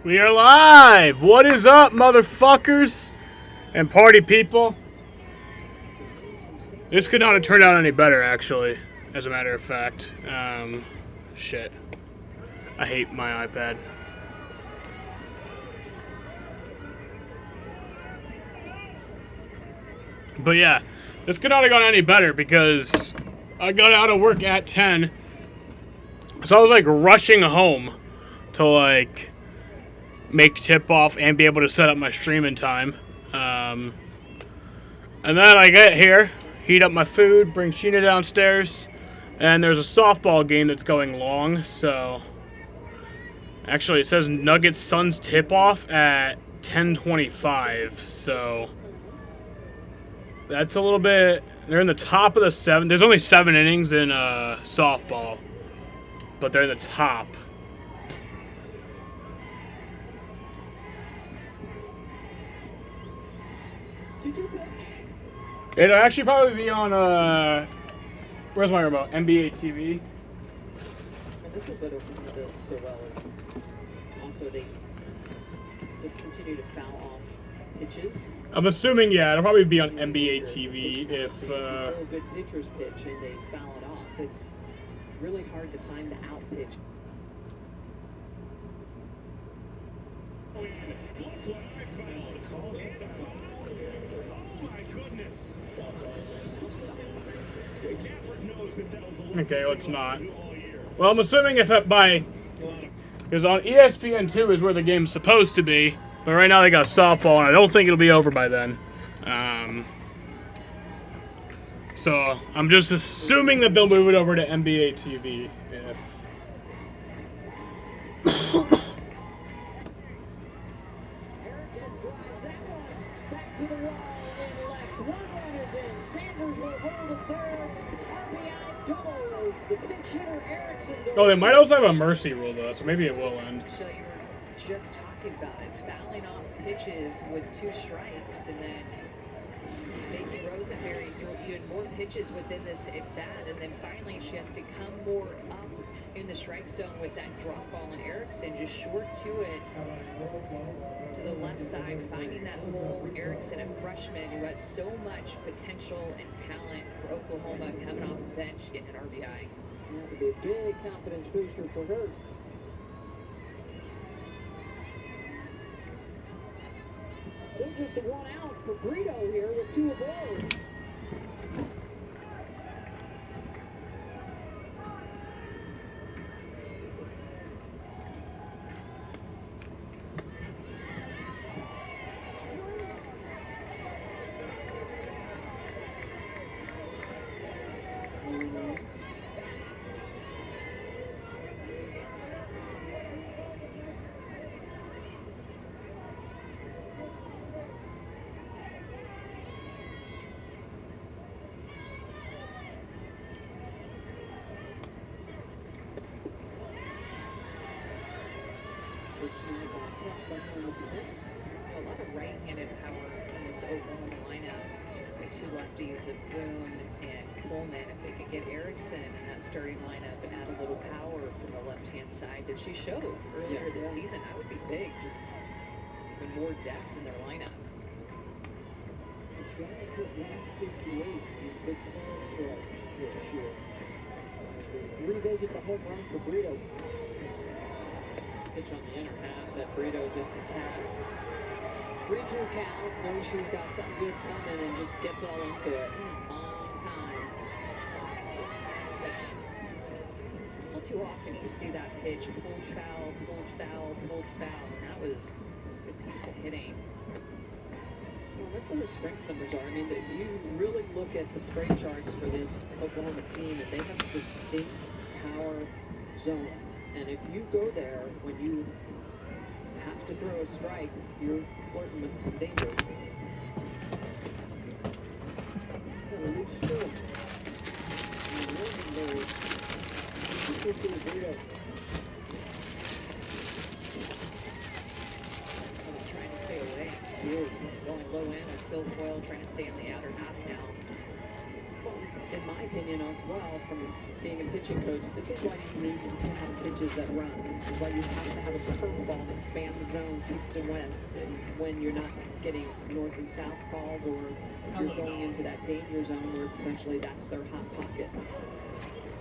We are live! What is up, motherfuckers and party people? This could not have turned out any better, actually, as a matter of fact. Shit. I hate my iPad. But yeah, this could not have gone any better because I got out of work at 10. So I was like rushing home to like make tip off and be able to set up my stream in time. And then I get here, heat up my food, bring Sheena downstairs, and there's a softball game that's going long. So actually it says Nuggets Suns tip off at 10:25. So that's a little bit. They're in the top of the 7. There's only 7 innings in softball, but they're in the top. It'll actually probably be on, where's my remote? NBA TV. And this is what opened this so well is also they just continue to foul off pitches. I'm assuming, yeah, it'll probably be on NBA TV if, a good pitcher's pitch and they foul it off. It's really hard to find the out pitch. Okay, let's not. Well, I'm assuming if by, because on ESPN2 is where the game's supposed to be, but right now they got softball, and I don't think it'll be over by then. So I'm just assuming that they'll move it over to NBA TV if. Oh, they might also have a mercy rule though, so maybe it will end. So you were just talking about it, fouling off pitches with 2 strikes, and then Nikki Rosenberry threw even more pitches within this at bat, and then finally she has to come more up in the strike zone with that drop ball, and Erickson just short to it to the left side, finding that hole. Erickson, a freshman who has so much potential and talent for Oklahoma, coming off the bench, getting an RBI. That would be a big confidence booster for her. Still just a 1 out for Brito here with 2 aboard. A lot of right-handed power in this Oklahoma lineup. Just the 2 lefties of Boone and Coleman. If they could get Erickson in that starting lineup and add a little power from the left-hand side that she showed earlier this season, that would be big. Just with more depth in their lineup. Trying to put 158 in Big 12 play this year. As we revisit the home run for Brito. Pitch on the inner half that Brito just attacks. 3-2 count, knows she's got something good coming and just gets all into it on time. Not too often you see that pitch, pulled foul, pulled foul, pulled foul, and that was a good piece of hitting. Well, that's where the strength numbers are. I mean, you really look at the spray charts for this Oklahoma team, and they have distinct power zones. And if you go there when you have to throw a strike, you're flirting with some danger. Got a loose stroke. Trying to stay away. Going low in with Phil Foyle trying to stay on the outer half now. in my opinion as well, from being a pitching coach, this is why you need to have pitches that run. This is why you have to have a curveball that spans the zone east and west, and when you're not getting north and south calls, or you're going into that danger zone where potentially that's their hot pocket.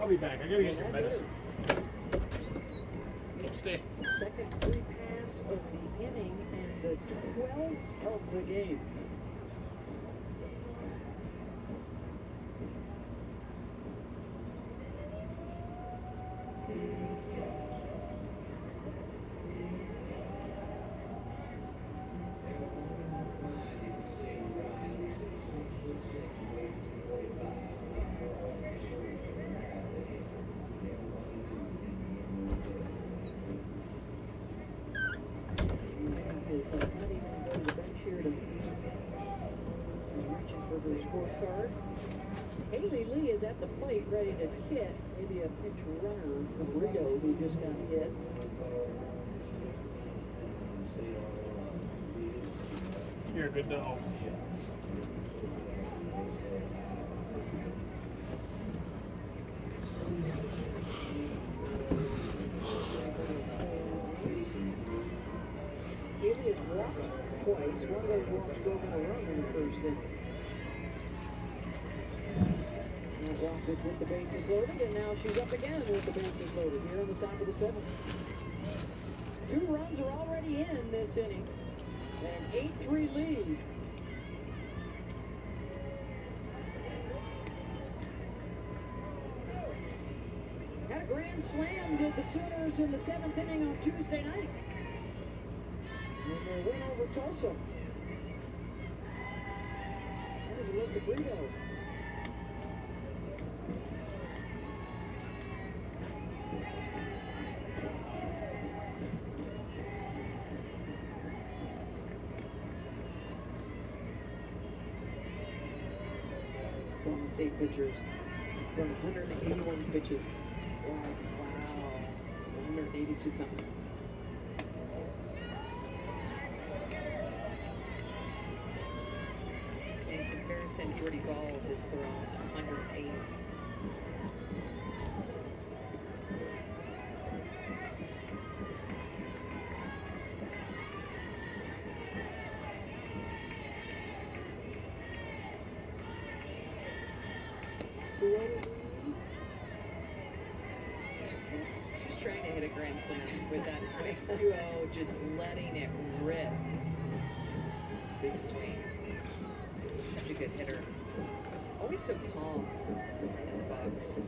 I'll be back. I gotta get your medicine. Stay. Second free pass of the inning and the 12th of the game. Scorecard. Haley Lee is at the plate ready to hit. Maybe a pitch runner from Rio who just got hit. You're good to know. Haley has walked twice. One of those walks drove in a run in the first inning. Walk was with the bases loaded, and now she's up again with the bases loaded here in the top of the seventh. 2 runs are already in this inning. An 8-3 lead. Had a grand slam, did the Sooners in the 7th inning on Tuesday night. And they win over Tulsa. That was Alyssa Brito. Golden State pitchers from 181 pitches. Wow. 182 coming. In comparison, Jordy Ball has thrown 108. She's trying to hit a grand slam with that swing. 2-0, just letting it rip. Big swing. Such a good hitter. Always so calm in the box.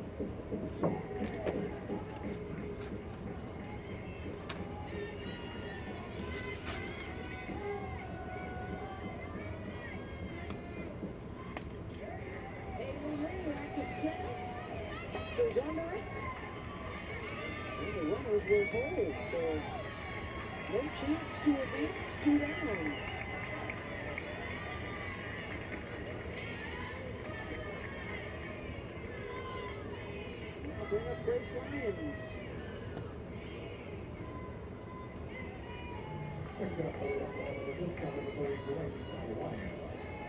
Factors under it. And the runners will hold, so no chance to advance 2 down. Now bring up Grace Lyons.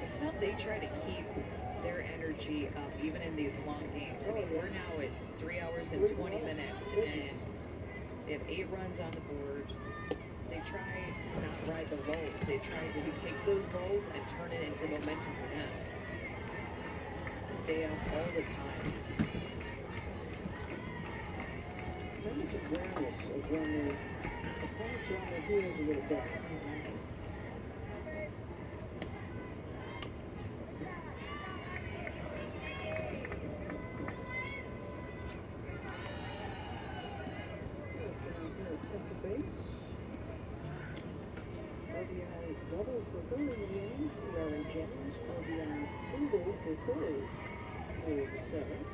It's how they try to keep their energy up even in these long games. I mean, we're now at 3 hours and 20 minutes, and they have 8 runs on the board. They try to not ride the lulls. They try to take those lulls and turn it into momentum for them. Stay up all the time. There's awareness of when the opponents are on their heels a little bit. Second base. RBI double for her in the inning. Tiara Jennings, RBI single for her for the 7th.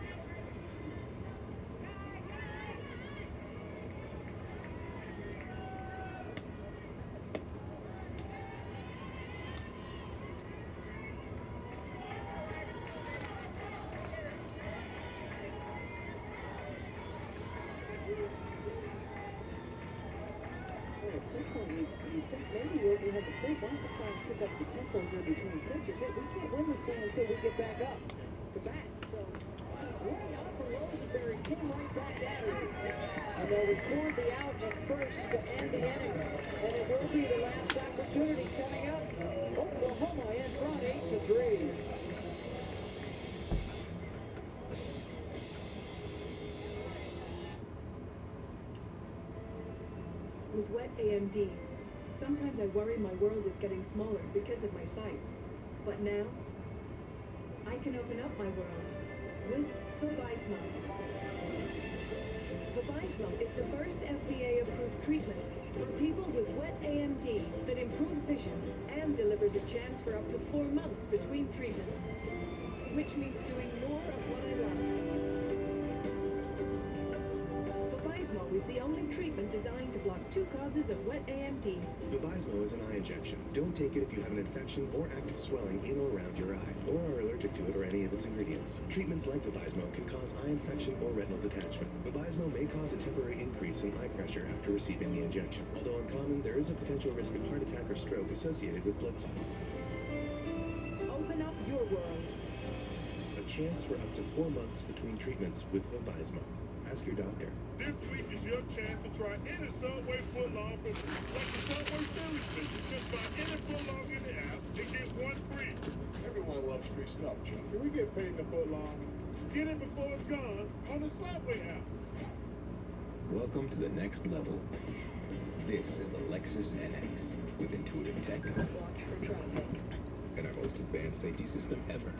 At some point, you think maybe you have the state wants to try and pick up the tempo here between pitches. Hey, we can't win this thing until we get back up to bat. So came right back at her. And they'll record the out at first to end the inning. And it will be the last opportunity coming up. Oklahoma in front, 8-3. With wet AMD, sometimes I worry my world is getting smaller because of my sight. But now, I can open up my world with Vabysmo. Vabysmo is the first FDA-approved treatment for people with wet AMD that improves vision and delivers a chance for up to 4 months between treatments, which means doing more of what I love. Vabysmo is the only treatment designed to block 2 causes of wet AMD. Vabysmo is an eye injection. Don't take it if you have an infection or active swelling in or around your eye, or are allergic to it or any of its ingredients. Treatments like Vabysmo can cause eye infection or retinal detachment. Vabysmo may cause a temporary increase in eye pressure after receiving the injection. Although uncommon, there is a potential risk of heart attack or stroke associated with blood clots. Open up your world. A chance for up to 4 months between treatments with Vabysmo. Ask your doctor. This week is your chance to try any Subway footlong for like the Subway Series visit. Just buy any footlong in the app and get one free. Everyone loves free stuff, Chuck. Can we get paid in the footlong? Get it before it's gone on the Subway app. Welcome to the next level. This is the Lexus NX with intuitive tech and our most advanced safety system ever.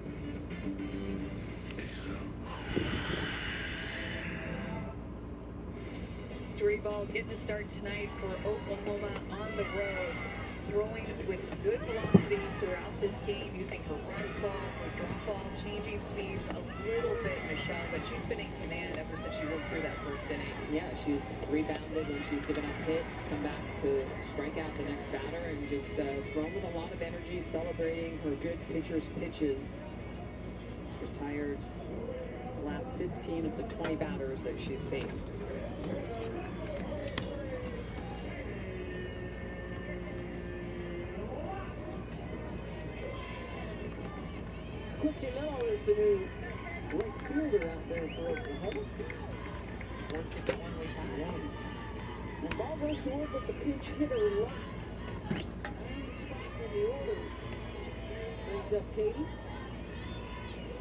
Dirty ball getting a start tonight for Oklahoma on the road. Throwing with good velocity throughout this game, using her rise ball, her drop ball, changing speeds a little bit, Michelle, but she's been in command ever since she worked through that first inning. Yeah, she's rebounded when she's given up hits, come back to strike out the next batter, and just thrown with a lot of energy, celebrating her good pitcher's pitches. She's retired the last 15 of the 20 batters that she's faced. Quincy Miller is the new right fielder out there for Oklahoma. 1-1 we have. Yes. And ball goes to work with the pinch hitter left. And spot for the order. Brings up Katie.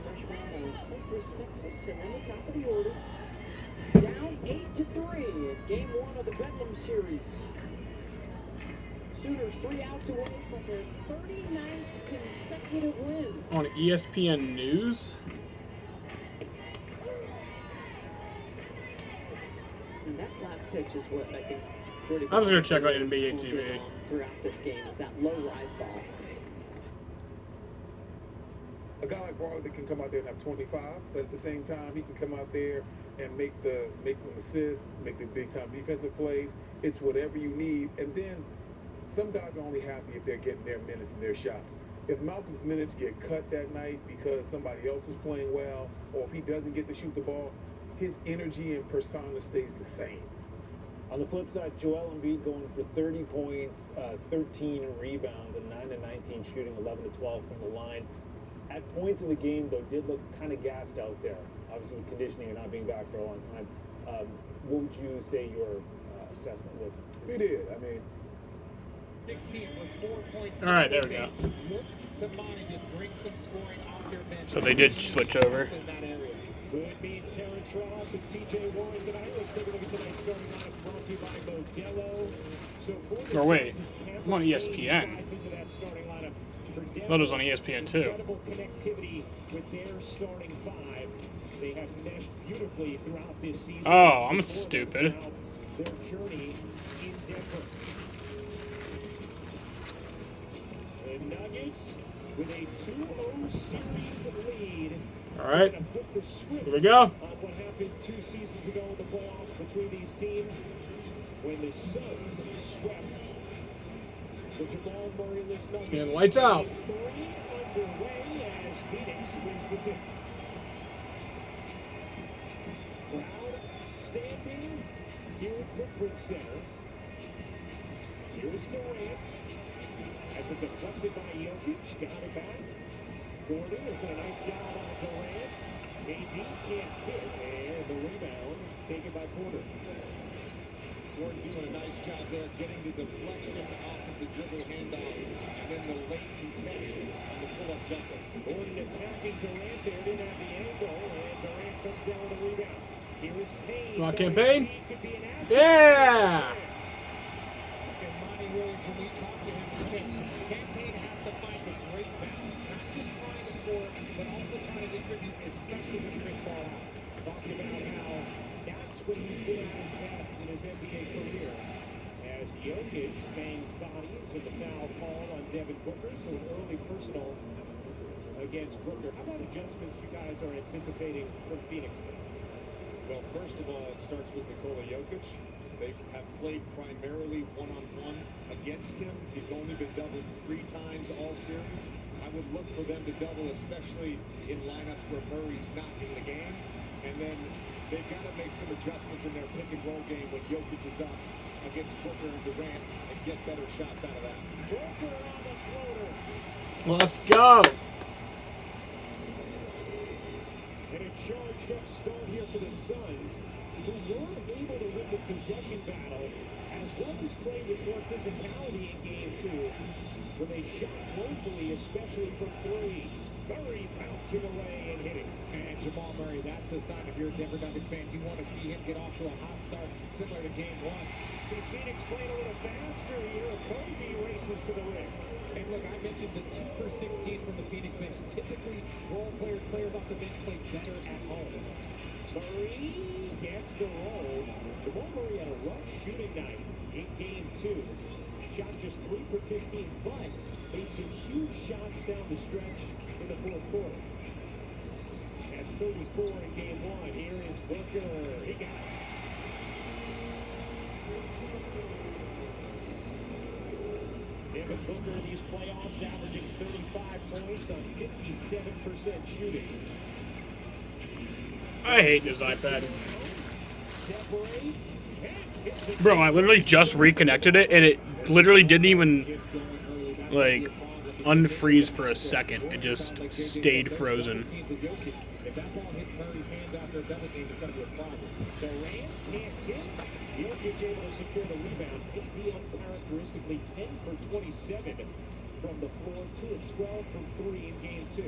Freshman out of Cypress, Texas, and in the top of the order. Down 8-3 in game 1 of the Bedlam series. Sooners 3 outs away from their 39th consecutive win. On ESPN News. And that last pitch is what I think Jordy I was going to check out will NBA get TV. on throughout this game is that low rise ball. A guy like Barley can come out there and have 25, but at the same time, he can come out there and make some assists, make the big time defensive plays. It's whatever you need. And then some guys are only happy if they're getting their minutes and their shots. If Malcolm's minutes get cut that night because somebody else is playing well, or if he doesn't get to shoot the ball, his energy and persona stays the same. On the flip side, Joel Embiid going for 30 points, 13 rebounds, and 9-19 shooting, 11-12 from the line. At points in the game, though, did look kind of gassed out there. Obviously, with conditioning and not being back for a long time. What would you say your assessment was? He did. I mean, 16 with 4 points. All right, there we go. Look to Monty to bring some scoring off their bench. So they did switch over. In that area. Could be Terrence Ross and T.J. Warren tonight. Let's take a look at tonight's starting lineup brought to you by Modelo. So for the Or wait, Suns, it's I'm on ESPN. Cameron into that starting lineup. For Denver, Thought it was on ESPN too. incredible connectivity with their starting 5. They have meshed beautifully throughout this season. Oh, I'm stupid. Their journey in Denver. The Nuggets with a 2-0 series lead. All right, Gonna flip the script here we go. on what happened 2 seasons ago in the playoffs between these teams when the Suns swept the Jamal Murray-less Nuggets. And lights out. 3 underway as Phoenix wins the tip. Crowd standing here at Footprint Center. Here's Durant. As it deflected by Jokic, got it back. Gordon has done a nice job on Durant. AD can't hit, and And the rebound taken by Porter. Gordon doing a nice job there, getting the deflection off of the dribble handoff, and then the late contest on the pull-up jumper. Gordon attacking Durant there, didn't have the angle, and Durant comes down with a rebound. Here is Payne. Come on, campaign. Could be an asset. Yeah! And Monty Williams, when we talk to him, he said campaign has to find the great balance, not just trying to score, but also trying to contribute, especially with Chris Paul out. Talking about how that's when he's been at his best in his NBA career. As Jokic bangs bodies in the foul call on Devin Booker, so an early personal against Booker. How about adjustments you guys are anticipating from Phoenix then? Well, first of all, it starts with Nikola Jokic. They have played primarily one-on-one against him. He's only been doubled 3 times all series. I would look for them to double, especially in lineups where Murray's not in the game. And then they've got to make some adjustments in their pick-and-roll game when Jokic is up against Booker and Durant and get better shots out of that. Booker on the floater. Let's go. And a charged up start here for the Suns, who were able to win the possession battle, as well as play with more physicality in game 2, when they shot woefully, especially from 3. Murray bouncing away and hitting. And Jamal Murray, that's a sign if you're a Denver Nuggets fan. You want to see him get off to a hot start, similar to game 1. See Phoenix playing a little faster here. Kobe races to the rim. And look, I mentioned the 2 for 16 from the Phoenix bench. Typically, role players off the bench play better at home. Murray gets the roll. Jamal Murray had a rough shooting night in game 2. Shot just 3 for 15, but made some huge shots down the stretch in the fourth quarter. At 34 in game 1, here is Booker. He got it. Devin Booker in these playoffs averaging 35 points on 57% shooting. I hate this iPad. Separates and hits it. Bro, I literally just reconnected it, and it literally didn't even, like, unfreeze for a second. It just stayed frozen. If that ball hits Murray's hands after a double team, it's going to be a problem. Durant can't hit. Jokic able to secure the rebound. AD uncharacteristically 10 for 27 from the floor, 2 of 12 from 3 in game 2.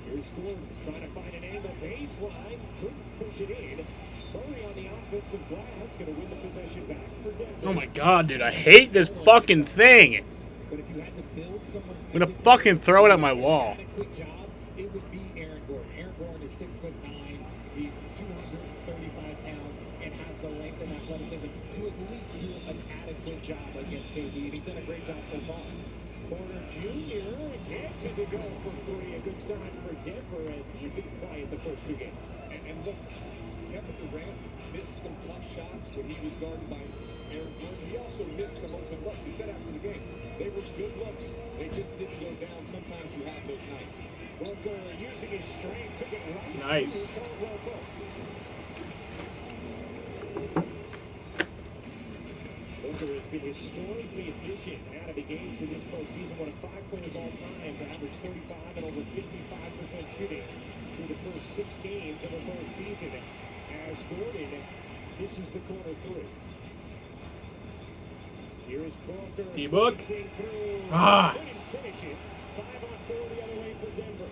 Here's Gordon trying to find an angle baseline. Couldn't push it in. Murray on the offensive glass, going to win the possession back for Denver. Oh my god, dude, I hate this fucking thing. But if you had to build someone, I'm gonna fucking throw it at my wall. a quick job, it would be Aaron Gordon. Aaron Gordon is 6'9". He's 235 pounds and has the length and athleticism to at least do an adequate job against KD. And he's done a great job so far. Porter Jr. gets it to go for 3. A good sign for Denver as he's been quiet the first 2 games. And look, Kevin Durant missed some tough shots when he was guarded by Aaron Gordon. He also missed some open looks. He said after the game, they were good looks. They just didn't go down. Sometimes you have those nights. Booker using his strength, took it right Nice. to Caldwell Pope. Booker has been historically efficient out of the games in this postseason. One of 5 players all time to average 35 and over 55% shooting through the first 6 games of the postseason. As Gordon, this is the corner 3. Here's Booker. D-Book. slicing through. Ah. Couldn't finish it. 5 on 4 the other way for Denver.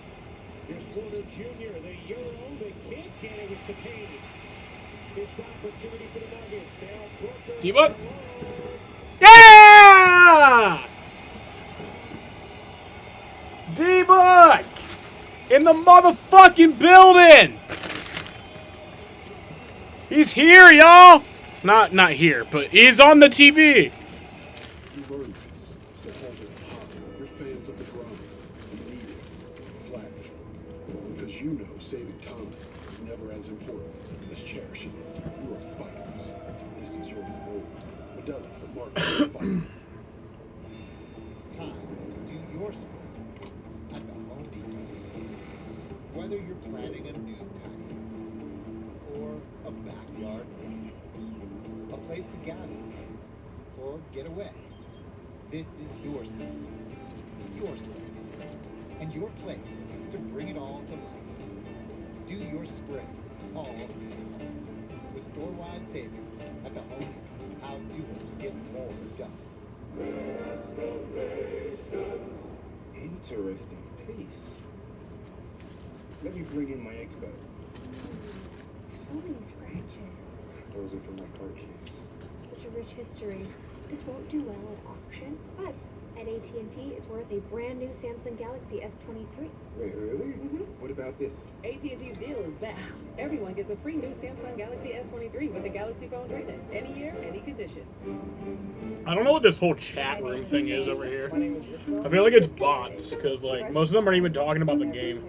Here's Porter Jr., the Euro, the kick, and it was to Payne. Missed opportunity for the Nuggets. Now Booker. D-Book. Yeah! D-Book! In the motherfucking building! He's here, y'all! Not here, but he's on the TV. You've earned this, so hold it high. You're fans of the grind. You need it. Flash. Because you know saving time is never as important as cherishing it. You are fighters. This is your reward. Medella, the mark of a fighter. It's time to do your sport at the Home Depot. Whether you're planning a new patio or a backyard deck, a place to gather or get away, this is your season, your space, and your place to bring it all to life. Do your spring all season long. The store-wide savings at the Home Depot. How doers get more done. Interesting piece. Let me bring in my expert. So many scratches. Those are from my car keys. Such a rich history. This won't do well at auction, but at AT&T, it's worth a brand new Samsung Galaxy S23. Wait, really? What about this? AT&T's deal is back. Everyone gets a free new Samsung Galaxy S23 with the Galaxy phone trade-in. Any year, any condition. I don't know what this whole chat room thing is over here. I feel like it's bots, because like most of them aren't even talking about the game.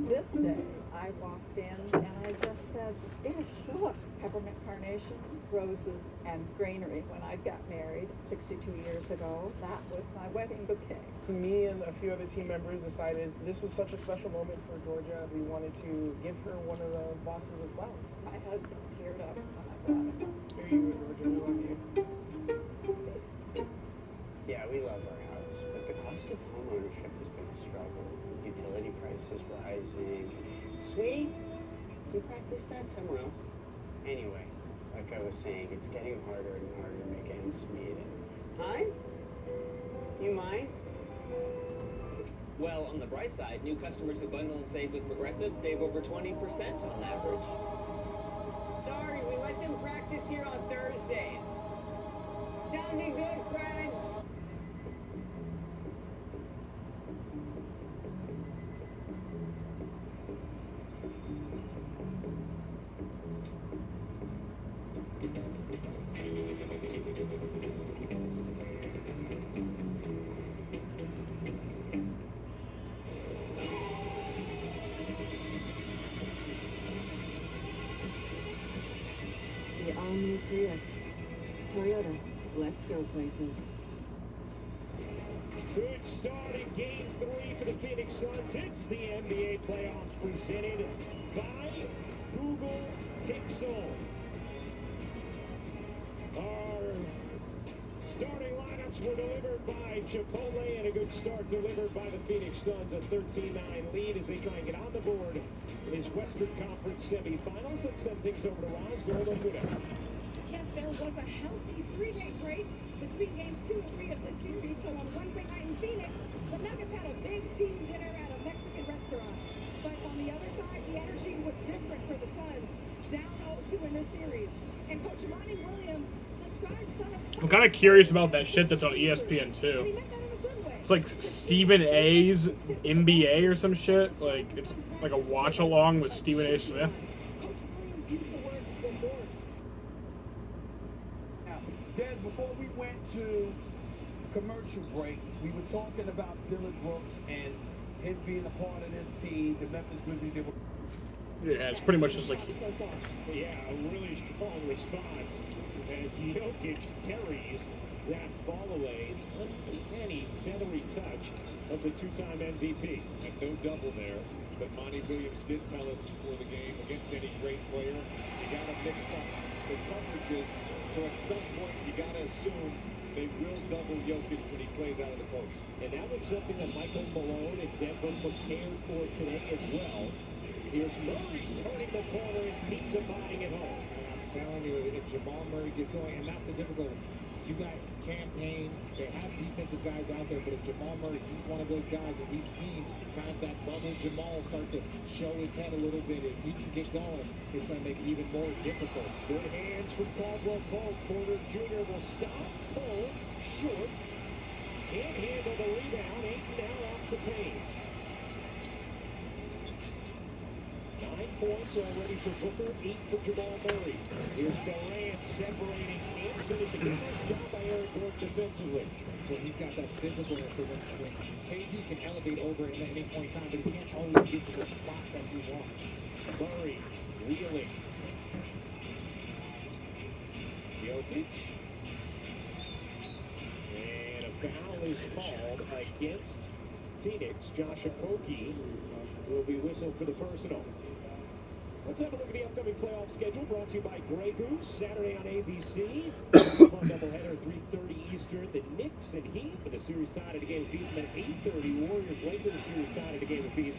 This day, I walked in and I just said, yeah, sure. Peppermint carnation, roses, and granary. When I got married 62 years ago, that was my wedding bouquet. Me and a few other team members decided this was such a special moment for Georgia. We wanted to give her one of the boxes of flowers. My husband teared up when I brought it home. Here you go, Georgia. We love you. Yeah, we love our house, but the cost of home ownership has been a struggle. Utility prices rising. Sweetie, can you practice that somewhere else? Anyway, like I was saying, it's getting harder and harder to make ends meet. Hi? You mind? Well, on the bright side, new customers who bundle and save with Progressive save over 20% on average. Sorry, we let them practice here on Thursdays. Sounding good, friends? The all-new Prius. Toyota. Let's go places. Good start in Game 3 for the Phoenix Suns. It's the NBA playoffs presented by Google Pixel. Our starting lineups were delivered by Chipotle, and a good start delivered by the Phoenix Suns. A 13-9 lead as they try and get on the board in his Western Conference semifinals. Let's send things over to Roz Gordo-Guda. Yes, there was a healthy three-day break between games 2 and 3 of this series. So on Wednesday night in Phoenix, the Nuggets had a big team dinner at a Mexican restaurant. But on the other side, the energy was different for the Suns, down 0-2 in this series. And Coach Imani Williams described some of the... I'm kind of curious about that shit that's on ESPN too. It's like Stephen A's NBA or some shit. Like it's like a watch along with Stephen A. Smith. Coach Williams used the word remorse. Des, before we went to commercial break, we were talking about Dylan Brooks and him being a part of this team, the Memphis Grizzlies. Yeah, it's pretty much just like... Yeah, a really strong response as Jokic carries that ball away. Uncanny, feathery touch of the two-time MVP. And no double there, but Monty Williams did tell us before the game, against any great player, you got to mix up the coverages. So at some point, you got to assume they will double Jokic when he plays out of the post. And that was something that Michael Malone and Denver prepared for today as well. Here's Murray turning the corner and pizza buying it home. I'm telling you, if Jamal Murray gets going, and that's the difficult. You got campaign, they have defensive guys out there, but if Jamal Murray, he's one of those guys, and we've seen kind of that bubble Jamal start to show his head a little bit. If he can get going, it's going to make it even more difficult. Good hands from Caldwell Pope. Porter Jr. will stop. Full, short, and handle the rebound. 8 now off to Payne. 9 points already for Booker, 8 for Jamal Murray. Here's Durant separating and finishing. Nice job by Eric Gordon defensively. Well, he's got that physicalness, so when KD can elevate over at any point in time, but he can't always get to the spot that he wants. Murray wheeling. Jokic. And a foul is called against Phoenix. Josh Okogie will be whistled for the personal. Let's have a look at the upcoming playoff schedule, brought to you by Grey Goose. Saturday on ABC. Fun doubleheader, 3:30 Eastern. The Knicks and Heat with a series tied at a game apiece. And then 8:30 Warriors Lakers series tied at a game apiece.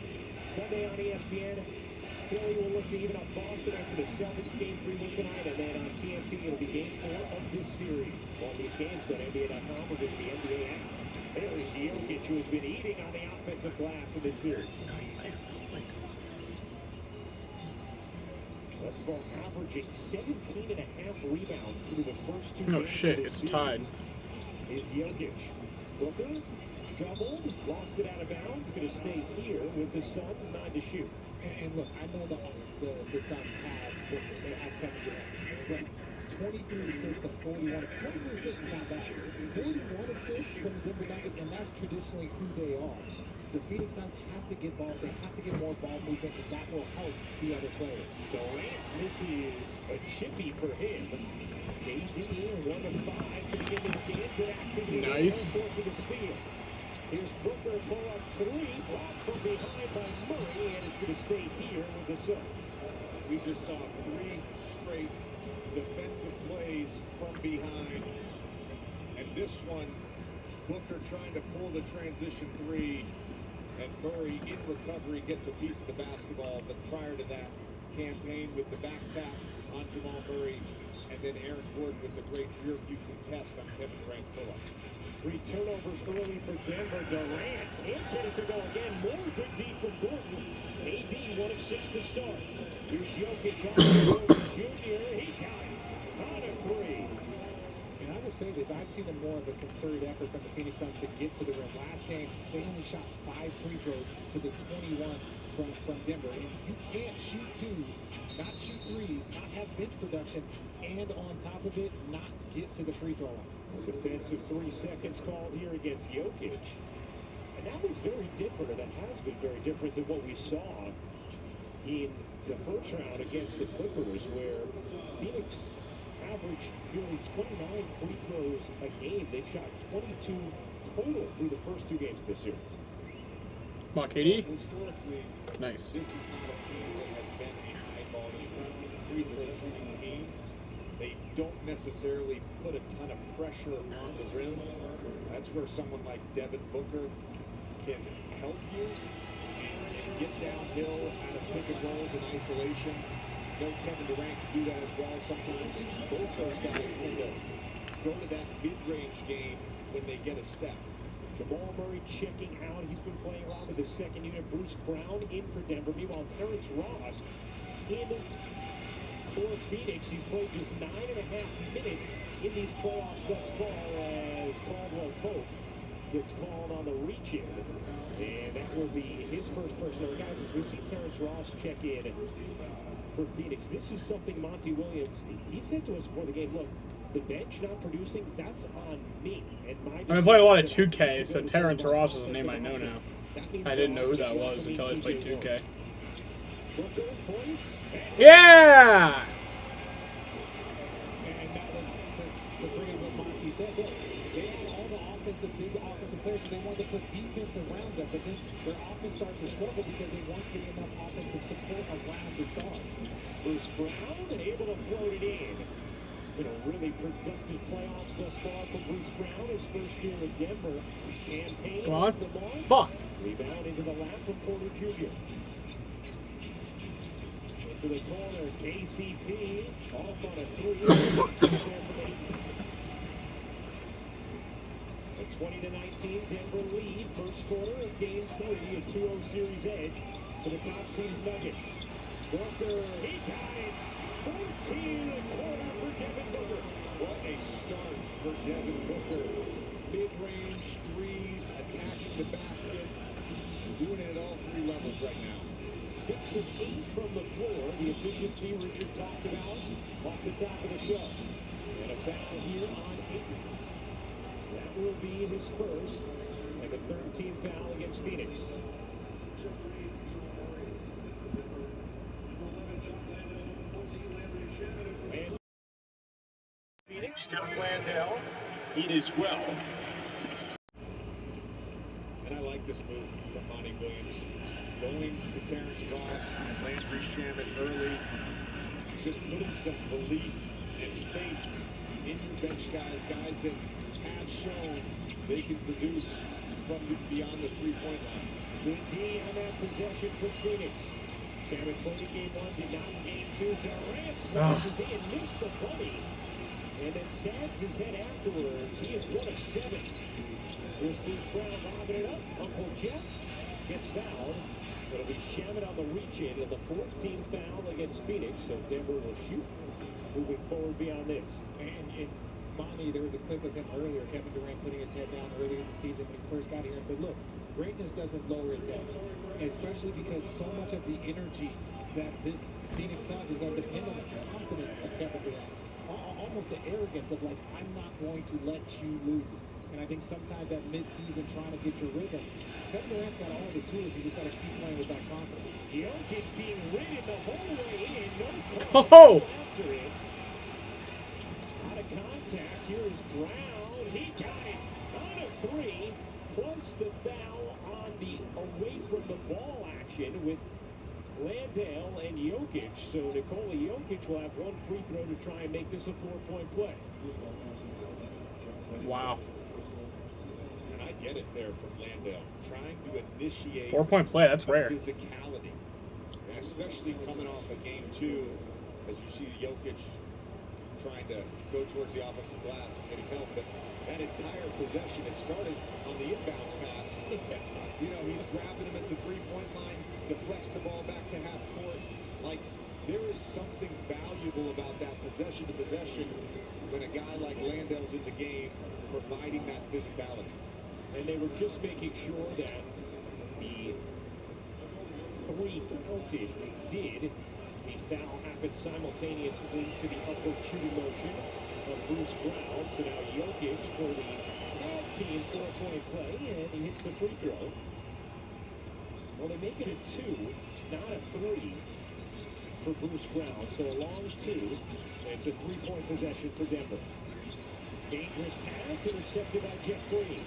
Sunday on ESPN. Philly will look to even up Boston after the Celtics game 3 win tonight, and then on TNT it'll be game 4 of this series. All these games go to NBA.com or visit the NBA app. There's Jokic, who has been eating on the offensive glass in this series. Thus far, averaging 17.5 rebounds through the first 2 games. Oh shit, it's tied. Is Jokic. Booker doubled, lost it out of bounds, going to stay here with the Suns, 9 to shoot. And look, I know the Suns have Kevin Durant, but 23 assists to 41 assists. 23 assists is not bad. 41 assists from the Denver Nuggets, and that's traditionally who they are. The Phoenix Suns has to get ball. They have to get more ball movement, and that will help the other players. Durant, this is a chippy for him. KD, 1 of 5 to begin this game. Good activity. Nice. Forcing a steal. Here's Booker, pull up 3, blocked from behind by Murray, and it's going to stay here with the Suns. We just saw 3 straight defensive plays from behind. And this one, Booker trying to pull the transition 3, and Murray in recovery gets a piece of the basketball. But prior to that, Campaign with the back tap on Jamal Murray, and then Aaron Gordon with the great rear view contest on Kevin Durant's pull-up. 3 turnovers early for Denver. Durant can't get it to go again. More good D from Gordon. AD 1 of 6 to start. Here's Jokic on the road. Junior, he got it. On a 3. And I will say this, I've seen more of a concerted effort from the Phoenix Suns to get to the rim. Last game, they only shot 5 free throws to the 21 from Denver. And you can't shoot 2s, not shoot 3s, not have bench production, and on top of it, not get to the free throw line. Defensive 3 seconds called here against Jokic. And that was very different, or that has been very different than what we saw in the first round against the Clippers, where Phoenix averaged nearly 29 free throws a game. They've shot 22 total through the first 2 games of this series. Come on, KD. Historically, Nice. this is not a team that has been a high-volume free throw shooting team. They don't necessarily put a ton of pressure on the rim. That's where someone like Devin Booker can help you and get downhill out of pick and rolls in isolation. No, Kevin Durant can do that as well. Sometimes both those guys tend to go to that mid-range game when they get a step. Jamal Murray checking out. He's been playing around with the second unit. Bruce Brown in for Denver. Meanwhile, Terrence Ross in for Phoenix. He's played just 9.5 minutes in these playoffs thus far as Caldwell Pope gets called on the reach-in. And that will be his first personal. Guys, as we see Terrence Ross check in for Phoenix, this is something Monty Williams, he said to us before the game, look, the bench not producing, that's on me. And my I've been playing a lot of 2K, so Terrence Ross is a name I know now. I didn't know who that was until I played 2K. Yeah! And that was to bring in what Monty said. Look, they had all the big offensive players, so they wanted to put defense around them, but then their offense started to struggle because they weren't getting enough offensive support around the stars. Bruce Brown able to float it in. Been a really productive playoffs thus far for Bruce Brown. His first year with Denver. Campaign. Come on. Fuck. Rebound into the lap of Porter Jr. Into the corner. KCP off on a 3. A 20-19 Denver lead. First quarter of game 3. A 2-0 series edge for the top seed Nuggets. Booker. He got it. 14 a quarter for Devin Booker. What a start for Devin Booker. Mid-range threes, attacking the basket, doing it at all 3 levels right now. 6 of 8 from the floor. The efficiency Richard talked about off the top of the show. And a foul here on Ayton. That will be his first, and the 13th foul against Phoenix. Phoenix, Tim Landell, eat as well. And I like this move from Monty Williams. Going to Terrence Ross, Landry Shamet early, just putting some belief and faith in your bench guys that have shown they can produce from beyond the 3-point line. Good D on that possession for Phoenix. Salmon played in game 1, did not in game 2. Durant slashes in, missed the bunny, and then sags his head afterwards. He is 1 of 7. Here's Bruce Brown lobbing it up. Uncle Jeff gets fouled. It'll be Shaman on the reach-in and the 14th foul against Phoenix, so Denver will shoot moving forward beyond this. And Monty, there was a clip of him earlier, Kevin Durant putting his head down earlier in the season when he first got here and said, look, greatness doesn't lower its head, especially because so much of the energy that this Phoenix Suns is going to depend on the confidence of Kevin Durant. Almost the arrogance of, like, I'm not going to let you lose. And I think sometimes that mid-season trying to get your rhythm, Kevin Durant's got all the tools. You just got to keep playing with that confidence. Jokic being ridden the whole way in. No Oh! after it. Out of contact. Here is Brown. He got it on a 3. Plus the foul on the away from the ball action with Landale and Jokic. So Nikola Jokic will have one free throw to try and make this a 4-point play. Wow. And I get it there from Landale, trying to initiate 4-point play, that's rare. Physicality, and especially coming off of game 2, as you see Jokic trying to go towards the offensive glass and getting help. But that entire possession, it started on the inbounds pass. You know, he's grabbing him at the 3-point line, deflects the ball back to half court. Like, there is something valuable about that possession to possession when a guy like Landale's in the game, providing that physicality. And they were just making sure that the 3 counted. They did. The foul happened simultaneously to the upward shooting motion of Bruce Brown. So now Jokic for the tag team 4-point play, and he hits the free throw. Well, they make it a 2, not a 3 for Bruce Brown. So a long 2, and it's a 3-point possession for Denver. Dangerous pass intercepted by Jeff Green.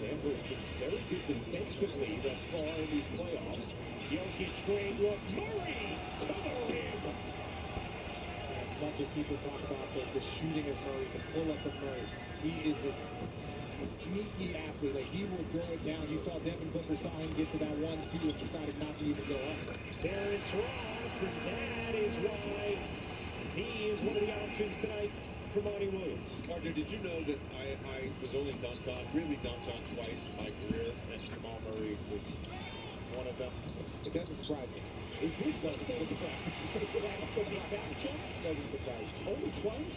Denver has been very good defensively thus far in these playoffs. Jokic great look. Murray to the rim. As much as people talk about the shooting of Murray, the pull-up of Murray, he is a sneaky athlete. Like, he will throw it down. You saw Devin Booker saw him get to that 1-2 and decided not to even go up. Terrence Ross, and that is why he is one of the options tonight for Monty Williams. Partner, did you know that I was only really dunked on twice in my career, and Jamal Murray was one of them? It doesn't surprise me. Is this something to surprise? Doesn't surprise me. Only twice?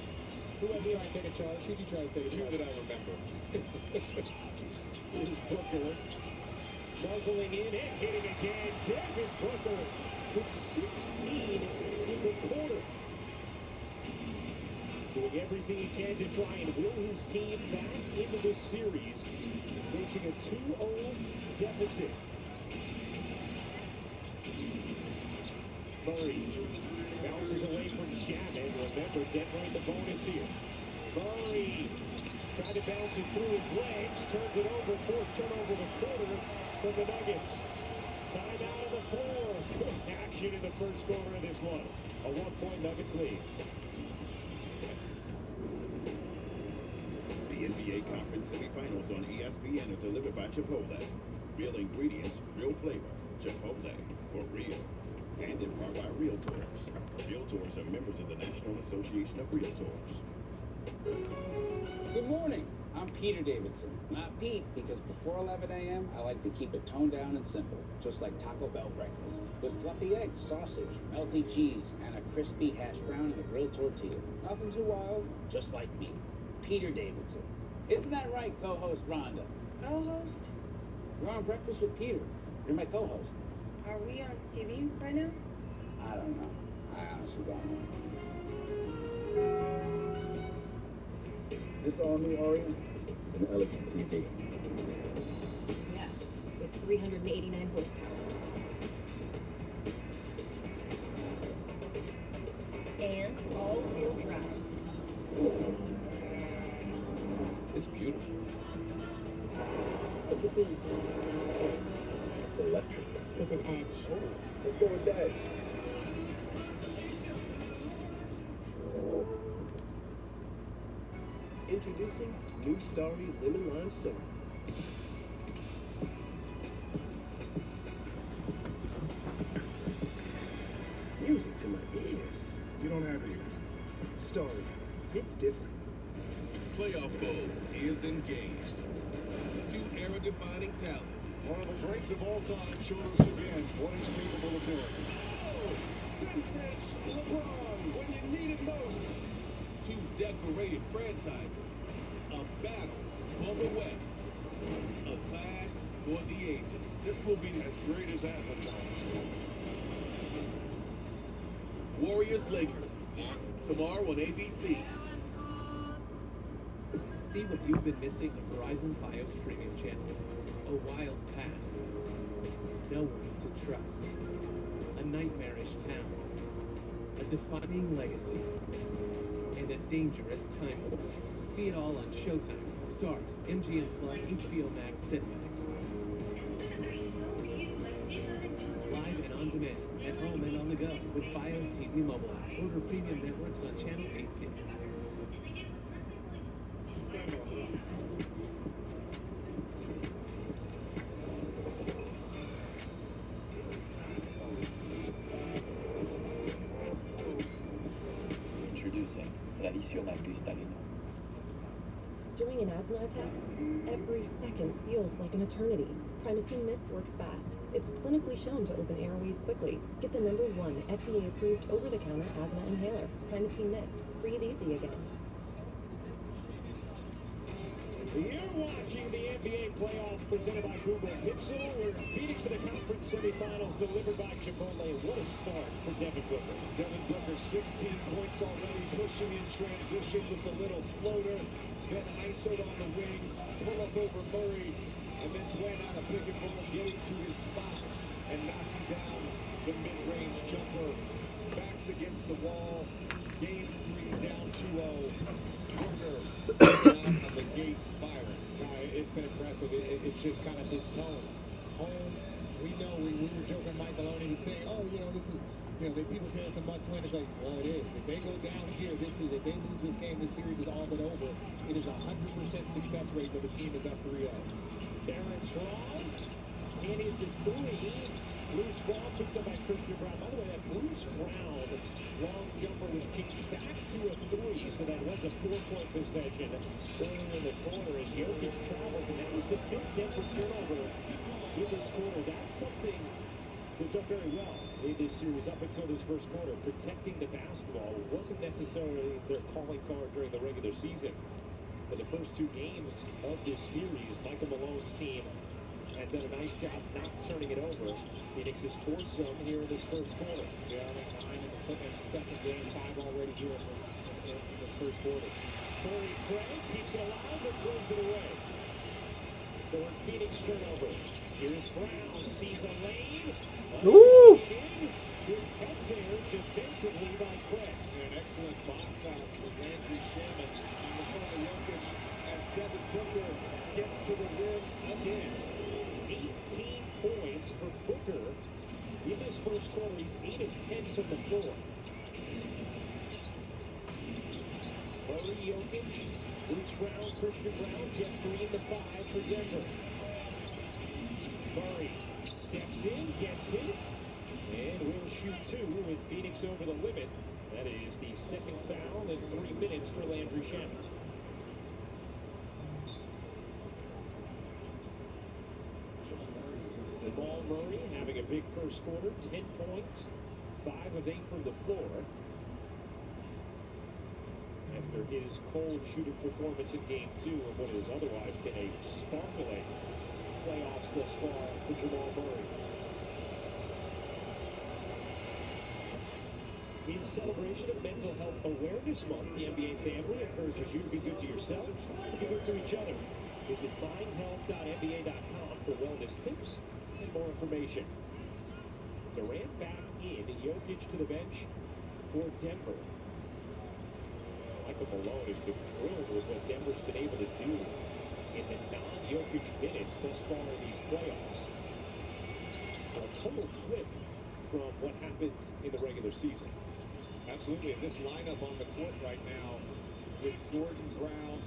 Who had me try to take a charge? Who did you try to take a charge? Two that I remember. Here's Booker. Muzzling in and hitting again. Devin Booker with 16 in the quarter. Doing everything he can to try and will his team back into this series, facing a 2-0 deficit. Murray bounces away from Shannon. Remember, Denver in the bonus here. Murray tried to bounce it through his legs, turns it over, 4th turnover of the quarter for the Nuggets. Timeout on the floor. Good action in the first quarter of this one. A 1-point Nuggets lead. The NBA Conference semifinals on ESPN are delivered by Chipotle. Real ingredients, real flavor. Chipotle, for real. And in part by Realtors. Realtors are members of the National Association of Realtors. Good morning. I'm Peter Davidson. Not Pete, because before 11 a.m., I like to keep it toned down and simple, just like Taco Bell breakfast. With fluffy eggs, sausage, melty cheese, and a crispy hash brown and a grilled tortilla. Nothing too wild, just like me. Peter Davidson. Isn't that right, co-host Rhonda? Co-host? You're on Breakfast with Peter. You're my co-host. Are we on TV right now? I don't know. I honestly don't know. This all new Oreo? It's an elegant PT. Yeah, with 389 horsepower. And all-wheel drive. It's beautiful. It's a beast. It's electric. With an edge. Oh, let's go with that. Introducing New Starry Lemon Lime Soda. music to my ears. You don't have ears. Story, it's different. Playoff Bowl is engaged. Two era-defining talents. One of the greats of all time showed us again what he's capable of doing. Vintage LeBron when you need it most. Two decorated franchises. A battle for the West. A clash for the ages. This will be as great as advertised. Warriors-Lakers. Tomorrow on ABC. See what you've been missing on Verizon Fios premium channels. A wild past. No one to trust. A nightmarish town. A defining legacy. And a dangerous time warp. See it all on Showtime, Stars, MGM Plus, HBO Max, Cinemax. Live and on demand, at home and on the go, with Fios TV Mobile. Order premium networks on channel 860. Introducing Tradicional Cristalino. During an asthma attack, every second feels like an eternity. Primatene Mist works fast. It's clinically shown to open airways quickly. Get the #1 FDA-approved over-the-counter asthma inhaler. Primatene Mist. Breathe easy again. You're watching the NBA playoffs presented by Google Pixel. We're in Phoenix for the conference semifinals delivered by Chipotle. What a start for Devin Booker. Devin Booker, 16 points already, pushing in transition with the little floater. Then ISO'd on the wing, pull up over Murray, and then playing out a pick and roll, getting to his spot and knocking down the mid-range jumper. Backs against the wall. Game 3 down 2-0. Booker out of the gates firing. It's been impressive. It's just kind of his tone. Home, we know we were joking Mike Maloney to say, oh, this is, people say it's a must-win. It's like, well, it is. If they go down here, if they lose this game, this series is all but over. It is 100% success rate when the team is up 3-0. Terrence Ross, and he's the 3. Bruce Brown picked up by Christian Brown. By the way, that Bruce Brown long jumper was changed back to a 3, so that was a 4-point possession early in the quarter as Jokic travels, and that was the 5th Denver turnover in this quarter. That's something they've done very well in this series up until this first quarter. Protecting the basketball wasn't necessarily their calling card during the regular season. For the first 2 games of this series, Michael Malone's team has done a nice job not turning it over. Phoenix has forced some here in this first quarter. Yeah, 9 in the second game, 5 already here in this first quarter. Torrey Craig keeps it alive and throws it away. Third Phoenix turnover. Here's Brown, sees a lane. Ooh! Good help there defensively by Craig. An excellent box out for Landry Shaman on the front of Jokic as Devin Booker gets to the rim again. 18 points for Booker in this first quarter. He's 8 of 10 from the floor. Murray, Jokic, Bruce Brown, Christian Brown, Jeff Green, the 5 for Denver. Murray steps in, gets hit, and will shoot 2 with Phoenix over the limit. That is the second foul in 3 minutes for Landry Shaman. Jamal Murray having a big first quarter, 10 points, 5 of 8 from the floor. After his cold shooting performance in Game 2 of what has otherwise been a sparkling playoffs thus far for Jamal Murray. In celebration of Mental Health Awareness Month, the NBA family encourages you to be good to yourself and be good to each other. Visit mindhealth.nba.com for wellness tips and more information. Durant back in, Jokic to the bench for Denver. Michael Malone has been thrilled with what Denver's been able to do in the non-Jokic minutes thus far in these playoffs. A total flip from what happened in the regular season. Absolutely, and this lineup on the court right now with Gordon, Brown,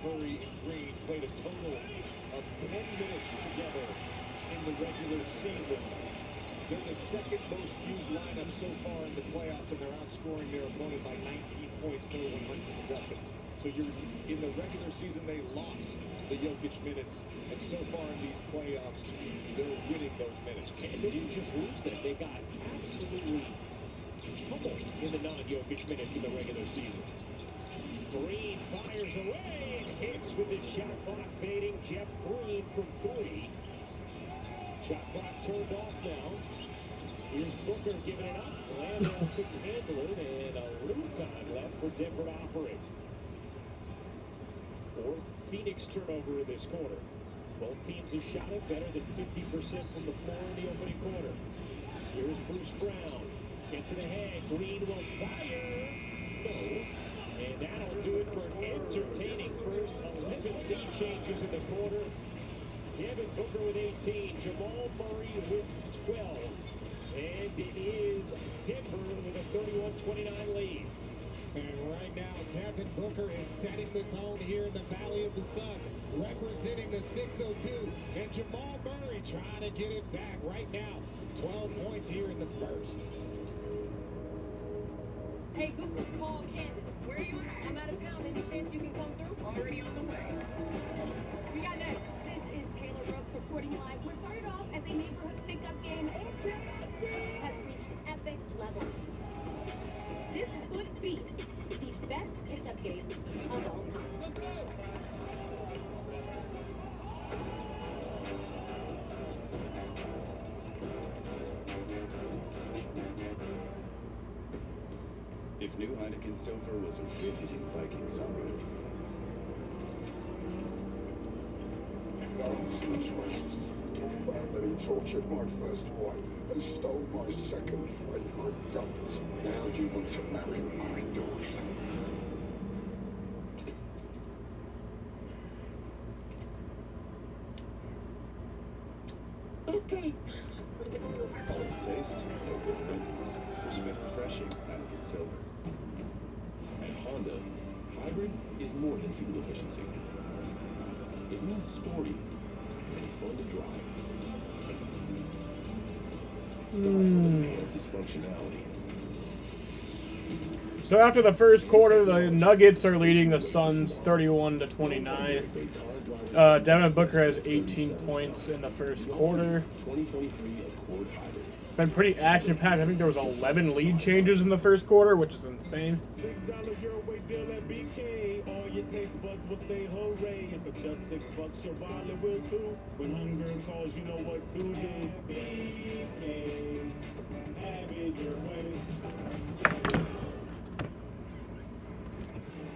Murray, and Green played a total of 10 minutes together in the regular season. They're the second most used lineup so far in the playoffs, and they're outscoring their opponent by 19 points per 100 possessions. So you're in the regular season, they lost the Jokic minutes, and so far in these playoffs, they're winning those minutes. And they didn't just lose them, they got absolutely pummeled in the non-Jokic minutes in the regular season. Green fires away and hits with the shot clock fading. Jeff Green from 3. Shot clock turned off now. Here's Booker giving it up. Landale couldn't handle it, and a little time left for Denver to operate. Fourth Phoenix turnover in this quarter. Both teams have shot it better than 50% from the floor in the opening quarter. Here's Bruce Brown. Gets it ahead. Green will fire. No. And that'll do it for an entertaining first 11 lead changes in the quarter. Devin Booker with 18. Jamal Murray with 12. And it is Denver with a 31-29 lead. And right now, Devin Booker is setting the tone here in the Valley of the Sun, representing the 602. And Jamal Murray trying to get it back right now. 12 points here in the first. Hey Google, call Candace. Where are you at? I'm out of town. Any chance you can come through? Already on the way. We got next. This is Taylor Brooks reporting live. What started off as a neighborhood pickup game has reached epic levels. This could be the best pickup game of all time. Let's go! If new Heineken Silver was a riveting Viking saga. The family tortured my first wife and stole my second favorite guns. Now you want to marry my daughter. Okay. All the taste, no good amendments. Respect refreshing Heineken Silver. At Honda, hybrid is more than fuel efficiency. It means sporty and fun to drive. Style enhances functionality. So after the first quarter, the Nuggets are leading the Suns 31-29. Devin Booker has 18 points in the first quarter. 2023 Accord Hybrid. Been pretty action-packed. I think there was 11 lead changes in the first quarter, which is insane. $6 your way deal at BK. All your taste buds will say hooray. And for just $6, your wallet will too. When hunger calls, you know what to do. BK, have it your way.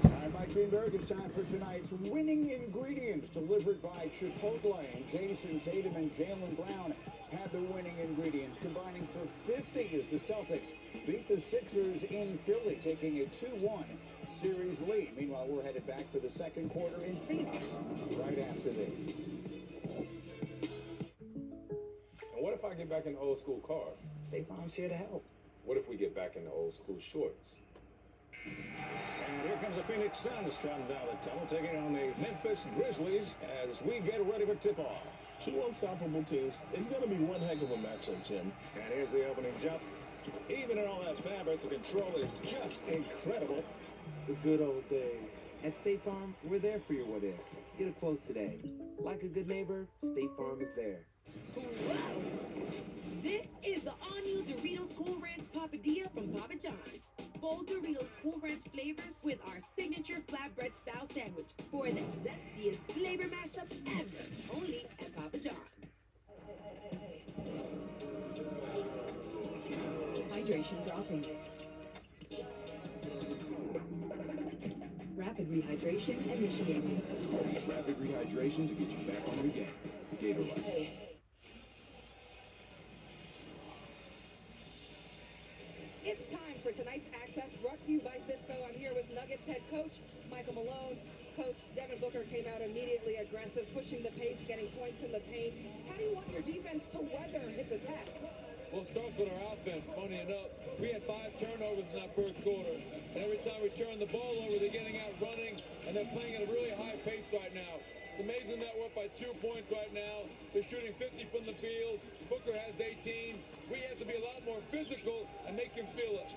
I'm Mike Greenberg. It's time for tonight's winning ingredients delivered by Chipotle. And Jason Tatum and Jaylen Brown had the winning ingredients, combining for 50 as the Celtics beat the Sixers in Philly, taking a 2-1 series lead. Meanwhile, we're headed back for the second quarter in Phoenix right after this. And what if I get back in the old school car? State Farm's here to help. What if we get back in the old school shorts? And here comes the Phoenix Suns trotting down the tunnel, taking on the Memphis Grizzlies as we get ready for tip-off. Two unstoppable teams. It's going to be one heck of a matchup, Jim. And here's the opening jump. Even in all that fabric, the control is just incredible. The good old days. At State Farm, we're there for your what-ifs. Get a quote today. Like a good neighbor, State Farm is there. This is the all-new Doritos Cool Ranch Papadilla from Papa John's. Bold Doritos Cool Ranch flavors with our signature flatbread style sandwich for the zestiest flavor mashup ever. Only at Papa John's. Hydration dropping. Rapid rehydration initiated. Rapid rehydration to get you back on your game. Gatorade. It's time for tonight's Access, brought to you by Cisco. I'm here with Nuggets head coach Michael Malone. Coach, Devin Booker came out immediately aggressive, pushing the pace, getting points in the paint. How do you want your defense to weather his attack? Well, starts with our offense. Funny enough, we had 5 turnovers in that first quarter. And every time we turn the ball over, they're getting out running, and they're playing at a really high pace right now. It's amazing that we're up by 2 points right now. They're shooting 50 from the field. Booker has 18. We have to be a lot more physical and make him feel us.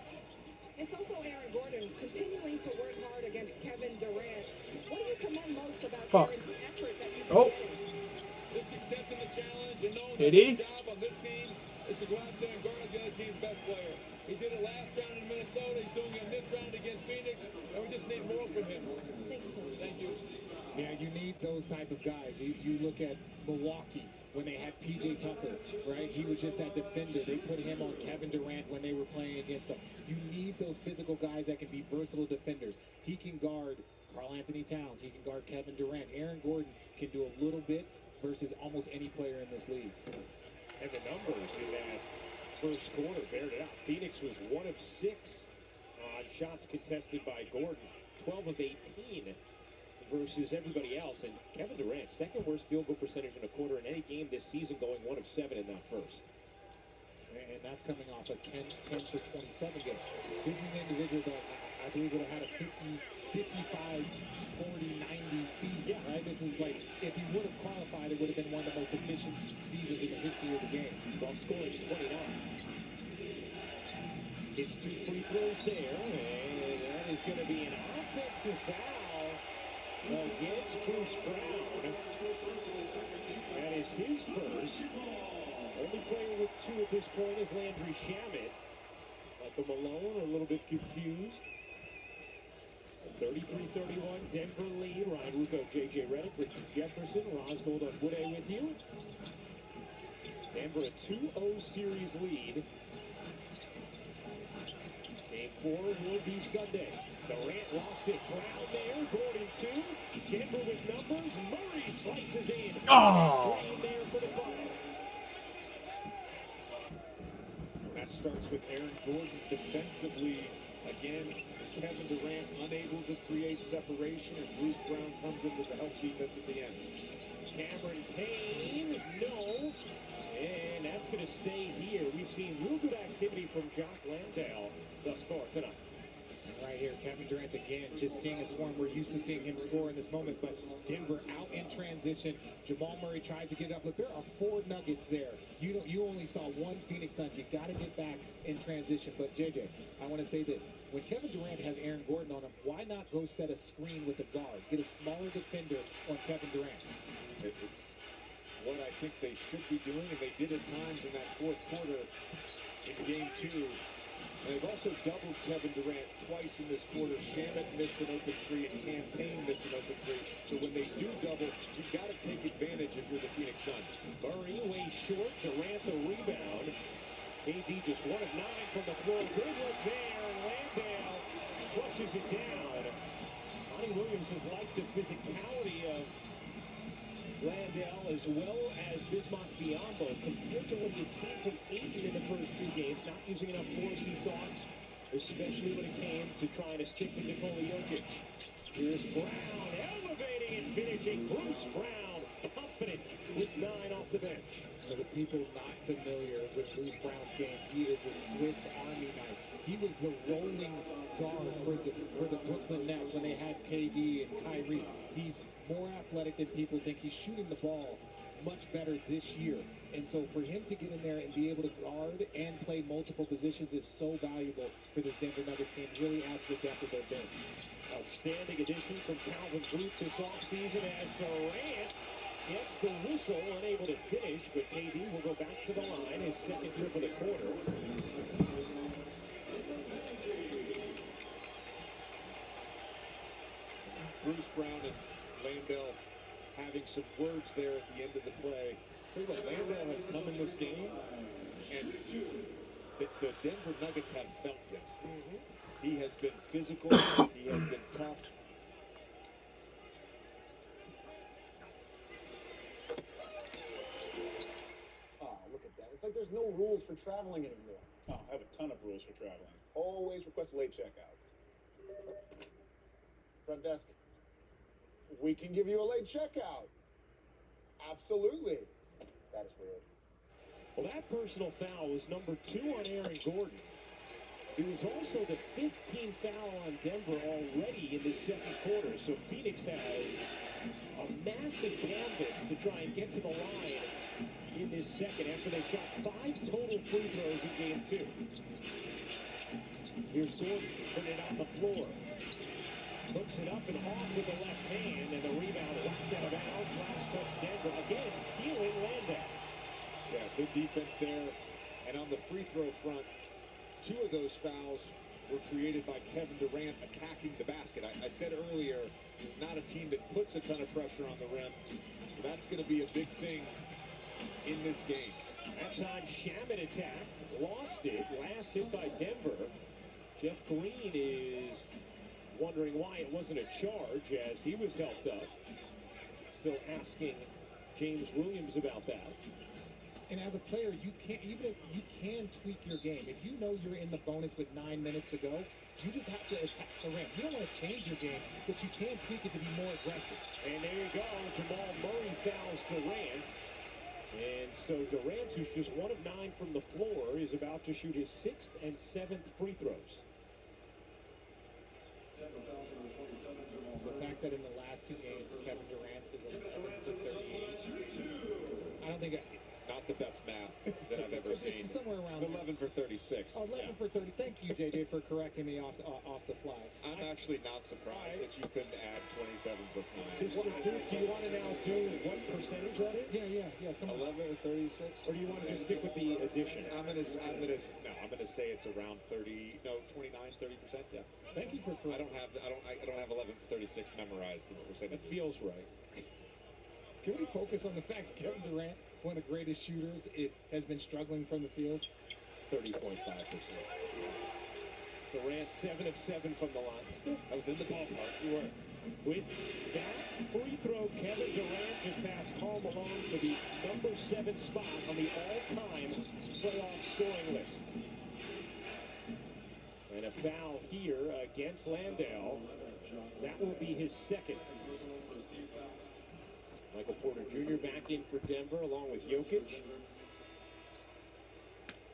It's also Aaron Gordon continuing to work hard against Kevin Durant. What do you commend most about Aaron's effort that you've been getting? Just accepting the challenge and knowing Did that he? his job on this team is to go out there and guard the other team's best player. He did it last round in Minnesota. He's doing it this round against Phoenix. And we just need more from him. Thank you. Yeah, you need those type of guys. You look at Milwaukee when they had P.J. Tucker, right? He was just that defender. They put him on Kevin Durant when they were playing against them. You need those physical guys that can be versatile defenders. He can guard Karl Anthony Towns. He can guard Kevin Durant. Aaron Gordon can do a little bit versus almost any player in this league. And the numbers in that first quarter bared it out. Phoenix was 1 of 6 on shots contested by Gordon, 12 of 18 versus everybody else. And Kevin Durant, second worst field goal percentage in a quarter in any game this season, going 1 of 7 in that first. And that's coming off a 10 for 27 game. This is an individual that I believe would have had a 50, 55, 40, 90 season, right? This is like, if he would have qualified, it would have been one of the most efficient seasons in the history of the game, while scoring 29. Hits 2 free throws there, and that is going to be an offensive foul against Bruce Brown. That is his first. Only player with 2 at this point is Landry Shamet. Michael Malone a little bit confused. 33-31, Denver lead. Ryan Rucco, J.J. Redick, Richard Jefferson, Rosgold on Woodey with you. Denver a 2-0 series lead. Game 4 will be Sunday. Durant lost it. Brown there. Gordon 2. Denver with numbers. Murray slices in. Oh! Brown there for the final. That starts with Aaron Gordon defensively. Again, Kevin Durant unable to create separation, and Bruce Brown comes in with the help defense at the end. Cameron Payne, no. And that's going to stay here. We've seen real good activity from Jock Landale thus far tonight. And right here, Kevin Durant again, just seeing a swarm. We're used to seeing him score in this moment, but Denver out in transition. Jamal Murray tries to get it up. Look, there are 4 Nuggets there. You only saw 1 Phoenix Suns. You got to get back in transition. But JJ, I want to say this: when Kevin Durant has Aaron Gordon on him, why not go set a screen with the guard? Get a smaller defender on Kevin Durant. It's what I think they should be doing, and they did at times in that fourth quarter in game 2. And they've also doubled Kevin Durant twice in this quarter. Shamet missed an open 3 and Cam Payne missed an open 3. So when they do double, you've got to take advantage if you're the Phoenix Suns. Murray way short. Durant the rebound. KD just 1 of 9 from the floor. Good look there, and Landale flushes it down. Monty Williams has liked the physicality of Landale as well as Bismack Biyombo compared to what he had seen from Ayton in the first 2 games. Not using enough force, he thought, especially when it came to trying to stick with Nikola Jokic. Here's Brown elevating and finishing. Bruce Brown confident with 9 off the bench. For the people not familiar with Bruce Brown's game, he is a Swiss Army knife. He was the rolling guard for the Brooklyn Nets when they had KD and Kyrie. He's more athletic than people think. He's shooting the ball much better this year. And so for him to get in there and be able to guard and play multiple positions is so valuable for this Denver Nuggets team. Really adds to the depth of their bench. Outstanding addition from Calvin Booth this offseason as Durant gets the whistle, unable to finish, but KD will go back to the line, his second trip of the quarter. Bruce Brown and Landale having some words there at the end of the play. Think about Landale has come in this game, and the Denver Nuggets have felt him. He has been physical. He has been tough. Oh, look at that. It's like there's no rules for traveling anymore. Oh, I have a ton of rules for traveling. Always request a late checkout. Front desk. We can give you a late checkout. Absolutely. That is weird. Well, that personal foul was number 2 on Aaron Gordon. It was also the 15th foul on Denver already in the second quarter. So Phoenix has a massive canvas to try and get to the line in this second after they shot 5 total free throws in game 2. Here's Gordon putting it on the floor. Hooks it up and off with the left hand, and the rebound whacked out of bounds. Last touch Denver. Again, feeling Landau. Yeah, good defense there. And on the free throw front, 2 of those fouls were created by Kevin Durant attacking the basket. I said earlier, he's not a team that puts a ton of pressure on the rim. So that's going to be a big thing in this game. That time Shamet attacked, lost it. Last hit by Denver. Jeff Green is wondering why it wasn't a charge as he was helped up. Still asking James Williams about that. And as a player, you can't, even if you can tweak your game. If you know you're in the bonus with 9 minutes to go, you just have to attack the rim. You don't want to change your game, but you can tweak it to be more aggressive. And there you go. Jamal Murray fouls Durant. And so Durant, who's just 1 of 9 from the floor, is about to shoot his 6th and 7th free throws. The fact that in the last 2 games, Kevin Durant is 11 for 38. I don't think... Not the best math that I've ever seen. It's somewhere around it's 11 for 36. Oh, 11 for 30. Thank you, JJ, for correcting me off the fly. I'm actually not surprised that you couldn't add 27 plus 9. Do you want to now do what percentage that is? Yeah. Come on. 11 or 36? Or do you want to just stick with the addition? I'm gonna say it's around 30. No, 29, 30%. Yeah. Thank you for correcting. I don't have 11 for 36 memorized in percentage. It feels right. Can we focus on the fact that Kevin Durant, one of the greatest shooters, has been struggling from the field? 30.5%. Durant 7 of 7 from the line. I was in the ballpark. You were. With that free throw, Kevin Durant just passed Karl Malone for the number 7 spot on the all-time playoff scoring list. And a foul here against Landau. That will be his 2nd. Michael Porter Jr. back in for Denver along with Jokic.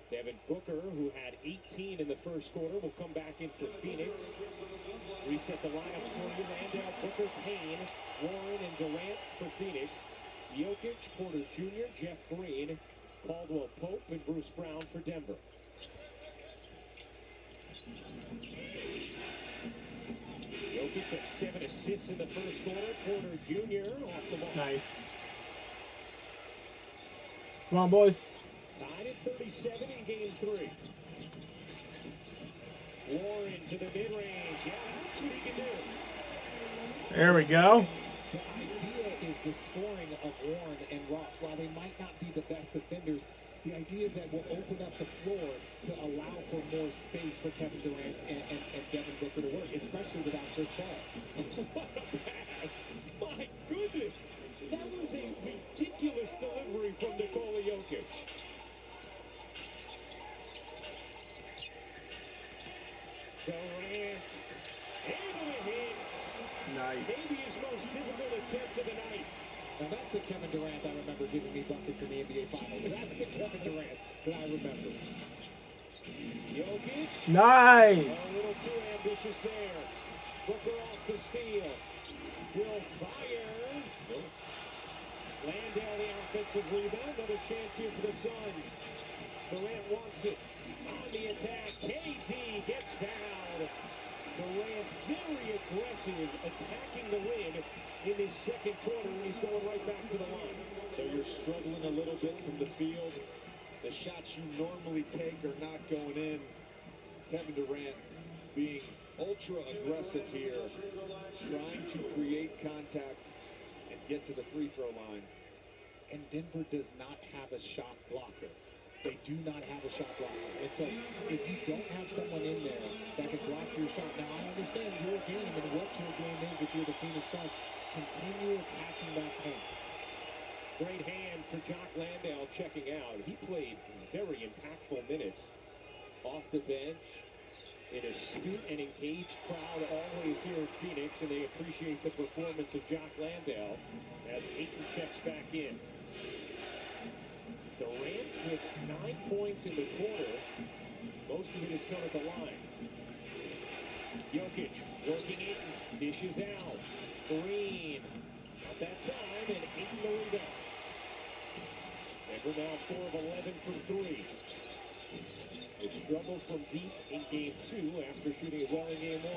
Devin Booker, who had 18 in the first quarter, will come back in for Phoenix. Reset the lineups for you. Landau, Booker, Payne, Warren, and Durant for Phoenix. Jokic, Porter Jr., Jeff Green, Caldwell Pope, and Bruce Brown for Denver. Jokic had 7 assists in the first quarter. Porter Jr. off the ball. Nice. Come on, boys. Tied at 37 in game 3. Warren to the mid-range. Yeah, that's what he can do. There we go. The idea is the scoring of Warren and Ross. While they might not be the best defenders, the idea is that we'll open up the floor to allow for more space for Kevin Durant and Devin Booker to work, especially without Chris Paul. What a pass! My goodness! That was a ridiculous delivery from Nikola Jokic. Durant able to hit. Nice. Maybe his most difficult attempt of the night. Now that's the Kevin Durant I remember giving me buckets in the NBA Finals. That's the Kevin Durant that I remember. Jokic. Nice. A little too ambitious there. Booker off the steal. Will fire. Landau the offensive rebound. Another chance here for the Suns. Durant wants it. On the attack. KD gets fouled. Durant very aggressive, attacking the rim in his second quarter, and he's going right back to the line. So you're struggling a little bit from the field. The shots you normally take are not going in. Kevin Durant being ultra aggressive here, trying to create contact and get to the free throw line. And Denver does not have a shot blocker. They do not have a shot blocker. And so if you don't have someone in there that can block your shot, now I understand your game and what your game is if you're the Phoenix Suns. Continue attacking that paint. Great hand for Jock Landau checking out. He played very impactful minutes off the bench. An astute and engaged crowd always here in Phoenix, and they appreciate the performance of Jock Landau as Ayton checks back in. Durant with 9 points in the quarter. Most of it has come at the line. Jokic working Ayton, dishes out. Green that time and 8 in the rebound. Denver now 4 of 11 from 3. They struggled from deep in game 2 after shooting it well in game 1.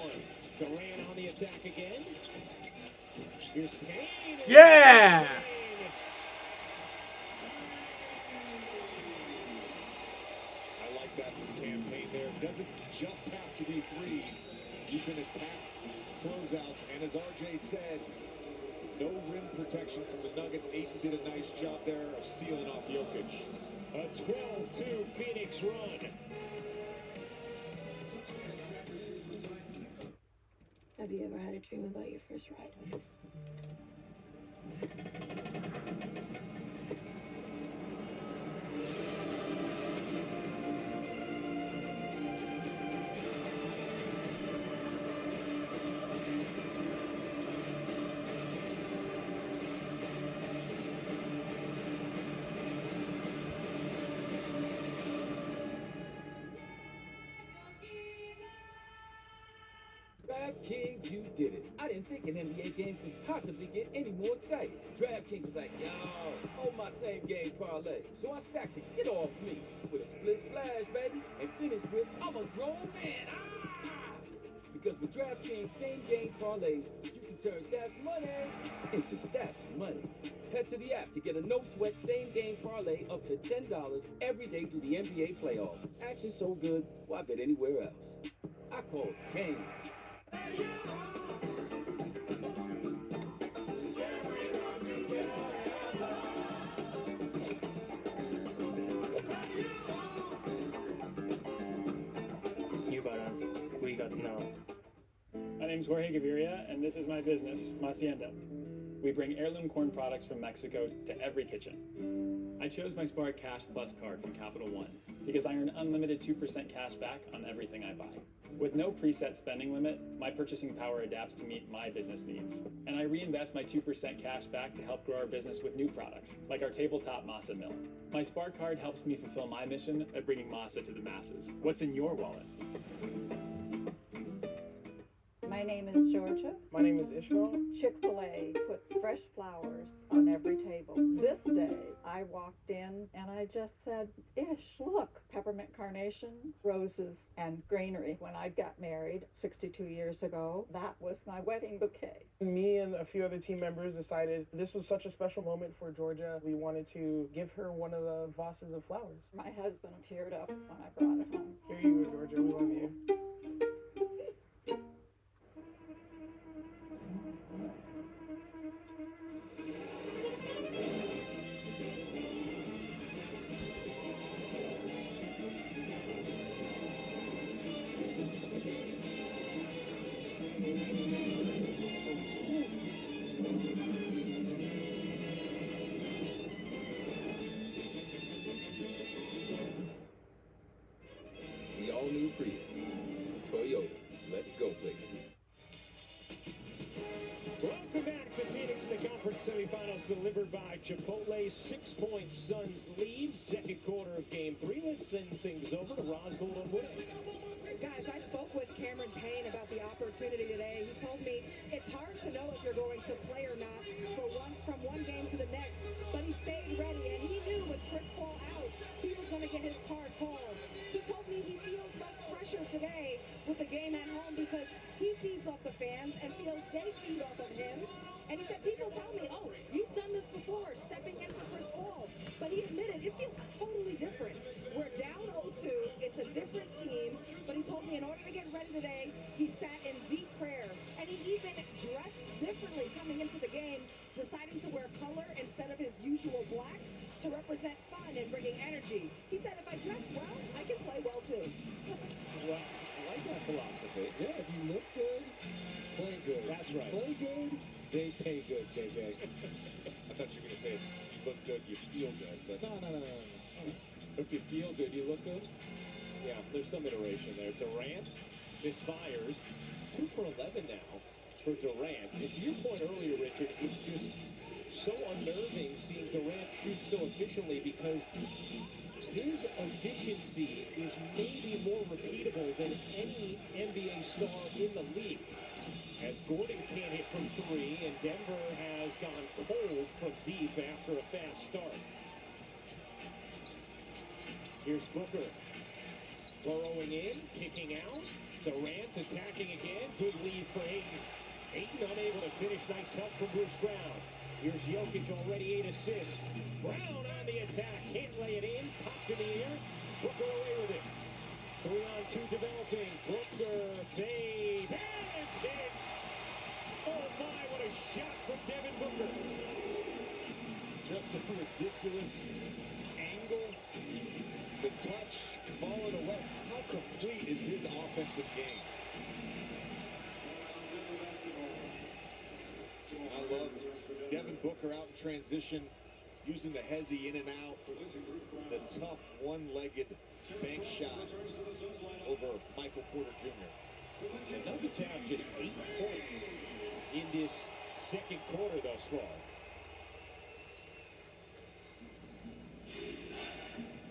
Durant on the attack again. Here's Payne. Yeah! I like that from Campaign there. Doesn't just have to be threes. You can attack closeouts. And as RJ said, no rim protection from the Nuggets. Ayton did a nice job there of sealing off Jokic. A 12-2 Phoenix run. Have you ever had a dream about your first ride? DraftKings, you did it. I didn't think an NBA game could possibly get any more exciting. DraftKings was like, yo, hold my same game parlay. So I stacked it, get off me, with a split splash, baby, and finished with, I'm a grown man. Because with DraftKings same game parlays, you can turn that's money into that's money. Head to the app to get a no-sweat same-game parlay up to $10 every day through the NBA playoffs. Action so good, why bet anywhere else? I call it game. You about us. We got to know. My name's Jorge Gaviria, and this is my business, Hacienda. We bring heirloom corn products from Mexico to every kitchen. I chose my Spark Cash Plus card from Capital One because I earn unlimited 2% cash back on everything I buy. With no preset spending limit, my purchasing power adapts to meet my business needs. And I reinvest my 2% cash back to help grow our business with new products, like our tabletop masa mill. My Spark card helps me fulfill my mission of bringing masa to the masses. What's in your wallet? My name is Georgia. My name is Ishmael. Chick-fil-A puts fresh flowers on every table. This day, I walked in and I just said, Ish, look, peppermint carnation, roses, and greenery. When I got married 62 years ago, that was my wedding bouquet. Me and a few other team members decided this was such a special moment for Georgia. We wanted to give her one of the vases of flowers. My husband teared up when I brought it home. Here you go, Georgia. We love you. The all-new Prius. Toyota. Let's go places. Welcome back to Phoenix in the conference semifinals, delivered by Chipotle. 6-point Suns lead. Second quarter of game 3. Let's send things over to Rosgold and Wood. Guys, I spoke with Cameron Payne about the opportunity today. He told me it's hard to know if you're going to play or not from one game to the next, but he stayed ready, and he knew with Chris Paul out, he was going to get his card called. He told me he feels less pressure today with the game at home because he feeds off the fans and feels they feed off of him. And he said, people tell me, oh, you've done this before, stepping in for Chris Paul. But he admitted it feels totally different. We're down 0-2. It's a different team. But he told me in order to get ready today, he sat in deep prayer. And he even dressed differently coming into the game, deciding to wear color instead of his usual black to represent fun and bringing energy. He said, if I dress well, I can play well too. Well, I like that philosophy. Yeah, if you look good, play good. That's right. Play good, they pay good, JJ. I thought you were going to say, you look good, you feel good. But No. If you feel good, you look good? Yeah, there's some iteration there. Durant misfires. 2 for 11 now for Durant. And to your point earlier, Richard, it's just so unnerving seeing Durant shoot so efficiently because his efficiency is maybe more repeatable than any NBA star in the league. As Gordon can't hit from three, and Denver has gone cold from deep after a fast start. Here's Booker. Burrowing in, kicking out. Durant attacking again. Good lead for Ayton. Ayton unable to finish. Nice help from Bruce Brown. Here's Jokic, already 8 assists. Brown on the attack. Can't lay it in. Popped in the air. Booker away with it. 3-on-2 developing. Booker fades. And it hits. Oh my, what a shot from Devin Booker. Just a ridiculous angle. The touch, falling away. How complete is his offensive game? I love Devin Booker out in transition, using the hezzy in and out. The tough one-legged bank shot over Michael Porter Jr. The Nuggets have just 8 points in this second quarter thus far.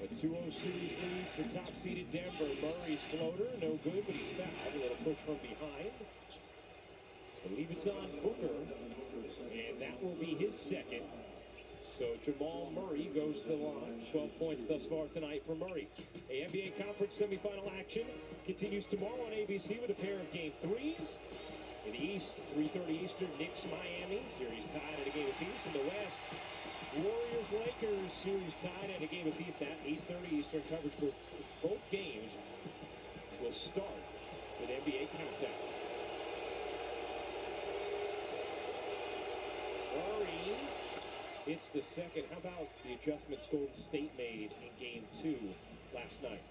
A 2-0 series lead for top-seeded Denver. Murray's floater, no good, but he's fouled. A little push from behind. I believe it's on Booker, and that will be his second. So Jamal Murray goes to the line. 12 points thus far tonight for Murray. A NBA Conference semifinal action continues tomorrow on ABC with a pair of Game 3s. In the East, 3:30 Eastern, Knicks, Miami. Series tied at a game apiece. In the West, Warriors, Lakers. Series tied at a game apiece. That 8:30 Eastern coverage for both games will start with NBA Countdown. Murray hits the second. How about the adjustments Golden State made in Game 2 last night?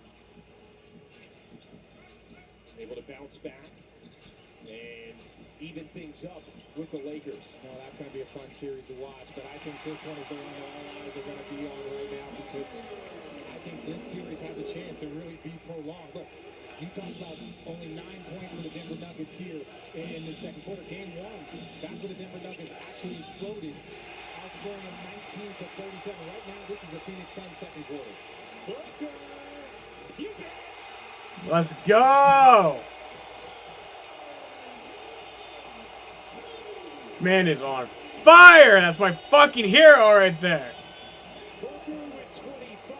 Able to bounce back and even things up with the Lakers. No, that's going to be a fun series to watch, but I think this one is the one that all eyes are going to be on right now because I think this series has a chance to really be prolonged. Look, you talked about only 9 points for the Denver Nuggets here in the second quarter. Game 1, that's where the Denver Nuggets actually exploded, outscoring them 19-37. Right now, this is the Phoenix Suns second quarter. Booker, you got it. Let's go! Man is on fire! That's my fucking hero right there. Booker with 25.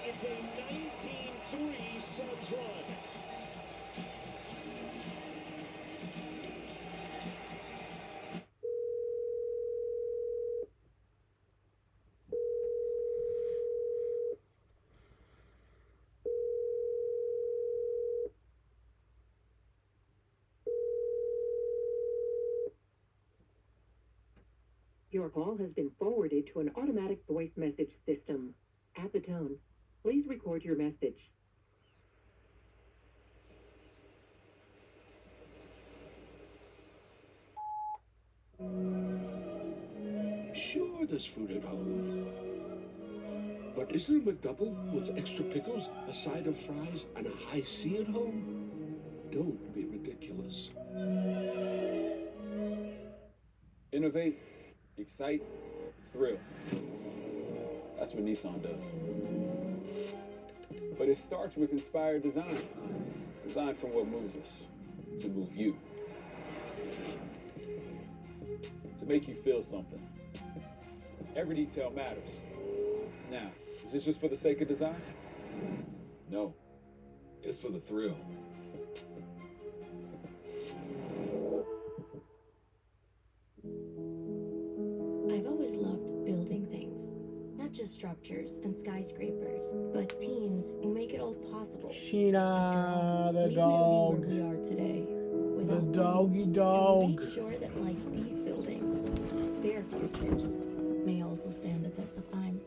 It's a 19-3 Suns run. Your call has been forwarded to an automatic voice message system. At the tone, please record your message. Sure, there's food at home. But is there a McDouble with extra pickles, a side of fries, and a high C at home? Don't be ridiculous. Innovate, excite, thrill. That's what Nissan does. But it starts with inspired design. Design from what moves us to move you. To make you feel something. Every detail matters. Now, is this just for the sake of design? No. It's for the thrill. I've always loved building things. Not just structures and skyscrapers, but teams who make it all possible. Sheena, the We dog. wouldn't be where we are today The without them. doggy So dog. make sure that, like these buildings, their futures may also stand the test of time.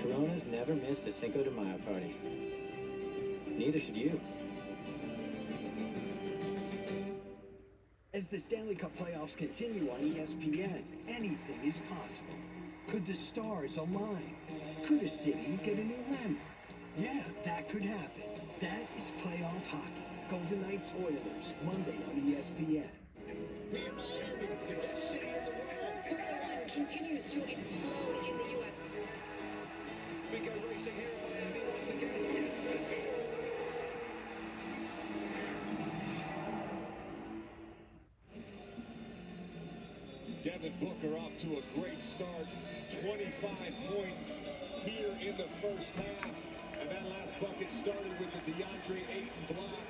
Corona's never missed a Cinco de Mayo party. Neither should you. the Stanley Cup playoffs continue on ESPN, anything is possible. Could the stars align? Could a city get a new landmark? Yeah, that could happen. That is playoff hockey. Golden Knights Oilers, Monday on ESPN. Near Miami, the best city in the world. Formula 1 continues to explode in the U.S. Big guy racing here on Miami once again. Yes, let's go. Devin Booker off to a great start. 25 points here in the first half. And that last bucket started with the DeAndre Ayton block.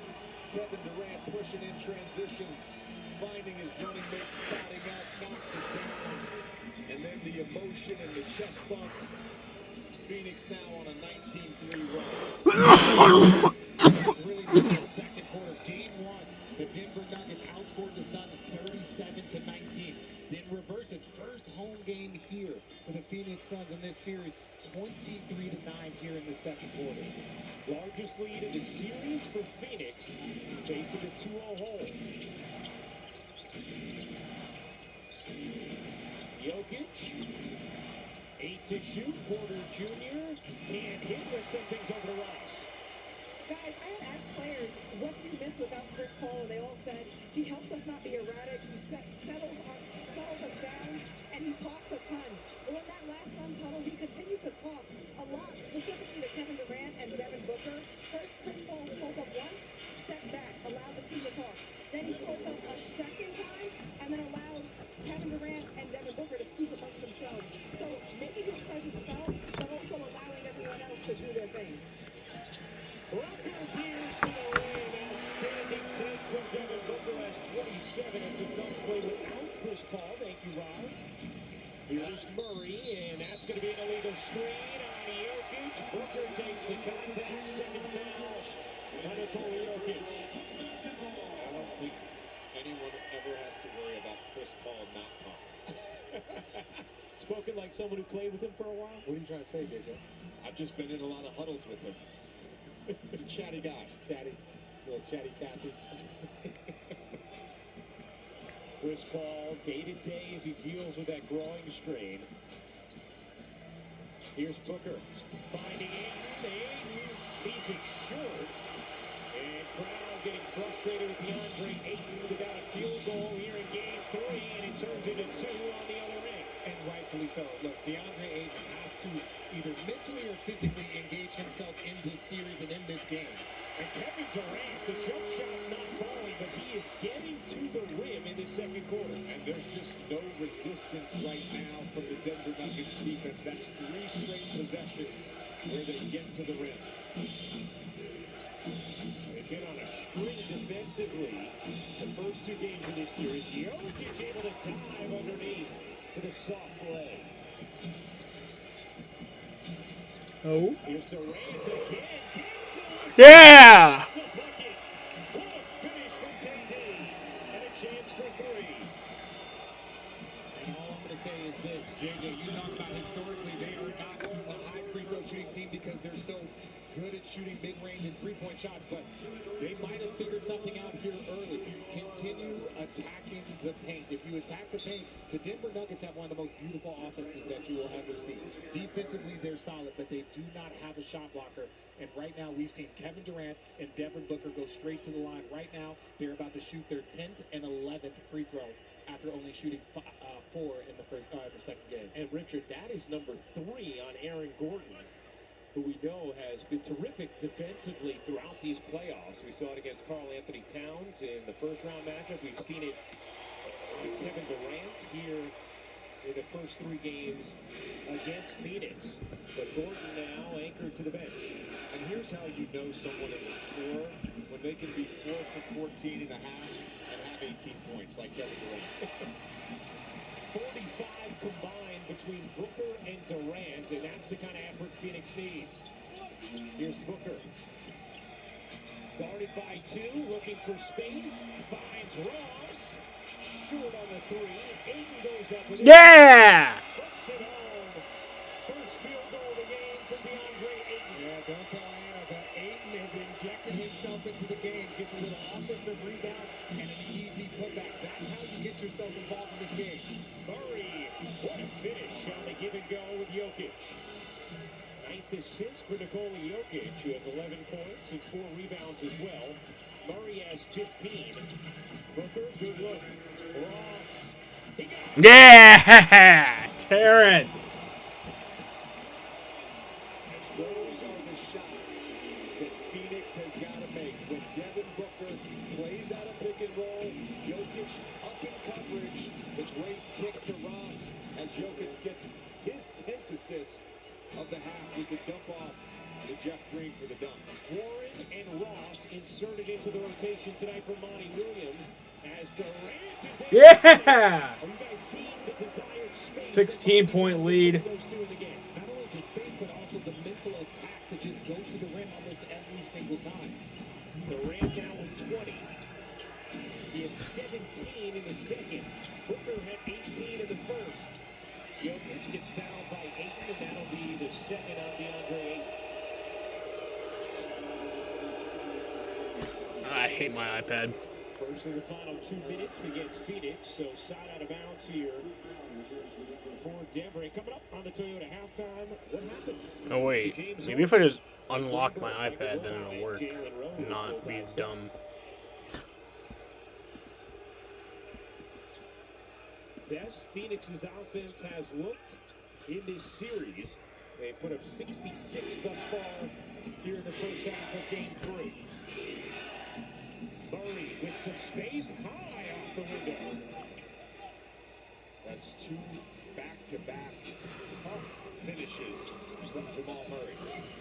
Kevin Durant pushing in transition, finding his running mate, spotting up, knocks it down. And then the emotion and the chest bump. Phoenix now on a 19-3 run. It's really been the second quarter. Game 1, the Denver Nuggets outscored the Suns 37-19. Then reverse it. First home game here for the Phoenix Suns in this series. 23-9 here in the second quarter. Largest lead in the series for Phoenix, facing a 2-0 hole. Jokic, 8 to shoot. Porter Jr. can't hit when something's over to Ross. Guys, I had asked players, what do you miss without Chris Paul? And they all said, he helps us not be erratic. He settles us down, and he talks a ton. But in that last Suns huddle, he continued to talk a lot, specifically to Kevin Durant and Devin Booker. First, Chris Paul spoke up once, stepped back, allowed the team to talk. Then he spoke up a second time, and then allowed Kevin Durant and Devin Booker to speak amongst themselves. So making his presence felt, but also allowing everyone else to do their thing. Booker appears to the lane. Outstanding take from Devin Booker as 27 as the Suns play without Chris Paul. Thank you, Ross. Here's Murray, and that's going to be an illegal screen on Jokic. Booker takes the contact. Second foul on Nikola Jokic. I don't think anyone ever has to worry about Chris Paul not talking. Spoken like someone who played with him for a while. What are you trying to say, JJ? I've just been in a lot of huddles with him. He's a chatty guy. Chatty. Little chatty Cathy. Chris Paul, day-to-day as he deals with that growing strain. Here's Booker. Finding Ayton. Leaves it short. And Brown getting frustrated with DeAndre Ayton without a field goal here in Game 3, and it turns into 2 on the other end. And rightfully so. Look, DeAndre Ayton has to either mentally or physically engage himself in this series and in this game. And Kevin Durant, the jump shot's not falling, but he is getting to the rim in the second quarter. And there's just no resistance right now from the Denver Nuggets defense. That's 3 straight possessions where they get to the rim. They've been on a string defensively the first 2 games of this series. Jokic able to dive underneath with a soft leg. Oh. Here's Durant again. Yeah! Finish from KD. And a chance for 3. And all I'm going to say is this, JJ, you talk about historically they are not a high free throw shooting team because they're so good at shooting mid-range and three-point shots, but they might have figured something out here early. Continue attacking the paint. If you attack the paint, the Denver Nuggets have one of the most beautiful offenses that you will ever see. Defensively, they're solid, but they do not have a shot blocker. And right now, we've seen Kevin Durant and Devin Booker go straight to the line. Right now, they're about to shoot their 10th and 11th free throw after only shooting 4 in the second game. And Richard, that is number 3 on Aaron Gordon, who we know has been terrific defensively throughout these playoffs. We saw it against Karl Anthony Towns in the first-round matchup. We've seen it with Kevin Durant here in the first 3 games against Phoenix. But Gordon now anchored to the bench. And here's how you know someone is a scorer when they can be 4 for 14 and a half and have 18 points like Kevin Durant. 45 combined between Booker and Durant, and that's the kind of effort Phoenix needs. Here's Booker. Guarded by 2, looking for space. Finds Ross. Short on the 3. Ayton goes up with it. Yeah! Puts it home. First field goal of the game for DeAndre Ayton. Yeah, don't tell Anna, but Ayton has injected himself into the game. Gets a little offensive rebound and an easy putbacks. That's how you get yourself involved in this game. Murray, what a finish on the give and go with Jokic. 9th assist for Nikola Jokic, who has 11 points and 4 rebounds as well. Murray has 15. Booker, good look. Ross. Yeah! Terrence! Those are the shots that Phoenix has got to make. When Devin Booker plays out a pick and roll, Jokic up in coverage. The great kick to Ross as Jokic gets his 10th assist of the half with the dump off to Jeff Green for the dunk. Warren and Ross inserted into the rotation tonight for Monty Williams as Durant is able Yeah! Are you guys seeing the desired space? 16-point lead. Those two in the game. Not only the space, but also the mental attack to just go to the rim almost every single time. Durant now with 20. He has 17 in the second. Booker had 18 in the first. Jokic gets fouled by Ayton, and that'll be the second on DeAndre Ayton. I hate my iPad. First of the final 2 minutes against Phoenix, so side out of bounds here for Denver. And coming up on the Toyota halftime, what happened? Oh wait, maybe if I just unlock my iPad, then it'll work. Not be dumb. Best Phoenix's offense has looked in this series. They put up 66 thus far here in the first half of Game 3. Murray with some space high off the window. That's 2 back-to-back tough finishes from Jamal Murray.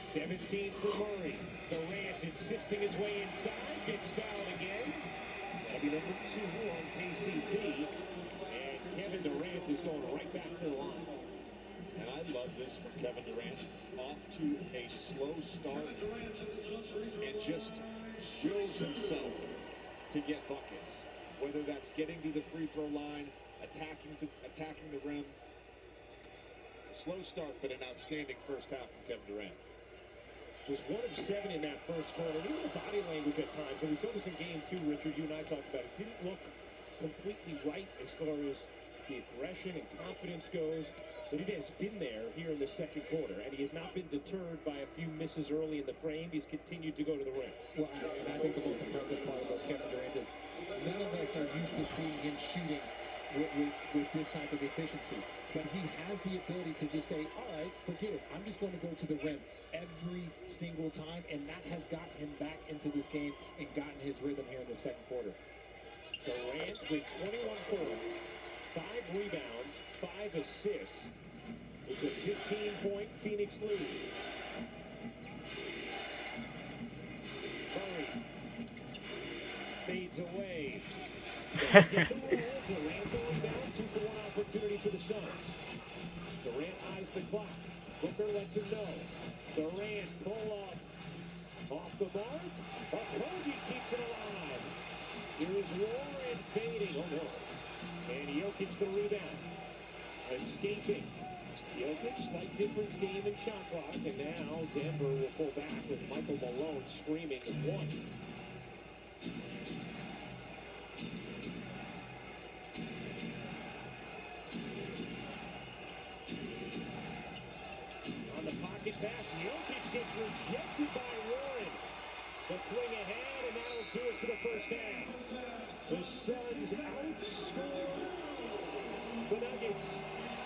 17 for Murray. Durant insisting his way inside. Gets fouled again. That'll be number 2 on KCP. And Kevin Durant is going right back to the line. And I love this from Kevin Durant. Off to a slow start and just wills himself to get buckets. Whether that's getting to the free throw line, attacking the rim. Slow start, but an outstanding first half from Kevin Durant. Was 1 of 7 in that first quarter. Even the body language at times. And we saw this in Game 2, Richard. You and I talked about it. Didn't look completely right as far as the aggression and confidence goes. But it has been there here in the second quarter, and he has not been deterred by a few misses early in the frame. He's continued to go to the rim. Well, and I think the most impressive part about Kevin Durant is none of us are used to seeing him shooting with this type of efficiency. But he has the ability to just say, all right, forget it. I'm just going to go to the rim every single time, and that has gotten him back into this game and gotten his rhythm here in the second quarter. Durant with 21 points, 5 rebounds, 5 assists. It's a 15-point Phoenix lead. Murray fades away. Durant the rebound, 2-for-1 opportunity for the Suns. Durant eyes the clock. Booker lets him know. Durant pull up. Off the mark. Okogie keeps it alive. Here is Warren fading. Oh no. And Jokic the rebound. Escaping. Jokic, slight difference game in shot clock. And now Denver will pull back with Michael Malone screaming at 1. On the pocket pass, Jokic gets rejected by Warren. The fling ahead, and that'll do it for the first half. The Suns outscore the Nuggets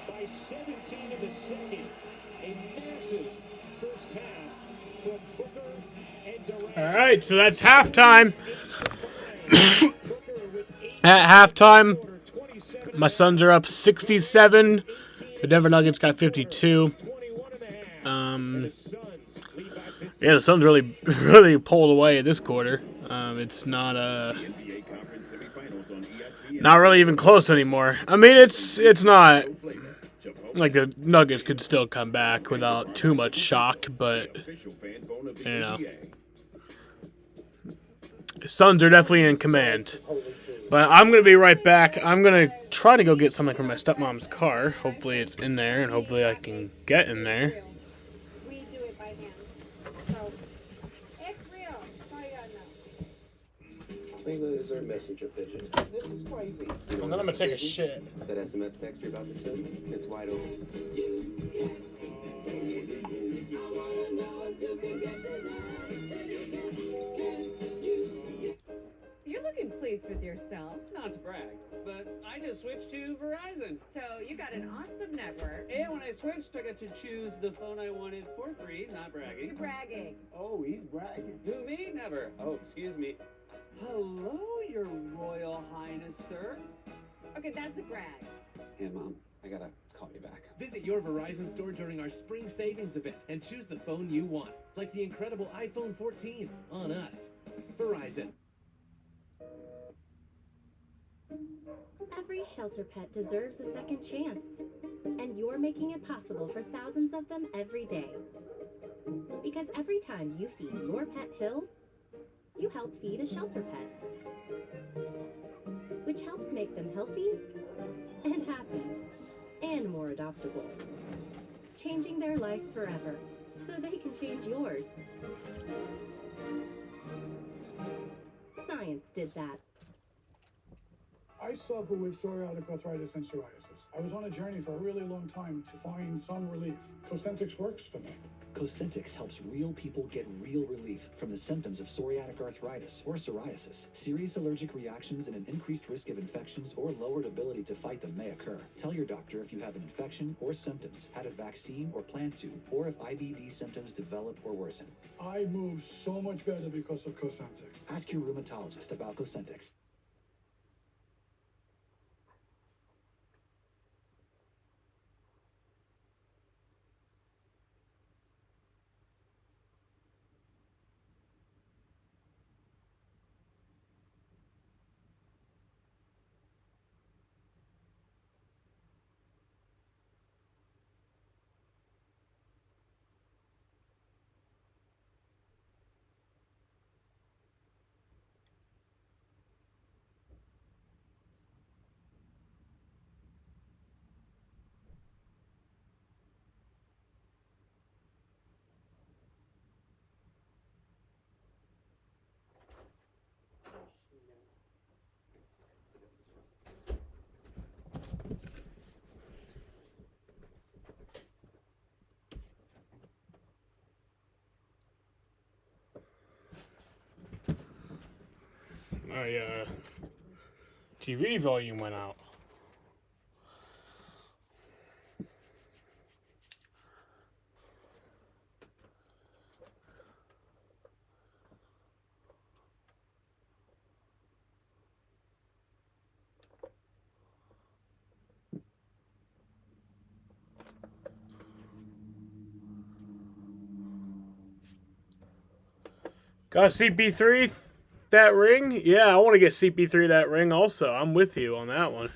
by 17 in the second. A massive first half from Booker and Durant. All right, so that's halftime. At halftime, my Suns are up 67. The Denver Nuggets got 52. Yeah, the Suns really pulled away this quarter. It's not not really even close anymore. I mean, it's not like the Nuggets could still come back without too much shock, but you know, the Suns are definitely in command. But I'm gonna be right back. I'm gonna try to go get something from my stepmom's car. Hopefully it's in there, and hopefully I can get in there. We do it by hand. So, it's real. That's all you gotta know. Layla is our messenger pigeon. This is crazy. And then I'm gonna take a shit. That SMS text you're about to send, it's wide open. You're looking pleased with yourself. Not to brag, but I just switched to Verizon. So you got an awesome network. And when I switched, I got to choose the phone I wanted for free. Not bragging. You're bragging. Oh, he's bragging. Who, me? Never. Oh, excuse me. Hello, Your Royal Highness, sir. Okay, that's a brag. Hey, Mom, I gotta call you back. Visit your Verizon store during our spring savings event and choose the phone you want, like the incredible iPhone 14 on us. Verizon. Every shelter pet deserves a second chance, and you're making it possible for thousands of them every day. Because every time you feed your pet Hills, you help feed a shelter pet, which helps make them healthy and happy and more adoptable, changing their life forever so they can change yours. Science did that. I suffer with psoriatic arthritis and psoriasis. I was on a journey for a really long time to find some relief. Cosentyx works for me. Cosentyx helps real people get real relief from the symptoms of psoriatic arthritis or psoriasis. Serious allergic reactions and an increased risk of infections or lowered ability to fight them may occur. Tell your doctor if you have an infection or symptoms, had a vaccine or plan to, or if IBD symptoms develop or worsen. I move so much better because of Cosentyx. Ask your rheumatologist about Cosentyx. My TV volume went out. Got CP3 that ring? Yeah, I want to get CP3 that ring also. I'm with you on that one.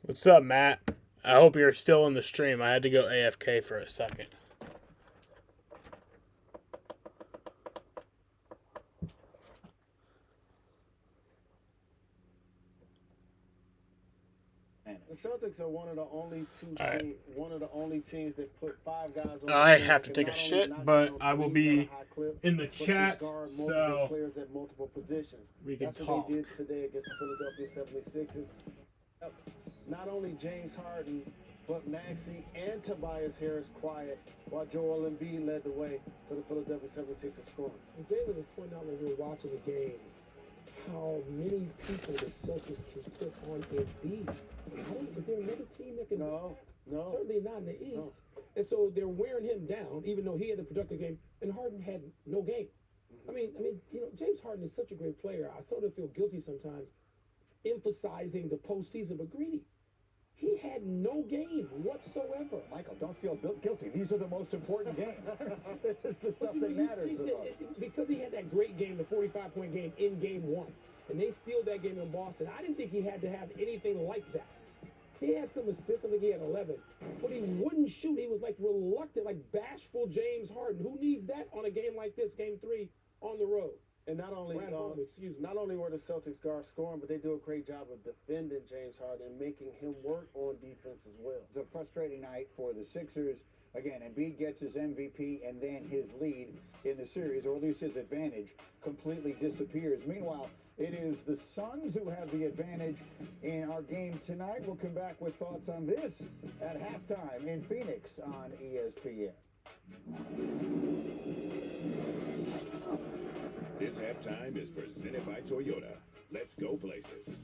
What's up, Matt? I hope you're still in the stream. I had to go AFK for a second. The Celtics are one of the only teams that put 5 guys on. I have to take a shit, but I will be in the chat, so players at multiple positions. We can That's talk. what they did today against the Philadelphia 76ers. Not only James Harden, but Maxey and Tobias Harris quiet, while Joel Embiid led the way for the Philadelphia 76ers scoring. And Jalen was pointing out when we were watching the game how many people the Celtics can put on Embiid. Is there another team that can? No. Certainly not in the East. No. And so they're wearing him down, even though he had a productive game, and Harden had no game. I mean, James Harden is such a great player. I sort of feel guilty sometimes emphasizing the postseason, but Greedy, he had no game whatsoever. Michael, don't feel guilty. These are the most important games. It's the stuff that matters the most. Because he had that great game, the 45-point game in game 1, and they steal that game in Boston. I didn't think he had to have anything like that. He had some assists, I think he had 11, but he wouldn't shoot. He was like reluctant, like bashful James Harden. Who needs that on a game like this, game 3 on the road? And not only not only were the Celtics guards scoring, but they do a great job of defending James Harden and making him work on defense as well. It's a frustrating night for the Sixers. Again, Embiid gets his MVP, and then his lead in the series, or at least his advantage, completely disappears. Meanwhile, it is the Suns who have the advantage in our game tonight. We'll come back with thoughts on this at halftime in Phoenix on ESPN. This halftime is presented by Toyota. Let's go places.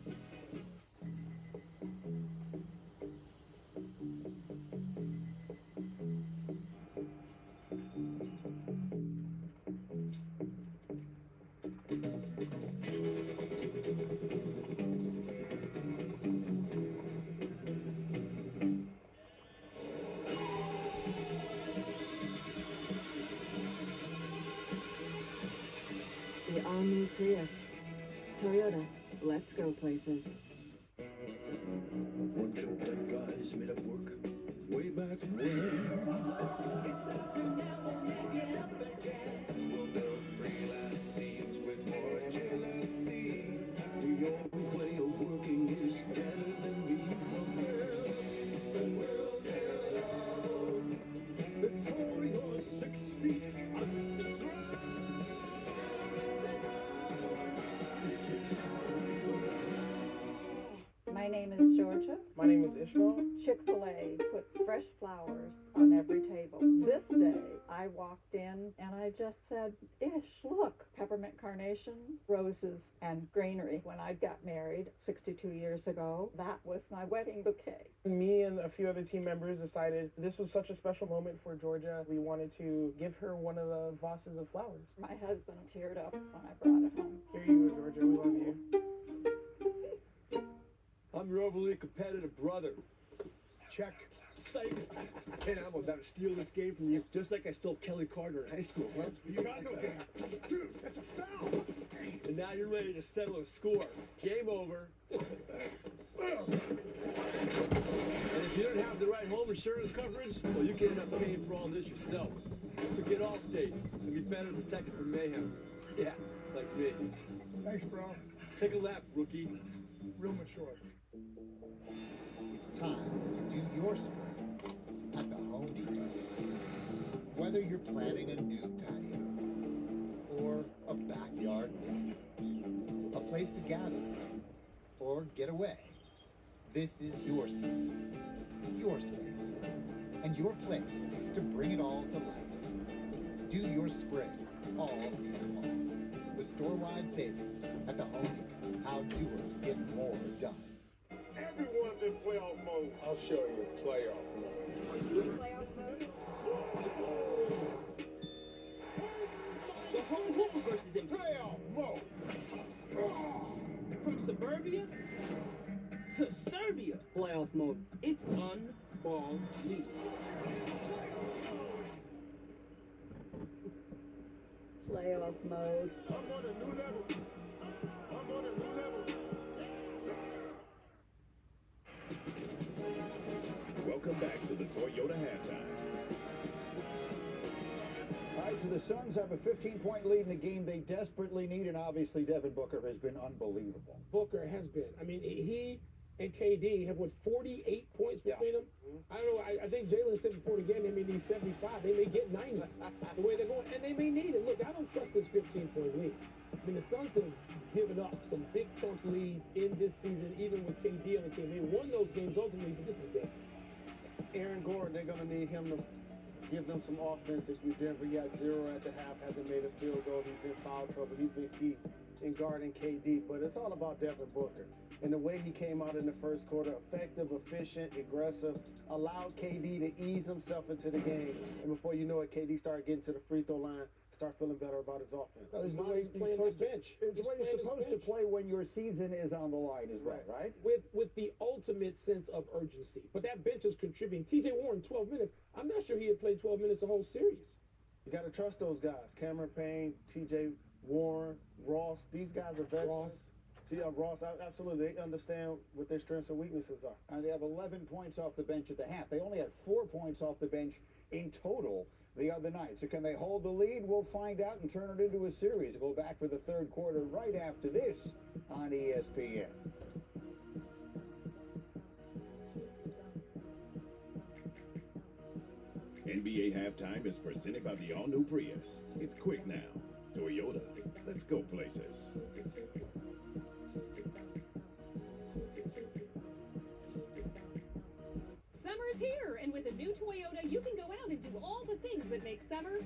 The all-new Prius. Toyota. Let's go places. Bunch of dead guys made up work way back when. It's our turn now, we'll make it up again. We'll build freelance teams with more agility. The old way of working is better than me. We'll sail down before you're 6 feet underground. My name is Georgia. My name is Ishmael. Chick-fil-A puts fresh flowers on every table. This day, I walked in and I just said, Ish, look, peppermint carnation, roses, and greenery. When I got married 62 years ago, that was my wedding bouquet. Me and a few other team members decided this was such a special moment for Georgia. We wanted to give her one of the vases of flowers. My husband teared up when I brought it home. Here you go, Georgia. We love you. I'm your overly competitive brother. Check. Psych. And I'm about to steal this game from you, just like I stole Kelly Carter in high school, huh? You got no game. Dude, that's a foul. And now you're ready to settle a score. Game over. And if you don't have the right home insurance coverage, well, you can end up paying for all this yourself. So get Allstate and be better protected from mayhem. Yeah, like me. Thanks, bro. Take a lap, rookie. Real mature. It's time to do your spring at the Home Depot. Whether you're planning a new patio or a backyard deck, a place to gather or get away, this is your season, your space, and your place to bring it all to life. Do your spring all season long with store-wide savings at the Home Depot. How doers get more done. Everyone's in playoff mode. I'll show you playoff mode. Playoff mode? The whole universe is in playoff mode. From suburbia to Serbia. Playoff mode. It's unball league. Playoff mode. I'm on a new level. I'm on a new level. Welcome back to the Toyota halftime. All right, so the Suns have a 15-point lead in a game they desperately need, and obviously Devin Booker has been unbelievable. Booker has been. I mean, he and KD have, 48 points between them? I don't know. I think Jalen said before the game they may need 75. They may get 90 the way they're going. And they may need it. Look, I don't trust this 15-point lead. I mean, the Suns have given up some big chunk leads in this season, even with KD on the team. They won those games ultimately, but this is big. Aaron Gordon, they're going to need him to give them some offense. If you Denver, he had 0 at the half, hasn't made a field goal. He's in foul trouble. He's been key in guarding KD. But it's all about Devin Booker. And the way he came out in the first quarter, effective, efficient, aggressive, allowed KD to ease himself into the game. And before you know it, KD started getting to the free throw line, start feeling better about his offense. It's the way you're supposed to play when your season is on the line as well, right? With the ultimate sense of urgency. But that bench is contributing. TJ Warren, 12 minutes. I'm not sure he had played 12 minutes the whole series. You got to trust those guys. Cameron Payne, TJ Warren, Ross. These guys are veterans. Ross, absolutely. They understand what their strengths and weaknesses are. And they have 11 points off the bench at the half. They only had 4 points off the bench in total the other night. So can they hold the lead? We'll find out and turn it into a series. We'll go back for the third quarter right after this on ESPN. NBA halftime is presented by the all-new Prius. It's quick now. Toyota, let's go places. Summer's here, and with a new Toyota, you can go out and do all the things that make summer,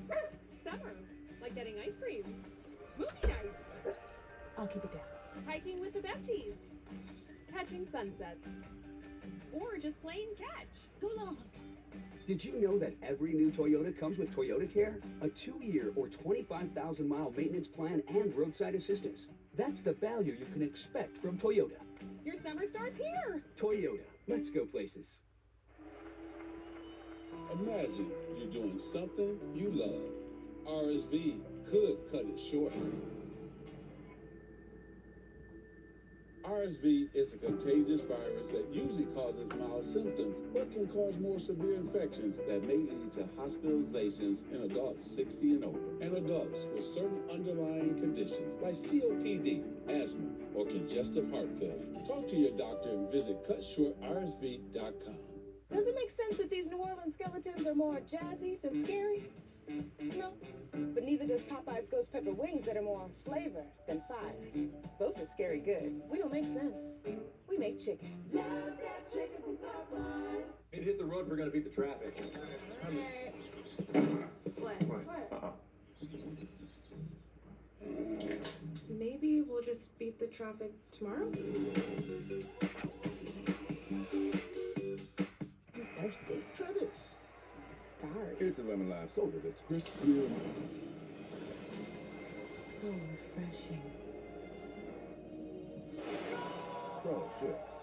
summer. Like getting ice cream, movie nights. I'll keep it down. Hiking with the besties. Catching sunsets. Or just plain catch. Go long. Did you know that every new Toyota comes with Toyota Care? A 2-year or 25,000-mile maintenance plan and roadside assistance. That's the value you can expect from Toyota. Your summer starts here. Toyota, let's go places. Imagine you're doing something you love. RSV could cut it short. RSV is a contagious virus that usually causes mild symptoms, but can cause more severe infections that may lead to hospitalizations in adults 60 and older, and adults with certain underlying conditions like COPD, asthma, or congestive heart failure. Talk to your doctor and visit cutshortrsv.com. Does it make sense that these New Orleans skeletons are more jazzy than scary? No. But neither does Popeye's Ghost Pepper Wings that are more flavor than fire. Both are scary good. We don't make sense. We make chicken. Love that chicken from Popeyes. Need to hit the road if we're gonna beat the traffic. What? Maybe we'll just beat the traffic tomorrow? I'm thirsty. Try this. Start. It's a lemon lime soda that's crisp, clear, and So refreshing. Bro,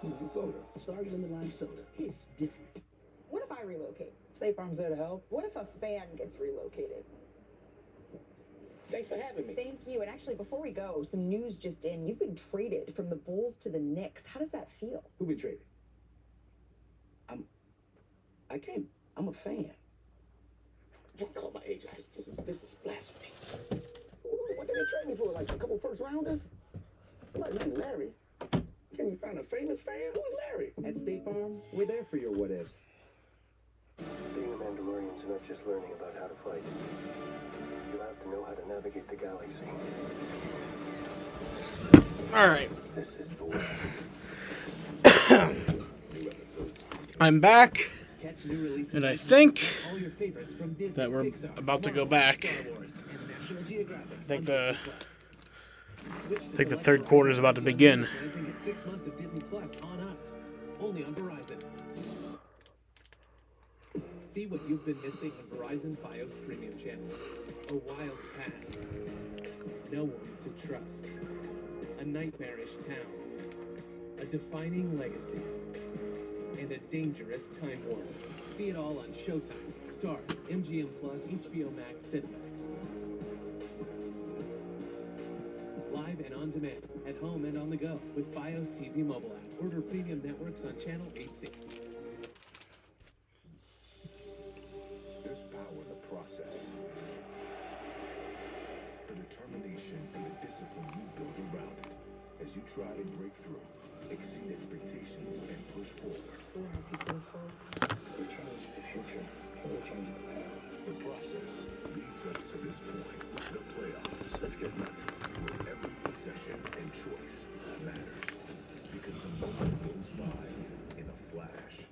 it's a soda. Sorry, lemon lime soda. It's different. What if I relocate? State Farm's there to help. What if a fan gets relocated? Thanks for having me. Thank you. And actually, before we go, some news just in. You've been traded from the Bulls to the Knicks. How does that feel? Who been traded? I'm a fan. Don't call my agent. This is blasphemy. What did they trade me for? Like a couple first rounders? Somebody named Larry. Can you find a famous fan? Who's Larry? At State Farm, we're there for your what ifs. Being a Mandalorian is not just learning about how to fight. You have to know how to navigate the galaxy. All right. This is the way. I'm back, and I think that we're about to go back. I think the third quarter is about to begin. 6 months of Disney Plus on us, only on Verizon. See what you've been missing on Verizon Fios Premium channels. A wild past, no one to trust, a nightmarish town, a defining legacy, and a dangerous time warp. See it all on Showtime, Stars, MGM Plus, HBO Max, Cinemax. Live and on demand, at home and on the go, with Fios TV mobile app. Order premium networks on channel 860. There's power in the process. The determination and the discipline you build around it as you try to break through, exceed expectations, and push forward. We change the future, and we change the past. The process leads us to this point, the playoffs. Let's get ready. Where every possession and choice matters. Because the moment goes by in a flash.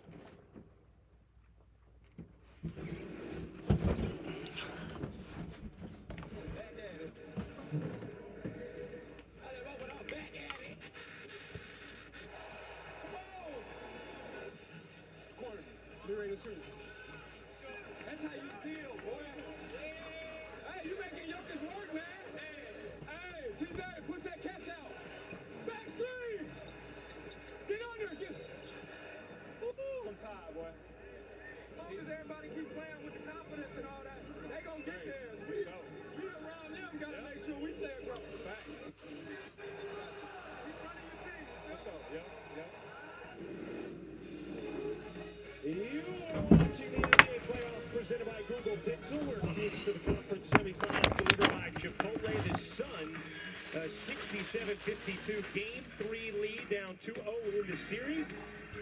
That's how you steal, boy. Hey, you making Jokic work, man. Hey, T-Bay, push that catch out. Back sleeve. Get under. Get. Woo. Solar moves to the conference semifinals delivered by Chipotle. The Suns, a 67-52 Game 3 lead, down 2-0 in the series.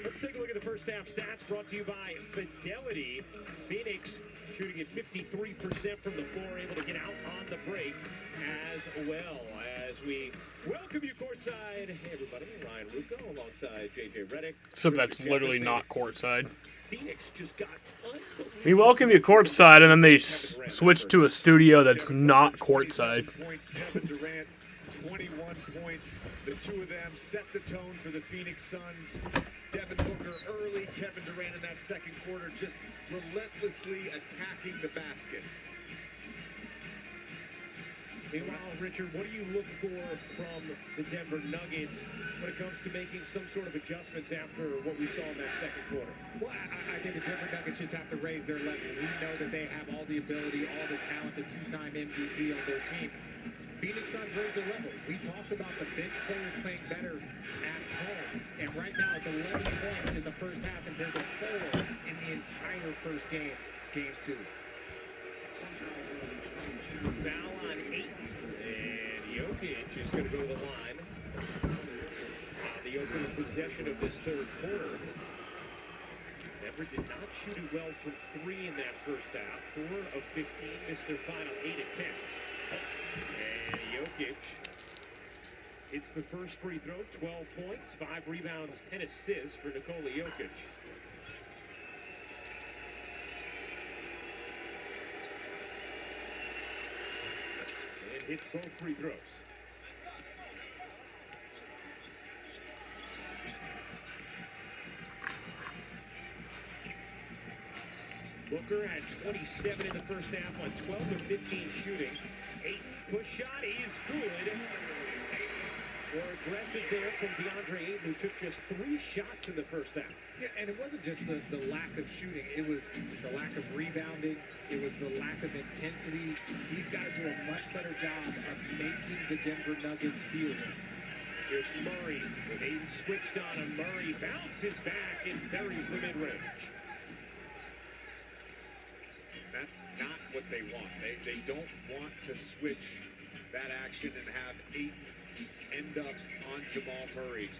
Let's take a look at the first half stats brought to you by Fidelity. Phoenix shooting at 53% from the floor, able to get out on the break as well. As we welcome you courtside, hey everybody, Ryan Rucco alongside JJ Redick. Except that's literally not courtside. Phoenix just got We welcome you courtside, and then they switch to a studio that's not courtside. Kevin Durant, 21 points. The two of them set the tone for the Phoenix Suns. Devin Booker early, Kevin Durant in that second quarter just relentlessly attacking the basket. Meanwhile, Richard, what do you look for from the Denver Nuggets when it comes to making some sort of adjustments after what we saw in that second quarter? Well, I think the Denver Nuggets just have to raise their level. We know that they have all the ability, all the talent, the two-time MVP on their team. Phoenix Suns raised their level. We talked about the bench players playing better at home. And right now it's 11 points in the first half, and they're the 4 in the entire first game, game 2. Foul on 8. And Jokic is going to go to the line. The opening possession of this third quarter. Denver did not shoot it well from 3 in that first half. 4 of 15 missed their final 8 attempts. And Jokic hits the first free throw, 12 points, 5 rebounds, 10 assists for Nikola Jokic. And hits both free throws. Booker at 27 in the first half on 12 of 15 shooting. 8 push shot is good. More aggressive there from DeAndre Ayton, who took just 3 shots in the first half. Yeah, and it wasn't just the lack of shooting. It was the lack of rebounding. It was the lack of intensity. He's got to do a much better job of making the Denver Nuggets feel it. Here's Murray with Ayton switched on him. Murray bounces back and buries the mid-range. That's not what they want. They don't want to switch that action and have Ayton end up on Jamal Murray.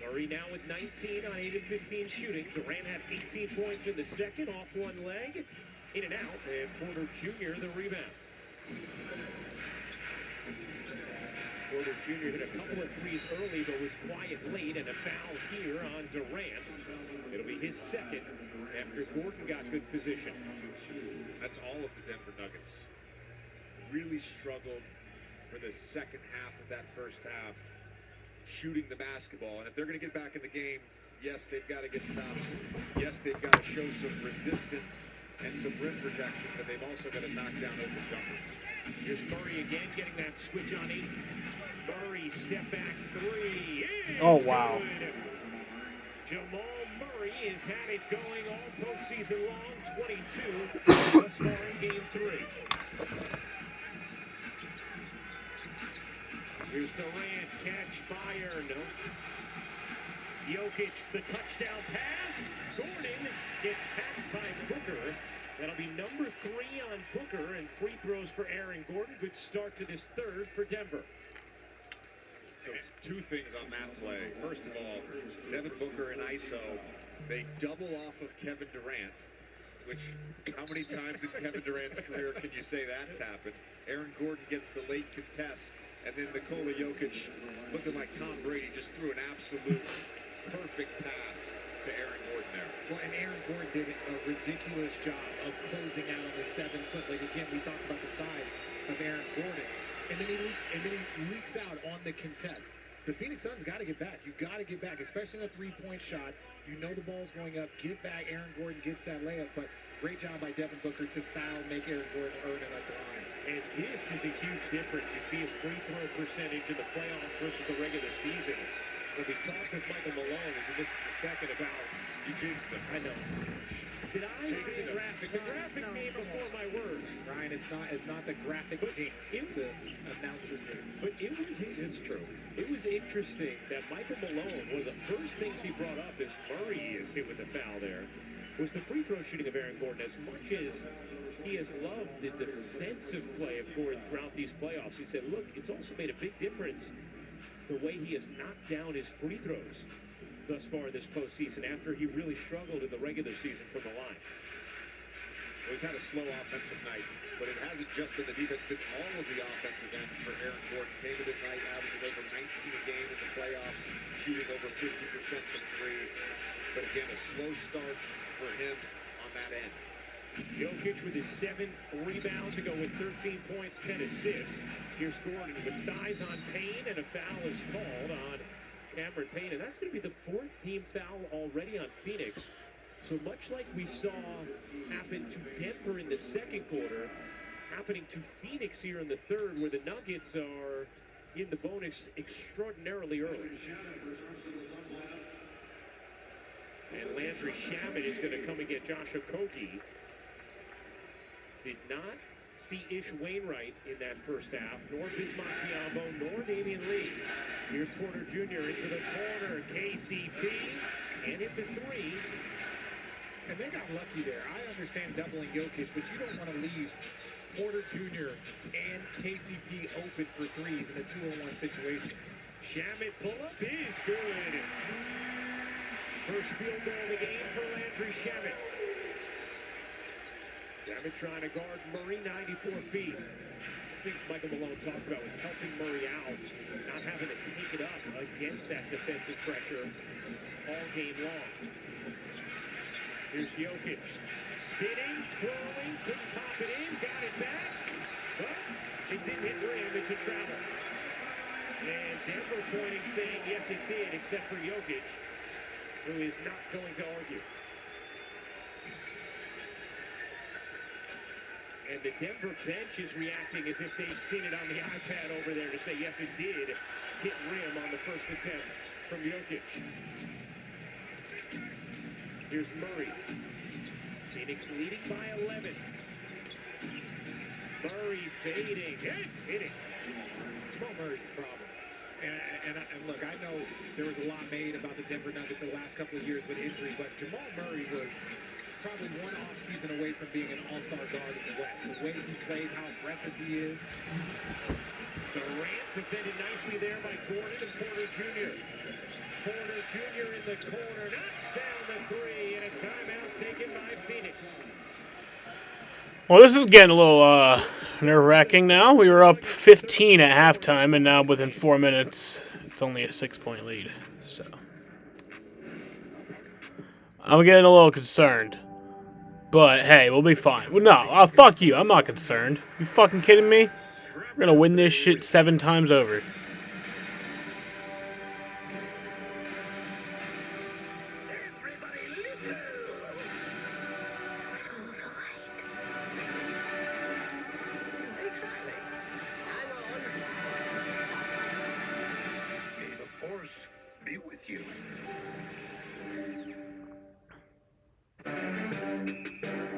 Murray now with 19 on 8 of 15 shooting. Durant had 18 points in the second, off one leg. In and out, and Porter Jr. the rebound. Porter Jr. hit a couple of threes early, but was quiet late, and a foul here on Durant. It'll be his second after Gordon got good position. That's all of the Denver Nuggets. Really struggled for the second half of that first half, shooting the basketball. And if they're going to get back in the game, yes, they've got to get stops. Yes, they've got to show some resistance and some rim protection, but they've also got to knock down open jumpers. Here's Murray again, getting that switch on 8. Murray, step back 3. Oh, wow. Good. Jamal Murray has had it going all postseason long, 22 thus far in game 3. Here's Durant, catch, fire, no. Jokic, the touchdown pass. Gordon gets hacked by Booker. That'll be number 3 on Booker, and free throws for Aaron Gordon. Good start to this third for Denver. So 2 things on that play. First of all, Devin Booker and ISO, they double off of Kevin Durant, which how many times in Kevin Durant's career can you say that's happened? Aaron Gordon gets the late contest, and then Nikola Jokic, looking like Tom Brady, just threw an absolute perfect pass to Aaron Gordon there. Well, and Aaron Gordon did a ridiculous job of closing out on the 7-foot. Like, again, we talked about the size of Aaron Gordon. And then he leaks out on the contest. The Phoenix Suns got to get back. You got to get back, especially in a 3-point shot. You know the ball's going up. Get back. Aaron Gordon gets that layup, but great job by Devin Booker to foul, make Aaron Gordon earn it at the line. And this is a huge difference. You see his free throw percentage in the playoffs versus the regular season. When we talked with Michael Malone, as he misses the second, about you jinxed him. I know. Did I? The graphic. The graphic came before my words. Ryan, it's not the graphic jinx. It's the announcer jinx. But it's true. It was interesting that Michael Malone, one of the first things he brought up is Murray is hit with the foul there. was the free throw shooting of Aaron Gordon. As much as he has loved the defensive play of Gordon throughout these playoffs, he said, look, it's also made a big difference the way he has knocked down his free throws thus far this postseason after he really struggled in the regular season from the line. Well, he's had a slow offensive night, but it hasn't just been the defense, but all of the offensive end for Aaron Gordon. Came in tonight, averaging over 19 a game in the playoffs, shooting over 50% from three. But again, a slow start for him on that end. Jokic with his 7 rebounds to go with 13 points, 10 assists. Here's Gordon with size on Payne, and a foul is called on Cameron Payne. And that's going to be the 4th team foul already on Phoenix. So much like we saw happen to Denver in the second quarter, happening to Phoenix here in the third, where the Nuggets are in the bonus extraordinarily early. And Landry Shamet is going to come and get Josh Okogie. Did not see Ish Wainwright in that first half, nor Bismack Biyombo, nor Damian Lee. Here's Porter Jr. into the corner. KCP, and hit the 3. And they got lucky there. I understand doubling Jokic, but you don't want to leave Porter Jr. and KCP open for threes in a 2-on-1 situation. Shamet pull-up is good. First field goal of the game for Landry Shamet. Shamet trying to guard Murray 94 feet. Things Michael Malone talked about was helping Murray out, not having to take it up against that defensive pressure all game long. Here's Jokic. Spinning, twirling, couldn't pop it in, got it back. But it didn't hit rim, it's a travel. And Denver pointing, saying yes it did, except for Jokic, who is not going to argue. And the Denver bench is reacting as if they've seen it on the iPad over there to say, yes, it did hit rim on the first attempt from Jokic. Here's Murray. Phoenix leading by 11. Murray fading. Hitting. Jamal Murray's a problem. And look, I know there was a lot made about the Denver Nuggets in the last couple of years with injury, but Jamal Murray was probably one offseason away from being an all-star guard in the West. The way he plays, how aggressive he is. Durant defended nicely there by Gordon and Porter Jr. Porter Jr. in the corner, knocks down the 3, and a timeout taken by Phoenix. Well, this is getting a little nerve-wracking now. We were up 15 at halftime, and now within 4 minutes, it's only a 6-point lead. So I'm getting a little concerned. But, hey, we'll be fine. Well, no, fuck you. I'm not concerned. You fucking kidding me? We're going to win this shit 7 times over. May the Force be with you.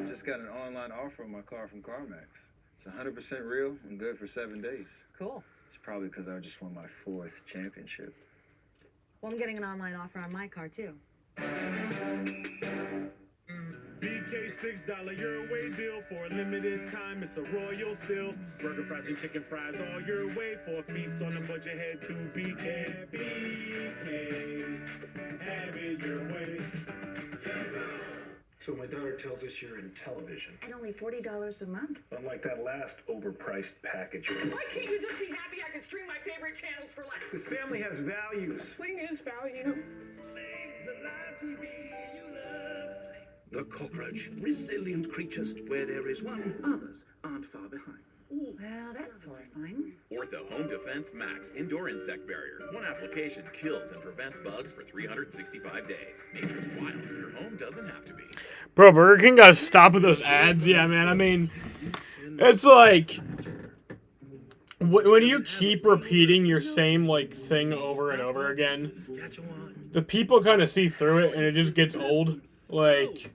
Just got an online offer on my car from CarMax. It's 100% real and good for 7 days. Cool. It's probably because I just won my 4th championship. Well, I'm getting an online offer on my car, too. BK $6 your way deal for a limited time. It's a royal still. Burger, fries, and chicken fries all your way for a feast on a budget. Head to BK. BK, have it your way. So my daughter tells us you're in television. At only $40 a month. Unlike that last overpriced package. Why can't you just be happy I can stream my favorite channels for less? This family has values. Sling is value. The cockroach. Resilient creatures. Where there is one, others aren't far behind. Well, that's horrifying. Ortho Home Defense Max Indoor Insect Barrier. One application kills and prevents bugs for 365 days. Nature's wild. Your home doesn't have to be. Bro, Burger King gotta stop with those ads. Yeah, man. I mean, it's like when you keep repeating your same like thing over and over again, the people kind of see through it, and it just gets old. Like,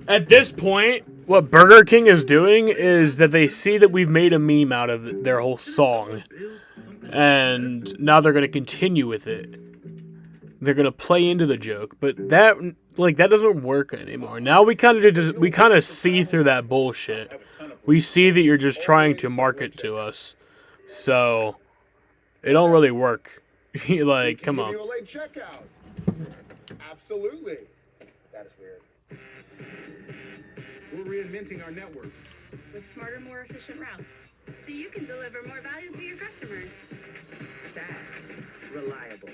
at this point, what Burger King is doing is that they see that we've made a meme out of their whole song, and now they're going to continue with it. They're going to play into the joke, but that like that doesn't work anymore. Now we kind of see through that bullshit. We see that you're just trying to market to us, so it don't really work. Like, come on. Give you a late checkout. Absolutely. That is weird. We're reinventing our network with smarter, more efficient routes, so you can deliver more value to your customers. Fast, reliable,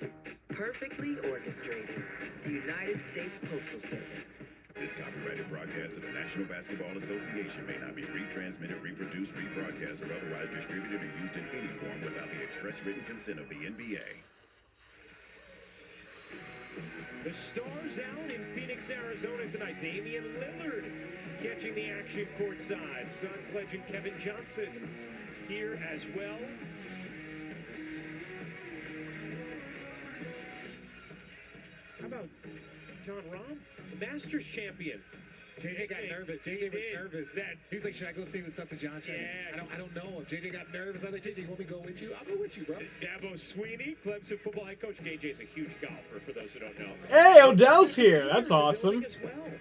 perfectly orchestrated. The United States Postal Service. This copyrighted broadcast of the National Basketball Association may not be retransmitted, reproduced, rebroadcast, or otherwise distributed or used in any form without the express written consent of the NBA. The Stars out in Phoenix, Arizona tonight. Damian Lillard catching the action courtside. Suns legend Kevin Johnson here as well. How about John Rahm, the Masters champion? JJ got nervous. JJ was nervous. He was like, "Should I go see what's up to Johnson?" Yeah. I don't know. If JJ got nervous, I was like, "JJ, you want me to go with you? I'll go with you, bro." Dabo Sweeney, Clemson football head coach. JJ's a huge golfer, for those who don't know. Hey, Odell's here. That's awesome.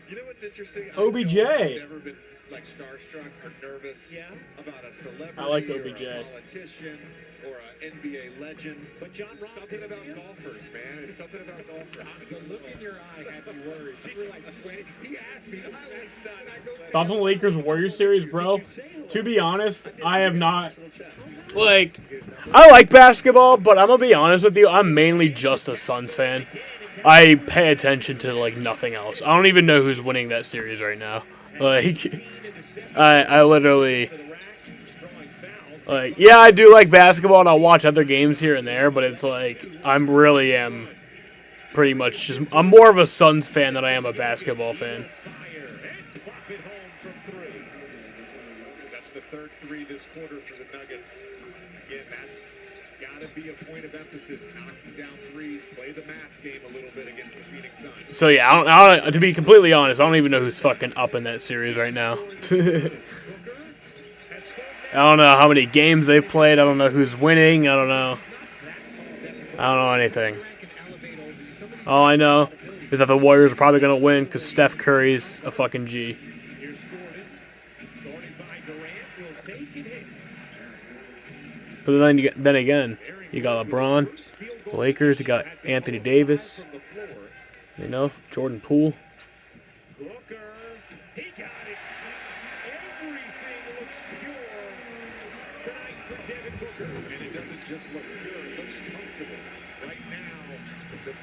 You know what's interesting? OBJ. I've never been like starstruck or nervous about a celebrity I like or OBJ. a politician or an NBA legend. But John Ross, something about golfers, man. It's something about golfers. The look in your eye had me worried. You were like sweating. He asked me. I was not. Thoughts on the Lakers Warriors series, bro? To be honest, I have not. Like, I like basketball, but I'm gonna be honest with you. I'm mainly just a Suns fan. I pay attention to like nothing else. I don't even know who's winning that series right now. Like, I literally. Like, yeah, I do like basketball, and I'll watch other games here and there, but it's like, I'm pretty much just, I'm more of a Suns fan than I am a basketball fan. That's the third three this quarter for the Nuggets. Again, that's got to be a point of emphasis. Knocking down threes, play the math game a little bit against the Phoenix Suns. So, yeah, I don't, to be completely honest, I don't even know who's fucking up in that series right now. I don't know how many games they've played. I don't know who's winning. I don't know anything. All I know is that the Warriors are probably going to win because Steph Curry's a fucking G. But then again, you got LeBron, the Lakers, you got Anthony Davis, you know, Jordan Poole. Just look pure, it looks comfortable. Right now, the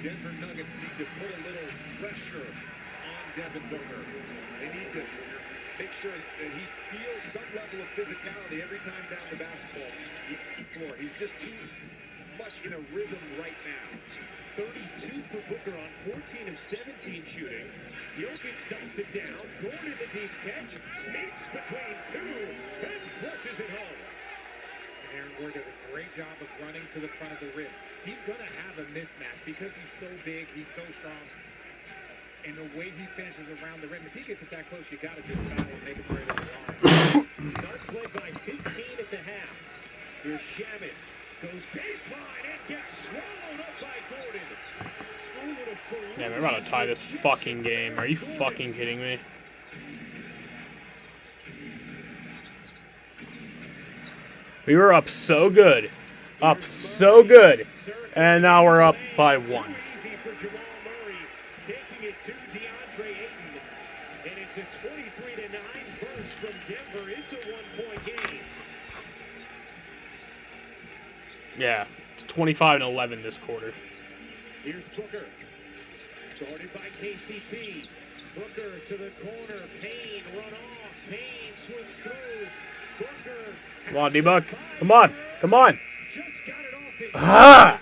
Denver Nuggets need to put a little pressure on Devin Booker. They need to make sure that he feels some level of physicality every time down the basketball floor. He's just too much in a rhythm right now. 32 for Booker on 14 of 17 shooting. Jokic dumps it down. Gordon the deep catch. Sneaks between two and flushes it home. Aaron Gordon does a great job of running to the front of the rim. He's going to have a mismatch because he's so big, he's so strong. And the way he finishes around the rim, if he gets it that close, you got to just foul and make it where it belongs. Suns led by 15 at the half. Here's Shamit. Goes baseline and gets swallowed up by Gordon. Yeah, we're about to tie this fucking game. Are you fucking kidding me? We were up so good. And now we're up by one. Taking it to DeAndre Ayton. And it's a 23-9 burst from Denver. It's a one-point game. Yeah, it's 25-11 this quarter. Here's Booker. Guarded by KCP. Booker to the corner. Payne run off. Payne swims through. Booker. Come on, D-Buck. Come on. Just got it off. Ah!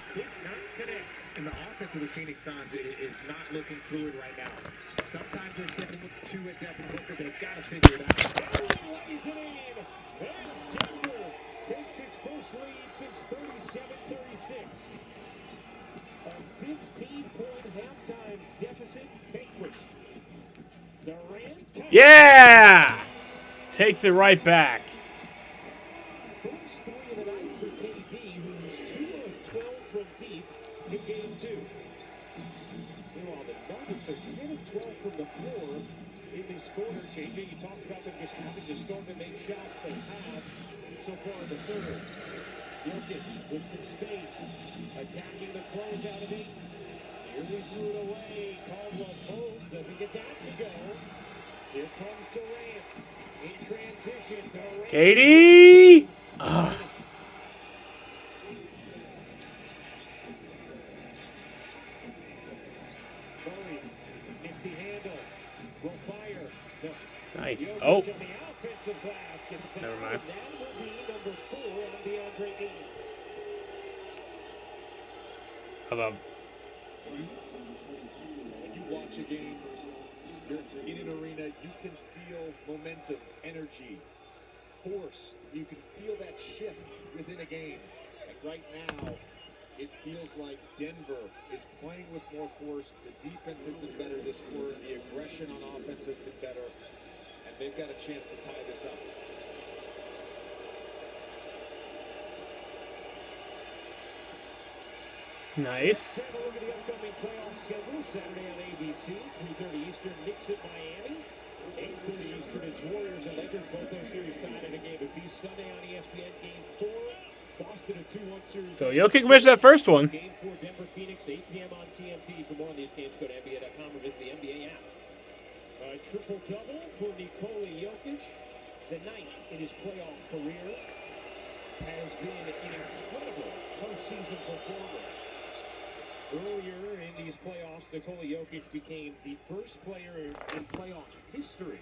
And the offense of the Phoenix Suns is not looking fluid right now. Sometimes they're sending two at Devin Booker. They've got to figure it out. Lays it in. And Denver takes its first lead since 37-36. A 15-point halftime deficit vanquished. Durant. Yeah! Takes it right back. First three of the night for KD, who's 2 of 12 from deep in game 2. Meanwhile, the Nuggets They're 10 of 12 from the floor in this quarter. JJ, you talked about them just having to storm and make shots. They have so far in the third. Jokic with some space, attacking the closeout of it. Here we threw it away. Caldwell Pope doesn't get that to go. Here comes Durant in transition. Durant. Katie! Murray, nifty handle. Will fire. No. Nice. Jokic Oh. on the offensive glass gets fouled. Never mind. That will be number 4 on DeAndre Ayton. How about When you watch a game, you're in an arena, you can feel momentum, energy, force. You can feel that shift within a game. And right now, it feels like Denver is playing with more force. The defense has been better this quarter. The aggression on offense has been better. And they've got a chance to tie this up. nice? Have a look at the upcoming playoff schedule. Saturday on ABC, 3:30 Eastern, Knicks at Miami. 8:30 Eastern, it's Warriors and Lakers. Both those series tied in a game apiece. Sunday on ESPN, Game 4. Boston a 2-1 series. So Jokic missed that first one. Game 4, Denver, Phoenix, 8 p.m. on TNT. For more on these games, go to NBA.com or visit the NBA app. A triple-double for Nikola Jokic. The ninth in his playoff career. Has been an incredible postseason performer. Earlier in these playoffs, Nikola Jokic became the first player in playoff history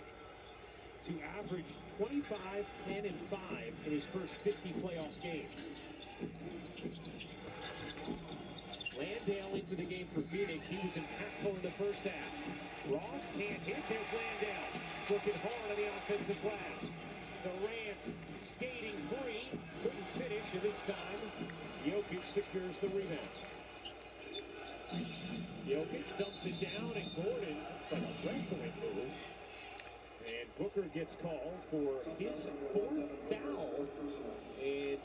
to average 25, 10, and 5 in his first 50 playoff games. Landale into the game for Phoenix. He was impactful in the first half. Ross can't hit. There's Landale. Looking hard on the offensive glass. Durant skating free. Couldn't finish, and this time Jokic secures the rebound. Jokic dumps it down, and Gordon, it's like a wrestling move. And Booker gets called for his 4th foul. And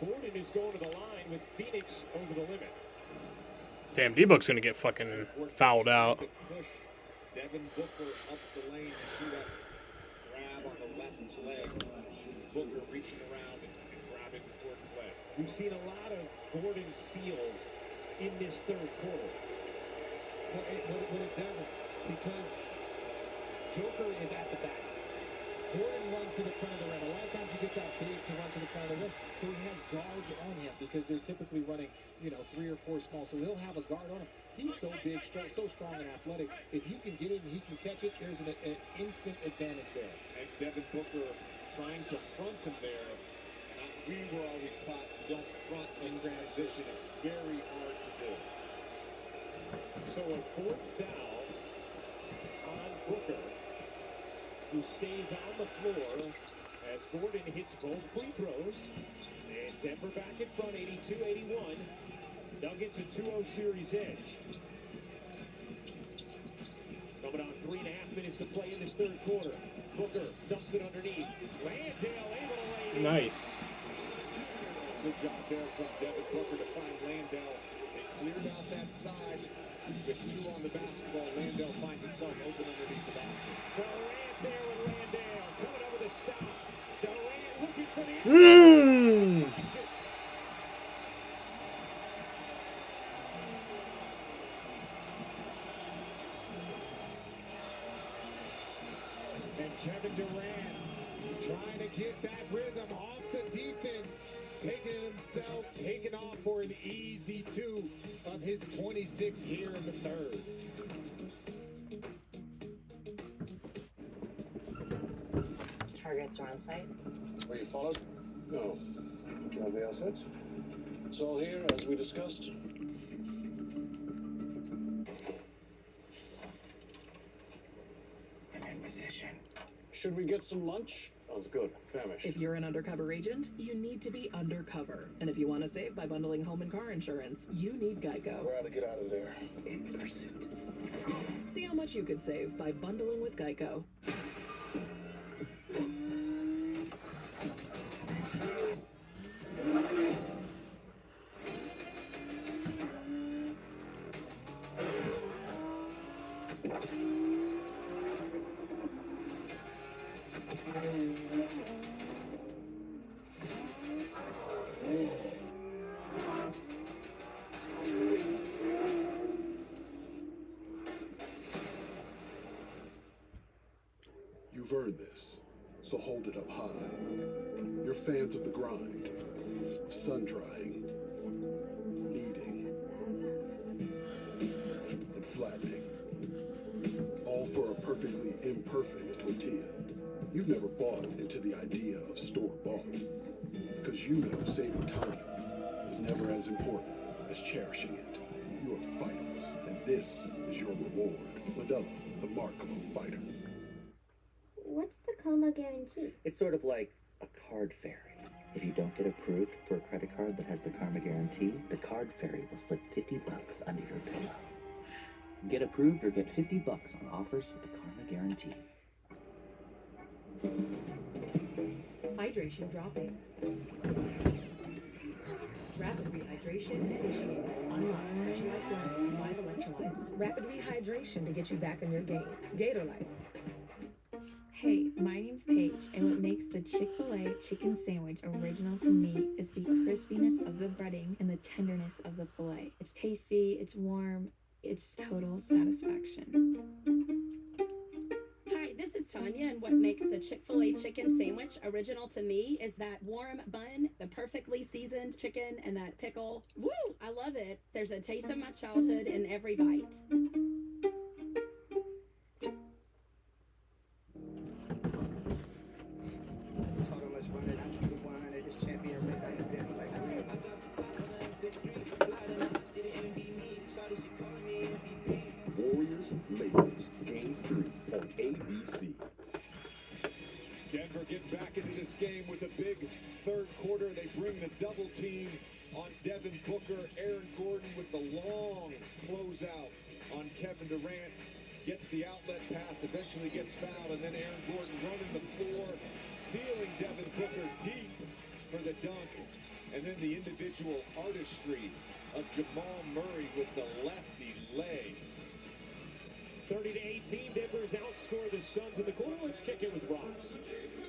Gordon is going to the line with Phoenix over the limit. Damn, D-Book's gonna get fucking fouled out. Push Devin Booker up the lane. You see that grab on the left leg. Booker reaching around and grabbing Gordon's leg. We've seen a lot of Gordon seals in this third quarter. What it does is because Joker is at the back. Gordon runs to the front of the rim. A lot of times you get that big to run to the front of the rim. So he has guards on him because they're typically running, 3 or 4 small. So he'll have a guard on him. He's so big, so strong and athletic. If you can get it and he can catch it, there's an instant advantage there. And Devin Booker trying to front him there. And we were always taught, don't front in transition. It's very hard to do. So a 4th foul on Booker, who stays on the floor as Gordon hits both free throws. And Denver back in front, 82-81. Nuggets a 2-0 series edge. Coming on 3.5 minutes to play in this third quarter. Booker dumps it underneath. Landale able to lay it in. Nice. Good job there from Devin Booker to find Landale. They cleared out that side. With 2 on the basketball, Landale finds himself open underneath the basket. Durant there with Landale. Coming over the stop. Durant looking for the And Kevin Durant trying to get that rhythm off the defense. Taking it himself, taking off for an easy 2 of his 26 here in the third. Targets are on site. Were you followed? No. Do you have the assets? It's all here, as we discussed. I'm in position. Should we get some lunch? Sounds good. Famished. If you're an undercover agent, you need to be undercover. And if you want to save by bundling home and car insurance, you need Geico. We're out to get out of there. In pursuit. See how much you could save by bundling with Geico. You've earned this, so hold it up high. You're fans of the grind, of sun drying, kneading, and flattening. All for a perfectly imperfect tortilla. You've never bought into the idea of store-bought, because you know saving time is never as important as cherishing it. You are fighters, and this is your reward. Modelo, the mark of a fighter. What's the coma guarantee? It's sort of like a card fairy. If you don't get approved for a credit card that has the karma guarantee, the card fairy will slip $50 under your pillow. Get approved or get $50 on offers with the karma guarantee. Hydration dropping. Rapid rehydration initiated. Unlock specialized blend, 5 electrolytes. Rapid rehydration to get you back in your game. Gatorlight. Hey, my name's Paige, and what makes the Chick-fil-A chicken sandwich original to me is the crispiness of the breading and the tenderness of the filet. It's tasty, it's warm, it's total satisfaction. Hi, this is Tanya, and what makes the Chick-fil-A chicken sandwich original to me is that warm bun, the perfectly seasoned chicken, and that pickle. Woo! I love it. There's a taste of my childhood in every bite. Warriors, Lakers, Game 3 on ABC. Denver getting back into this game with a big third quarter. They bring the double team on Devin Booker. Aaron Gordon with the long closeout on Kevin Durant. Gets the outlet pass, eventually gets fouled, and then Aaron Gordon running the floor, sealing Devin Booker deep for the dunk. And then the individual artistry of Jamal Murray with the lefty leg. 30-18, Denver's outscored the Suns in the quarter. Let's check in with Ross.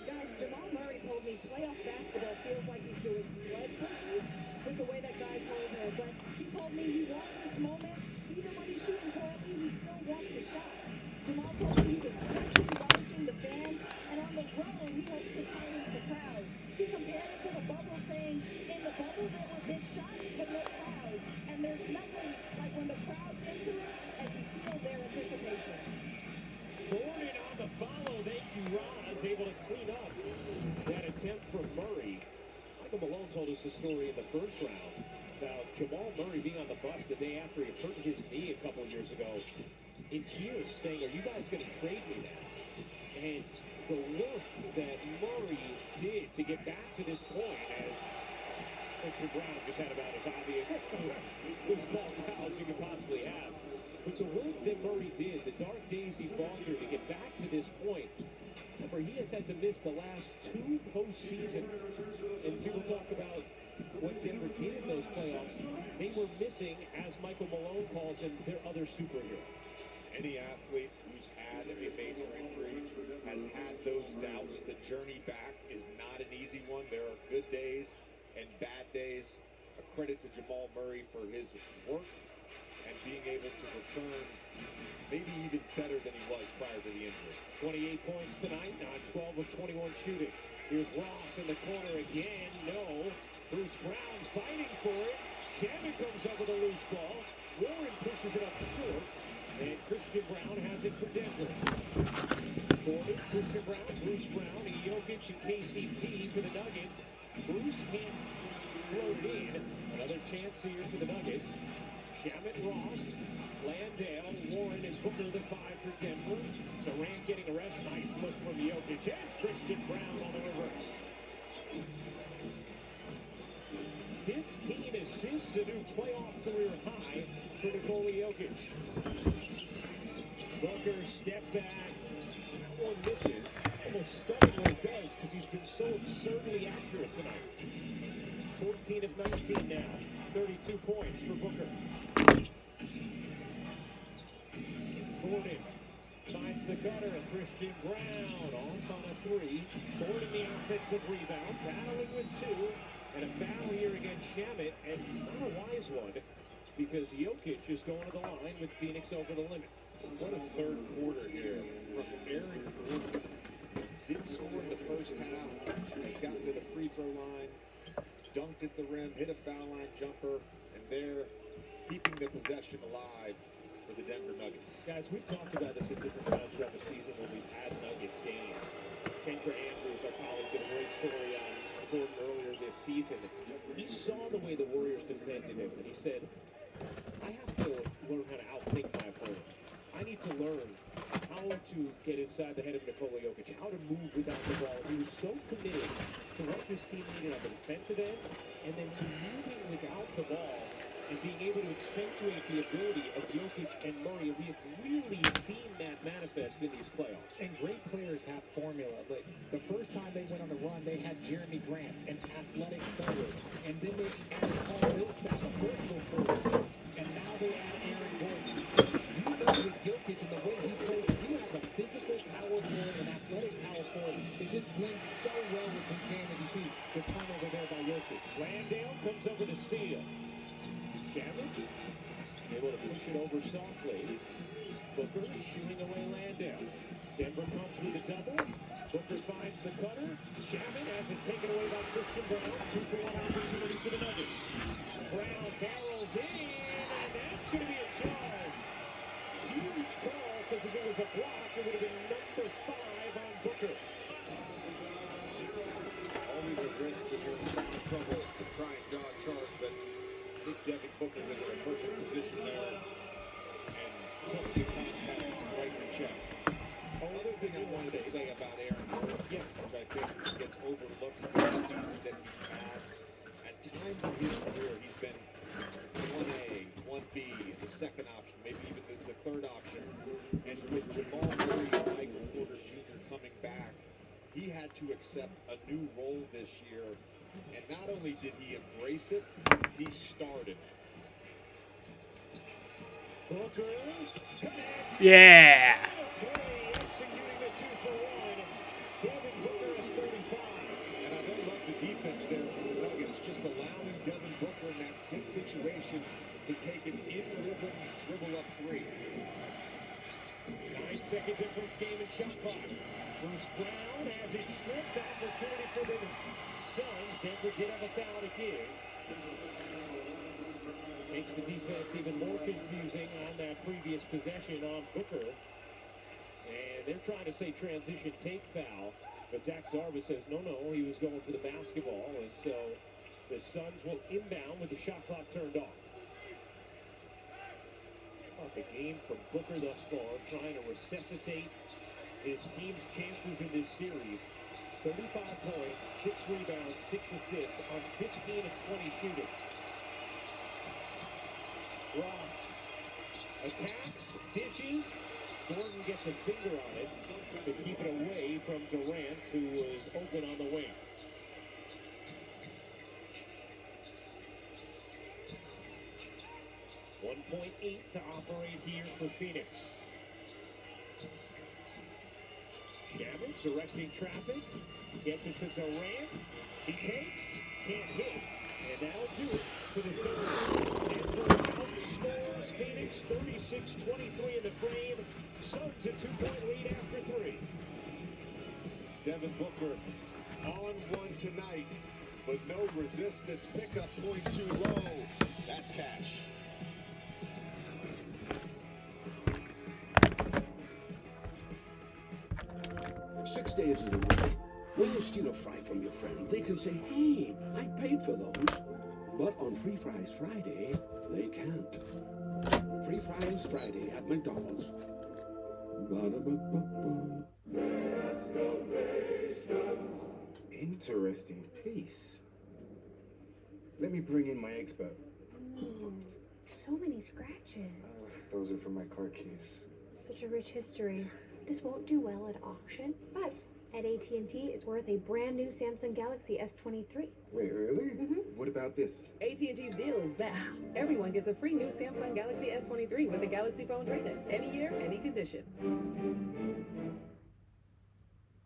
Guys, Jamal Murray told me playoff basketball feels like he's doing sled pushes with the way that guys hold him. But he told me he wants this moment. Even when he's shooting poorly, he still wants the shot. Jamal told me he's especially relishing the fans, and on the road, he hopes to silence the crowd. He compared it to the bubble, saying, in the bubble, there were big shots, but no crowd. And there's nothing like when the crowd's into it, and you feel their anticipation. Gordon on the follow. Thank you, Roz. Able to clean up that attempt from Murray. Michael Malone told us the story in the first round about Jamal Murray being on the bus the day after he hurt his knee a couple of years ago in tears, saying, are you guys going to trade me now? And the work that Murray did to get back to this point, as Christian Brown just had about as obvious ball fouls you could possibly have. But the work that Murray did, the dark days he's gone through to get back to this point, remember, he has had to miss the last 2 postseasons. And people talk about what Denver did in those playoffs. They were missing, as Michael Malone calls him, their other superhero. Any athlete who's had a major injury has had those doubts. The journey back is not an easy one. There are good days and bad days. A credit to Jamal Murray for his work and being able to return maybe even better than he was prior to the injury. 28 points tonight on 12 of 21 shooting. Here's Ross in the corner again. No. Bruce Brown fighting for it. Shannon comes up with a loose ball. Warren pushes it up short. And Christian Brown has it for Denver. Gordon, Christian Brown, Bruce Brown, and Jokic and KCP for the Nuggets. Bruce can't float in. Another chance here for the Nuggets. Shamit, Ross, Landale, Warren, and Booker the 5 for Denver. Durant getting a rest. Nice look from Jokic. And Christian Brown on the reverse. 15 assists, a new playoff career high for Nikola Jokic. Booker step back. That one misses. Almost stunning what it does because he's been so absurdly accurate tonight. 14 of 19 now. 32 points for Booker. Gordon finds the cutter of Christian Brown off on a 3. Gordon the offensive rebound, battling with 2. And a foul here against Shamit, and not a wise one because Jokic is going to the line with Phoenix over the limit. What a third quarter here from Aaron Gordon. dunked at the rim, hit a foul line jumper, and they're keeping the possession alive for the Denver Nuggets. Guys, we've talked about this at different times throughout the season when we've had Nuggets games. Kendra Andrews, our colleague, did a great story on Gordon earlier this season. He saw the way the Warriors defended him, and he said, I have to learn how to outthink my opponent. I need to learn how to get inside the head of Nikola Jokic, how to move without the ball. He was so committed to what this team needed on the defensive end, and then to moving without the ball and being able to accentuate the ability of Jokic and Murray. We have really seen that manifest in these playoffs. And great players have formula, but the first time they went on the run, they had Jeremy Grant, an athletic forward, and then they added Paul Millsap, a physical forward, and now they add Aaron Gordon. You know with Jokic and the way he plays, you have a physical power forward, an athletic power forward. They just blend so well with his game, as you see the turnover there by Jokic. Landale comes over to steal. Shamit able to push it over softly. Booker shooting away Landale. Denver comes with a double. Booker finds the cutter. Shamit has it taken away by Christian Brown. 2-for-1 opportunity for the Nuggets. Brown barrels in, and that's going to be a charge. Huge call, because if it was a block, it would have been number 5 on Booker. Always a risk when you're in foul trouble to try and draw a charge, but I think Devin Booker was in a perfect position there and took the contact right in the chest. Another thing I wanted to say about Aaron Gordon, which I think gets overlooked this season that he's had. At times in his career, he's been 1A, 1B, the second option, maybe even the third option. And with Jamal Murray and Michael Porter Jr. coming back, he had to accept a new role this year. And not only did he embrace it, he started. Booker. Yeah. Executing the 2-for-1. Devin Booker is 35. And I don't love the defense there for the Nuggets, just allowing Devin Booker in that situation to take an in-rhythm dribble up 3. 9-second difference game in shot clock. Bruce Brown has it stripped. Opportunity for the Suns. Denver did have a foul to give. Makes the defense even more confusing on that previous possession on Booker. And they're trying to say transition take foul. But Zach Zarva says, no, he was going for the basketball. And so the Suns will inbound with the shot clock turned off. The game from Booker thus far, trying to resuscitate his team's chances in this series. 35 points, 6 rebounds, 6 assists on 15 of 20 shooting. Ross attacks, dishes. Gordon gets a finger on it to keep it away from Durant, who was open on the wing. .8 to operate here for Phoenix. Shamit directing traffic, gets it to Durant. He takes, can't hit, and that'll do it for the third. Denver outscores Phoenix 36-23 in the frame. Suns a 2-point lead after 3. Devin Booker on one tonight, but no resistance. Pickup point too low. That's cash. Six days of the week. When you steal a fry from your friend, they can say, hey, I paid for those. But on Free Fries Friday, they can't. Free Fries Friday at McDonald's. Ba-da-ba-ba-ba. Interesting piece. Let me bring in my expert. So many scratches. Those are for my car keys. Such a rich history. This won't do well at auction, but at AT&T, it's worth a brand new Samsung Galaxy S23. Wait, really? What about this? AT&T's deal is back. Everyone gets a free new Samsung Galaxy S23 with a Galaxy phone trade-in. Any year, any condition.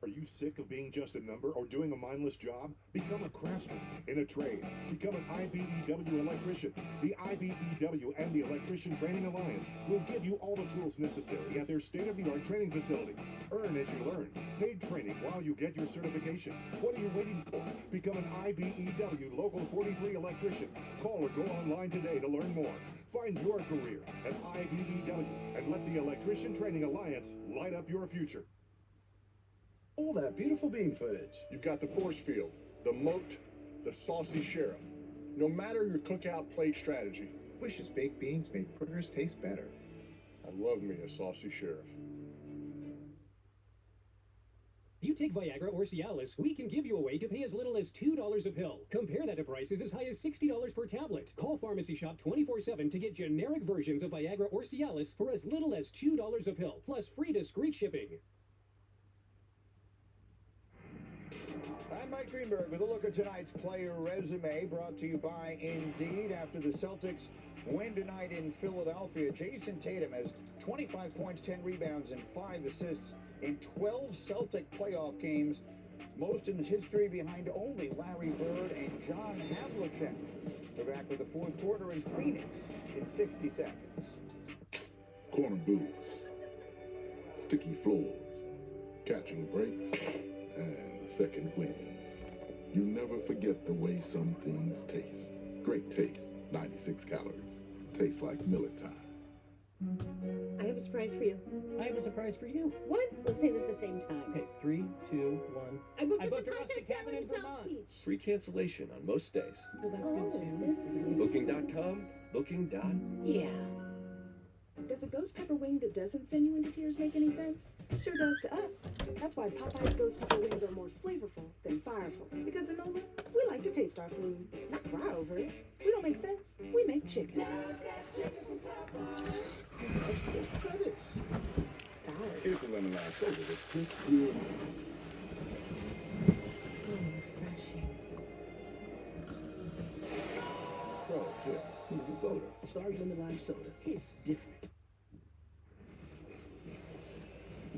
Are you you sick of being just a number or doing a mindless job? Become a craftsman in a trade. Become an IBEW electrician. The IBEW and the Electrician Training Alliance will give you all the tools necessary at their state-of-the-art training facility. Earn as you learn. Paid training while you get your certification. What are you waiting for? Become an IBEW Local 43 electrician. Call or go online today to learn more. Find your career at IBEW and let the Electrician Training Alliance light up your future. All that beautiful bean footage. You've got the force field, the moat, the saucy sheriff. No matter your cookout plate strategy, Bush's baked beans make burgers taste better. I love me a saucy sheriff. If you take Viagra or Cialis, we can give you a way to pay as little as $2 a pill. Compare that to prices as high as $60 per tablet. Call Pharmacy Shop 24/7 to get generic versions of Viagra or Cialis for as little as $2 a pill, plus free discreet shipping. I'm Mike Greenberg with a look at tonight's player resume, brought to you by Indeed. After the Celtics win tonight in Philadelphia, Jason Tatum has 25 points, 10 rebounds, and 5 assists in 12 Celtic playoff games, most in his history behind only Larry Bird and John Havlicek. We're back with the fourth quarter in Phoenix in 60 seconds. Corner booths, sticky floors, catching breaks, and second wins. You never forget the way some things taste. Great taste, 96 calories. Tastes like millet time. I have a surprise for you. I have a surprise for you. What? Let's say it at the same time. Okay, 3, 2, 1. I booked a rustic cabin in Vermont. Free cancellation on most days. Well, that's good too. Booking.com, booking. Yeah. Does a ghost pepper wing that doesn't send you into tears make any sense? Sure does to us. That's why Popeye's ghost pepper wings are more flavorful than fireful. Because in Nola, we like to taste our food, not cry over it. We don't make sense. We make chicken. Try this. Start. It's a lemonade soda that's crisp good. So refreshing. Oh, yeah. It's a soda. Sorry, lemonade soda. It's different.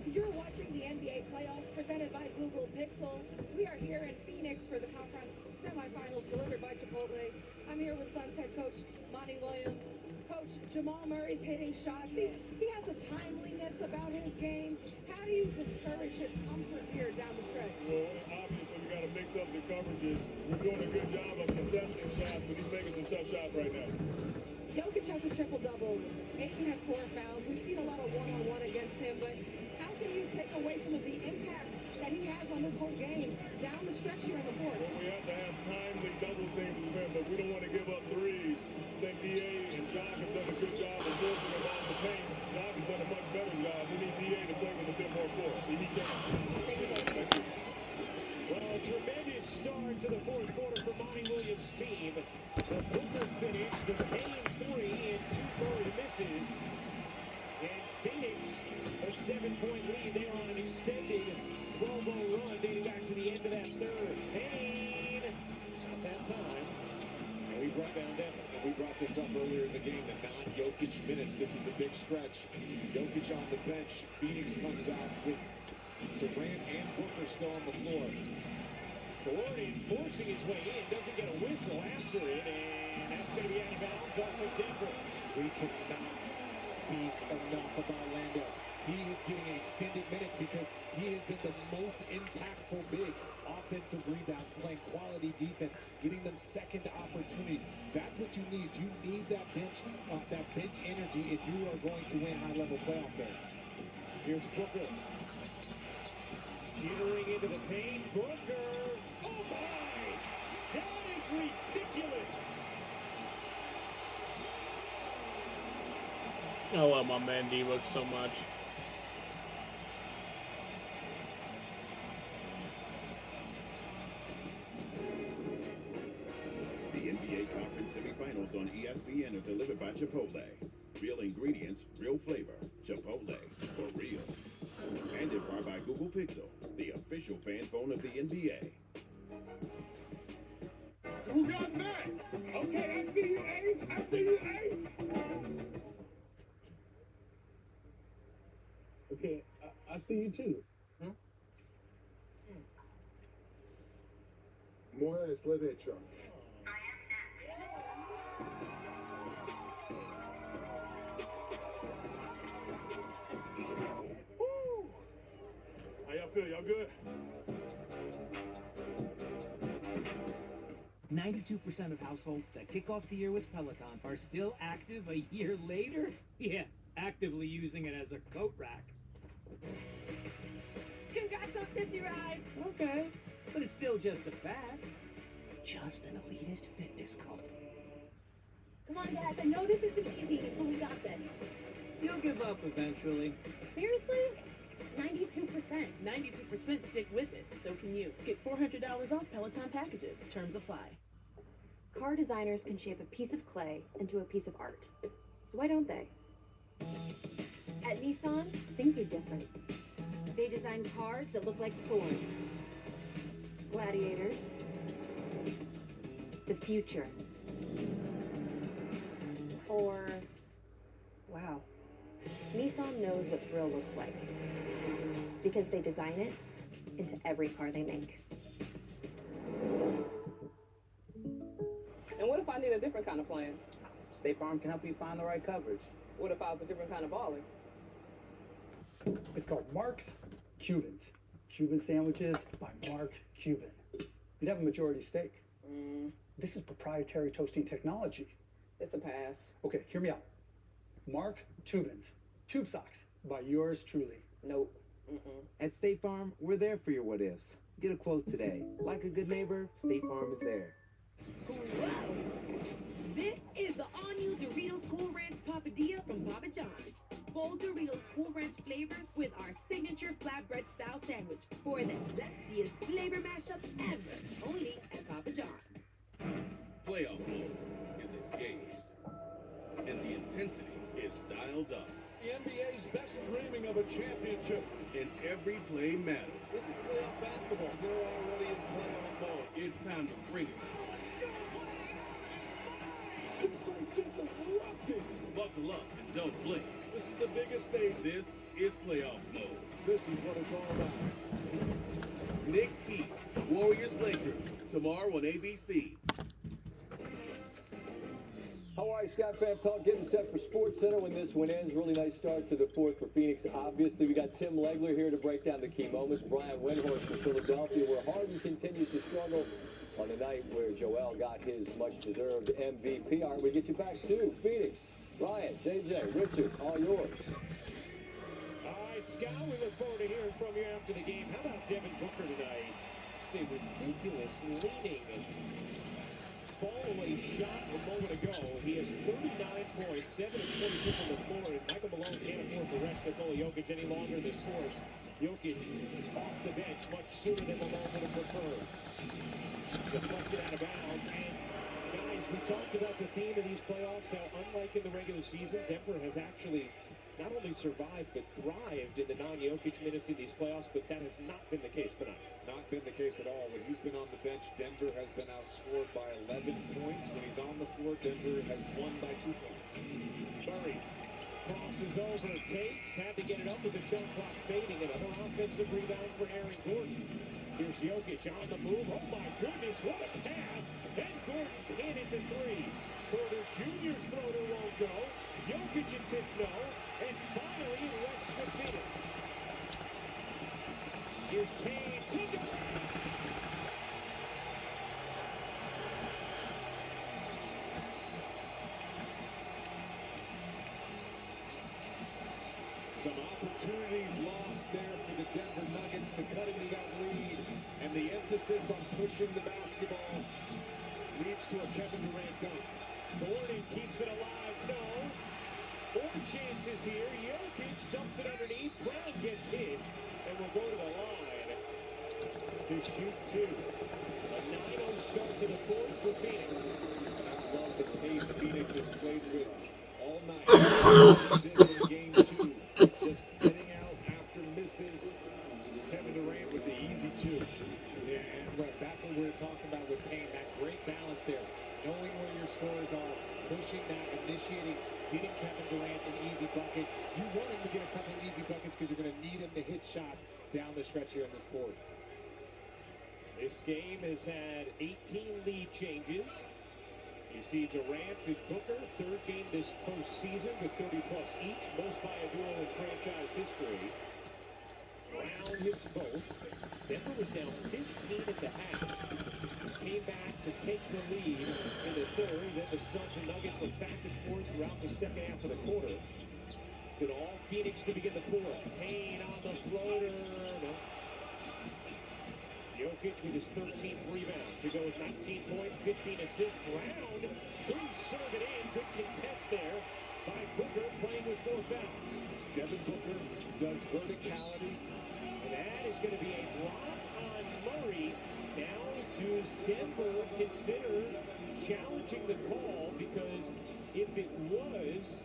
You're watching the NBA playoffs presented by Google Pixel. We are here in Phoenix for the conference semifinals delivered by Chipotle. I'm here with Suns head coach Monty Williams. Coach, Jamal Murray's hitting shots. He has a timeliness about his game. How do you discourage his comfort here down the stretch? Well, obviously we got to mix up the coverages. We're doing a good job of contesting shots, but he's making some tough shots right now. Jokic has a triple-double. Ayton has 4 fouls. We've seen a lot of one-on-one against him, but how can you take away some of the impact that he has on this whole game down the stretch here in the fourth? Well, we have to have timely double teams with him, but we don't want to give up threes. I think D.A. and Josh have done a good job of forcing him off the paint. Josh has done a much better job. We need D.A. to play with a bit more force. He can. Thank you. Thank you. Well, a tremendous start to the fourth quarter for Monty Williams' team. The Booker finish with Game 3 and 2 Murray misses. And Phoenix, a 7-point lead. They are on an extended 12-0 run dating back to the end of that third. Payne, at that time. And we brought down Denver. And we brought this up earlier in the game, the non-Jokic minutes. This is a big stretch. Jokic on the bench. Phoenix comes out with Durant and Booker still on the floor. Gordon's forcing his way in, doesn't get a whistle after it, and that's going to be out of bounds off of Denver. We cannot speak enough about Lando. He is getting extended minutes because he has been the most impactful big. Offensive rebounds, playing quality defense, getting them second opportunities. That's what you need. You need that bench energy if you are going to win high-level playoff games. Here's Booker. Jittering into the paint. Booker. Oh my! That is ridiculous. I love my man D-Book so much. The NBA Conference semifinals on ESPN are delivered by Chipotle. Real ingredients, real flavor. Chipotle, for real. And in part by Google Pixel, the official fan phone of the NBA. Who got next? Okay, I see you, Ace. I see you, Ace. Okay, I see you too. Moja je sljedeća. How y'all feel? Y'all good? 92% of households that kick off the year with Peloton are still active a year later? Yeah, actively using it as a coat rack. Congrats on 50 rides! Okay, but it's still just a fad. Just an elitist fitness cult. Come on, guys. I know this isn't easy, but we got this. You'll give up eventually. Seriously? 92%. 92% stick with it. So can you. Get $400 off Peloton packages. Terms apply. Car designers can shape a piece of clay into a piece of art. So why don't they? At Nissan, things are different. They design cars that look like swords. Gladiators. The future. Or, wow. Nissan knows what thrill looks like. Because they design it into every car they make. And what if I need a different kind of plan? State Farm can help you find the right coverage. What if I was a different kind of baller? It's called Mark's Cubans. Cuban sandwiches by Mark Cuban. You'd have a majority stake. This is proprietary toasting technology. It's a pass. Okay, hear me out. Mark Tubans. Tube socks by yours truly. Nope. At State Farm, we're there for your what ifs. Get a quote today. Like a good neighbor, State Farm is there. Whoa! This is the all-new Doritos Cool Ranch Papadilla from Papa John's. Bold Doritos Cool Ranch flavors with our signature flatbread-style sandwich for the zestiest flavor mashup ever. Only at Papa John's. Playoff mode is engaged, and the intensity is dialed up. The NBA's best dreaming of a championship. And every play matters. This is playoff basketball. They're already in playoff mode. It's time to bring it. The place is erupting. Buckle up and don't blink. This is the biggest stage. This is playoff mode. This is what it's all about. Knicks Heat, Warriors Lakers, tomorrow on ABC. How are you, Scott Van Pelt, getting set for SportsCenter when this one ends. Really nice start to the fourth for Phoenix. Obviously, we got Tim Legler here to break down the key moments. Brian Windhorst from Philadelphia, where Harden continues to struggle on the night where Joel got his much-deserved MVP. All right, we get you back to Phoenix. Brian, JJ, Richard, all yours. All right, Scott, we look forward to hearing from you after the game. How about Devin Booker tonight? A ridiculous leading fall-away shot a moment ago. He has 39 points, 7 of 22 from the floor, and Michael Malone can't afford to rest Nikola Jokic any longer this sport. Jokic off the bench much sooner than Malone would have preferred. Deflected out of bounds, and guys, we talked about the theme of these playoffs, how unlike in the regular season, Denver has actually not only survived but thrived in the non-Jokic minutes in these playoffs, but that has not been the case tonight. Not been the case at all. When he's been on the bench, Denver has been outscored by 11 points. When he's on the floor, Denver has won by 2 points. Murray crosses over, takes, had to get it up with the shot clock fading. Another offensive rebound for Aaron Gordon. Here's Jokic on the move. Oh my goodness, what a pass! And Gordon hit it to three. Porter Jr.'s floater won't go. Jokic and tip no. And finally, West for Phoenix. Here's Kane to Durant. Some opportunities lost there for the Denver Nuggets to cut into that lead. And the emphasis on pushing the basketball leads to a Kevin Durant dunk. Gordon keeps it alive. No. 4 chances here. Jokic dumps it underneath. Brown gets hit. And will go to the line to shoot 2. A 9-0 start to the fourth for Phoenix. I love the pace Phoenix has played with all night. In game 2. Just getting out after misses. Kevin Durant with the easy 2. Yeah, and look, that's what we were talking about with Payne. That great balance there. Knowing where your scores are, pushing that, initiating, hitting Kevin Durant an easy bucket. You want him to get a couple of easy buckets because you're going to need him to hit shots down the stretch here in this fourth. This game has had 18 lead changes. You see Durant and Booker, third game this postseason with 30-plus each, most by a duo in franchise history. Brown hits both. Denver was down 15 at the half. Came back to take the lead in the third. Then the Suns and Nuggets went back and forth throughout the second half of the quarter. Good all Phoenix to begin the fourth. Payne on the floater. No. Jokic with his 13th rebound to go with 19 points, 15 assists. Brown couldn't serve it in. Good contest there by Booker playing with 4 fouls. Devin Booker does verticality. And that is going to be a block on Murray. Now does Denver consider challenging the call? Because if it was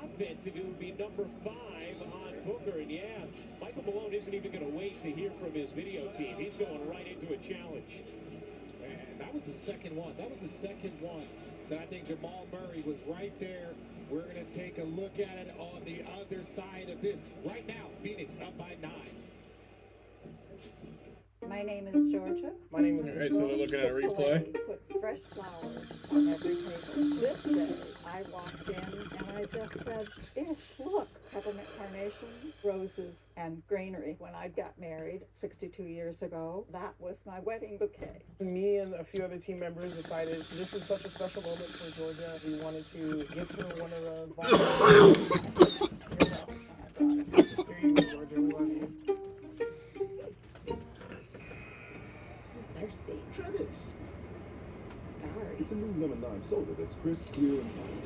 offensive, it would be number 5 on Booker. And yeah, Michael Malone isn't even going to wait to hear from his video team. He's going right into a challenge. And that was the second one. That was the second one that I think Jamal Murray was right there. We're going to take a look at it on the other side of this. Right now, Phoenix up by 9. My name is Georgia. My name is. All right, so we're looking at a replay. Puts fresh flowers on every table. This day, I walked in and I just said, "Ish, look, peppermint carnation, roses, and greenery." When I got married 62 years ago, that was my wedding bouquet. Me and a few other team members decided this is such a special moment for Georgia. We wanted to give her one of the volunteers. Here you go, Georgia. We love you. Thirsty. Try this. Starry. It's a new lemon lime soda that's crisp, clear, and fine.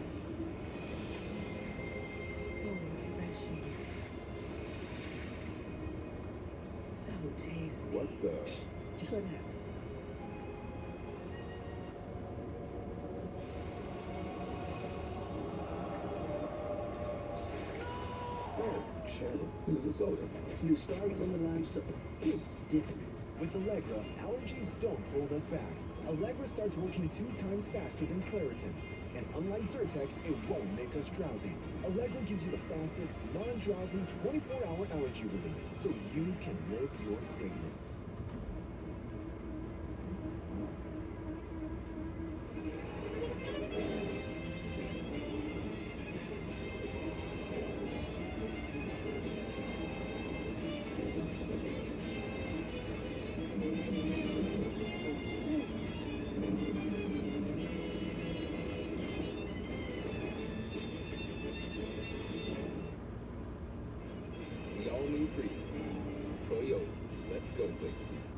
So refreshing. So tasty. What the? Just let it happen. Oh, shit. It was a soda. New Starry Lemon Lime Soda. It's different. With Allegra, allergies don't hold us back. Allegra starts working 2 times faster than Claritin. And unlike Zyrtec, it won't make us drowsy. Allegra gives you the fastest, non-drowsy 24-hour allergy relief, so you can live your greatness.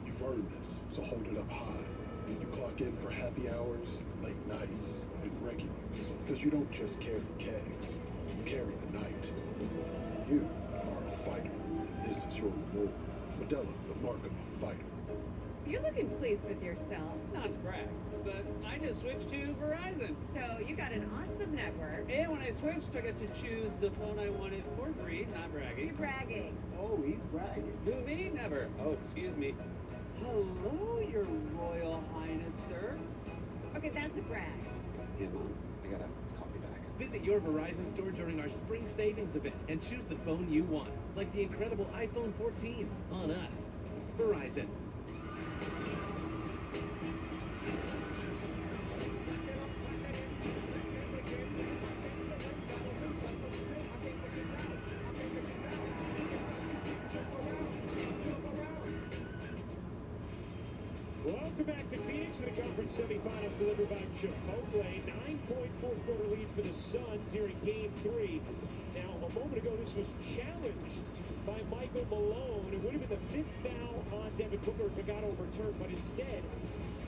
You've earned this, so hold it up high. You clock in for happy hours, late nights, and regulars. Because you don't just carry kegs, you carry the night. You are a fighter, and this is your reward. Modelo, the mark of a fighter. You're looking pleased with yourself. Not to brag, but I just switched to Verizon. So you got an awesome network. And when I switched, I got to choose the phone I wanted for free. Not bragging. You're bragging. Oh, he's bragging. Who, me? Never. Oh, excuse me. Hello, your royal highness, sir. Okay, that's a brag. Yeah, Mom. I gotta call you back. Visit your Verizon store during our spring savings event and choose the phone you want, like the incredible iPhone 14 on us. Verizon. Welcome back to Phoenix in the conference semifinals delivered by Chipotle. 9-point fourth-quarter lead for the Suns here in Game 3. Now, a moment ago, this was challenged by Michael Malone. It would have been the 5th foul on Devin Booker if it got overturned, but instead,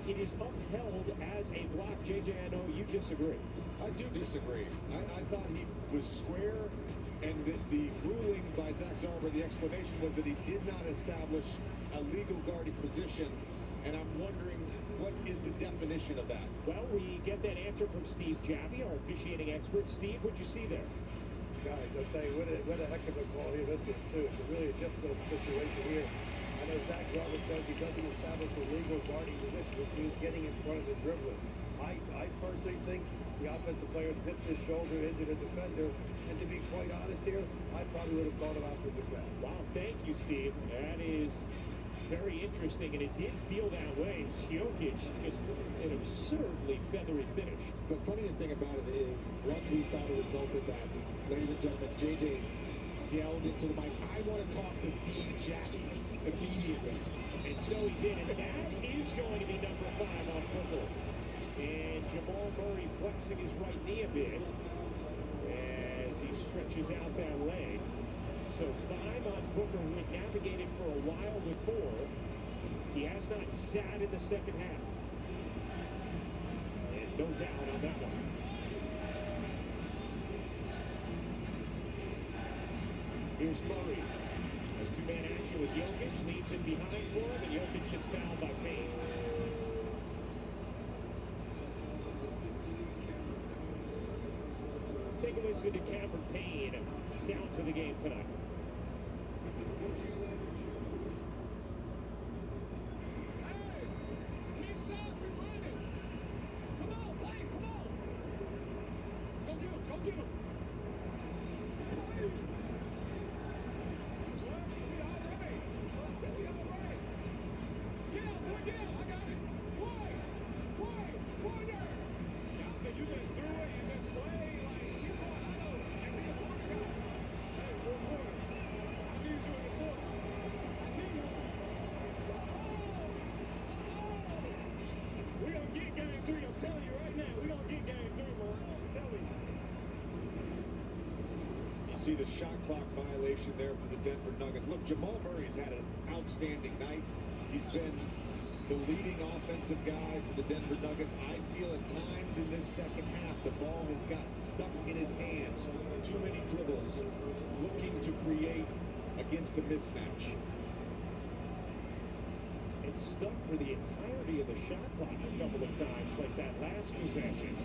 it is upheld as a block. JJ, I know you disagree. I do disagree. I thought he was square, and the ruling by Zach Zarber, the explanation was that he did not establish a legal guarding position. And I'm wondering, what is the definition of that? Well, we get that answer from Steve Jaffee, our officiating expert. Steve, what'd you see there? Guys, I'll tell you, what a heck of a call here this is, too. It's a really difficult situation here. I know Zach Zarber says he doesn't establish a legal guarding position, which means getting in front of the dribbler. I personally think the offensive player tipped his shoulder into the defender, and to be quite honest here, I probably would have called him out for defense. Wow, thank you, Steve. That is very interesting. interesting, and it did feel that way. Jokic just an absurdly feathery finish. The funniest thing about it is, once we saw the result of that, ladies and gentlemen, JJ yelled into the mic, "I want to talk to Steve Jackie immediately." And so he did, and that is going to be number 5 on Booker. And Jamal Murray flexing his right knee a bit as he stretches out that leg. So 5 on Booker, who had navigated for a while before. He has not sat in the second half. And no doubt on that one. Here's Murray. A 2-man action with Jokic, leaves it behind for him, and Jokic gets fouled by Payne. Take a listen to Cameron Payne. Sounds of the game tonight. See the shot clock violation there for the Denver Nuggets. Look, Jamal Murray's had an outstanding night. He's been the leading offensive guy for the Denver Nuggets. I feel at times in this second half, the ball has gotten stuck in his hands. Too many dribbles, looking to create against a mismatch. It's stuck for the entirety of the shot clock a couple of times, like that last possession.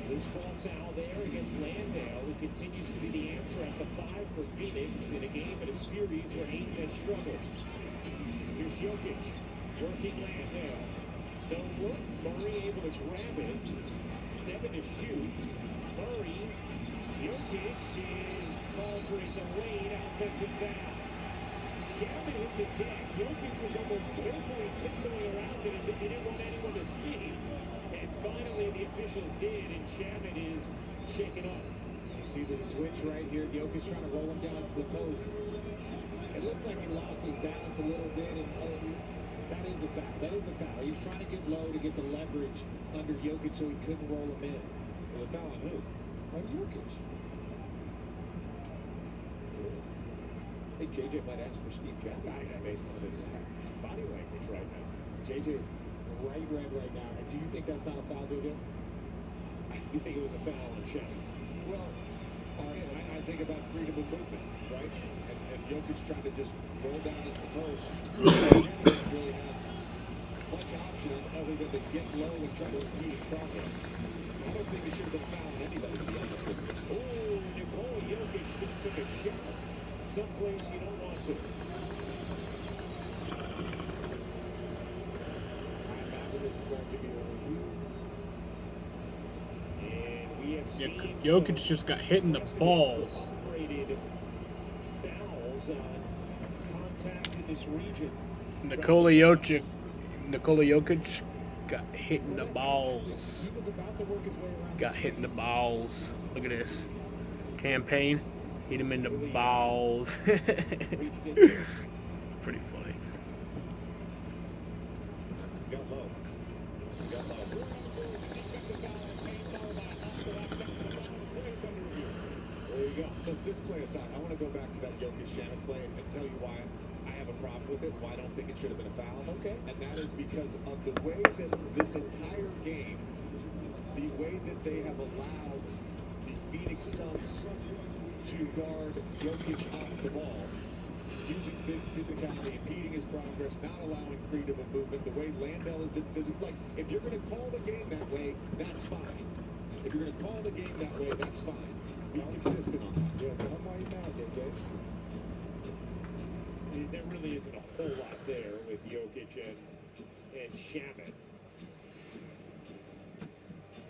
Loose ball foul there against Landale, who continues to be the answer at the 5 for Phoenix in a game and a series where 8 men struggled. Here's Jokic, working Landale. No look, Murray able to grab it. 7 to shoot. Murray, Jokic is called for a delayed offensive foul. Shabby hit the deck. Jokic was almost carefully tiptoeing around it as if he didn't want anyone to see. And finally, the officials did, and Shabbat is shaken up. You see the switch right here. Jokic trying to roll him down to the post. It looks like he lost his balance a little bit, and that is a foul. That is a foul. He was trying to get low to get the leverage under Jokic so he couldn't roll him in. It was a foul on who? On Jokic. I think JJ might ask for Steve Jackson. Based on his body language right now. JJ is bright red right now. Do you think that's not a foul, JJ? You think it was a foul on Shabbat? Well, again, I think about freedom of movement, right? And Jokic trying to just roll down into the post. He doesn't really have much option other than to get low and try to impede his progress. I don't think he should have been fouling anybody, to be honest with you. Oh, Nikola Jokic just took a shot someplace you don't want to. This is going to be a review. And we have seen Jokic just got hit in the balls. Fouls on contact in this region. Nikola Jokic got hit in the balls. He was about to work his way around. Got hit in the balls. Look at this. Campaign. Hit him in the balls. It's pretty funny. Got low. Got low. There you go. So this play aside, I want to go back to that Jokic Shannon play and tell you why I have a problem with it, why I don't think it should have been a foul. Okay. And that is because of the way that this entire game, the way that they have allowed the Phoenix Suns to guard Jokic off the ball, using physicality, impeding his progress, not allowing freedom of movement, the way Landale has been physical. Like, if you're going to call the game that way, that's fine. If you're going to call the game that way, that's fine. Be consistent on that. Yeah, tell him why you're mad, JJ. There really isn't a whole lot there with Jokic and Shabbat.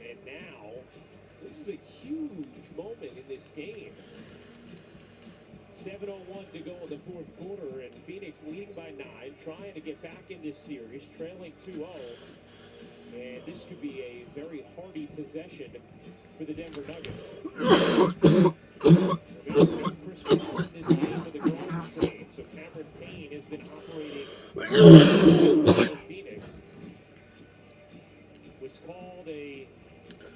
And now, this is a huge moment in this game. 7:01 to go in the fourth quarter, and Phoenix leading by 9, trying to get back in this series, trailing 2-0. And this could be a very hardy possession for the Denver Nuggets. Chris Paul in this game with a groin strain, so Cameron Payne has been operating for Phoenix. Was called a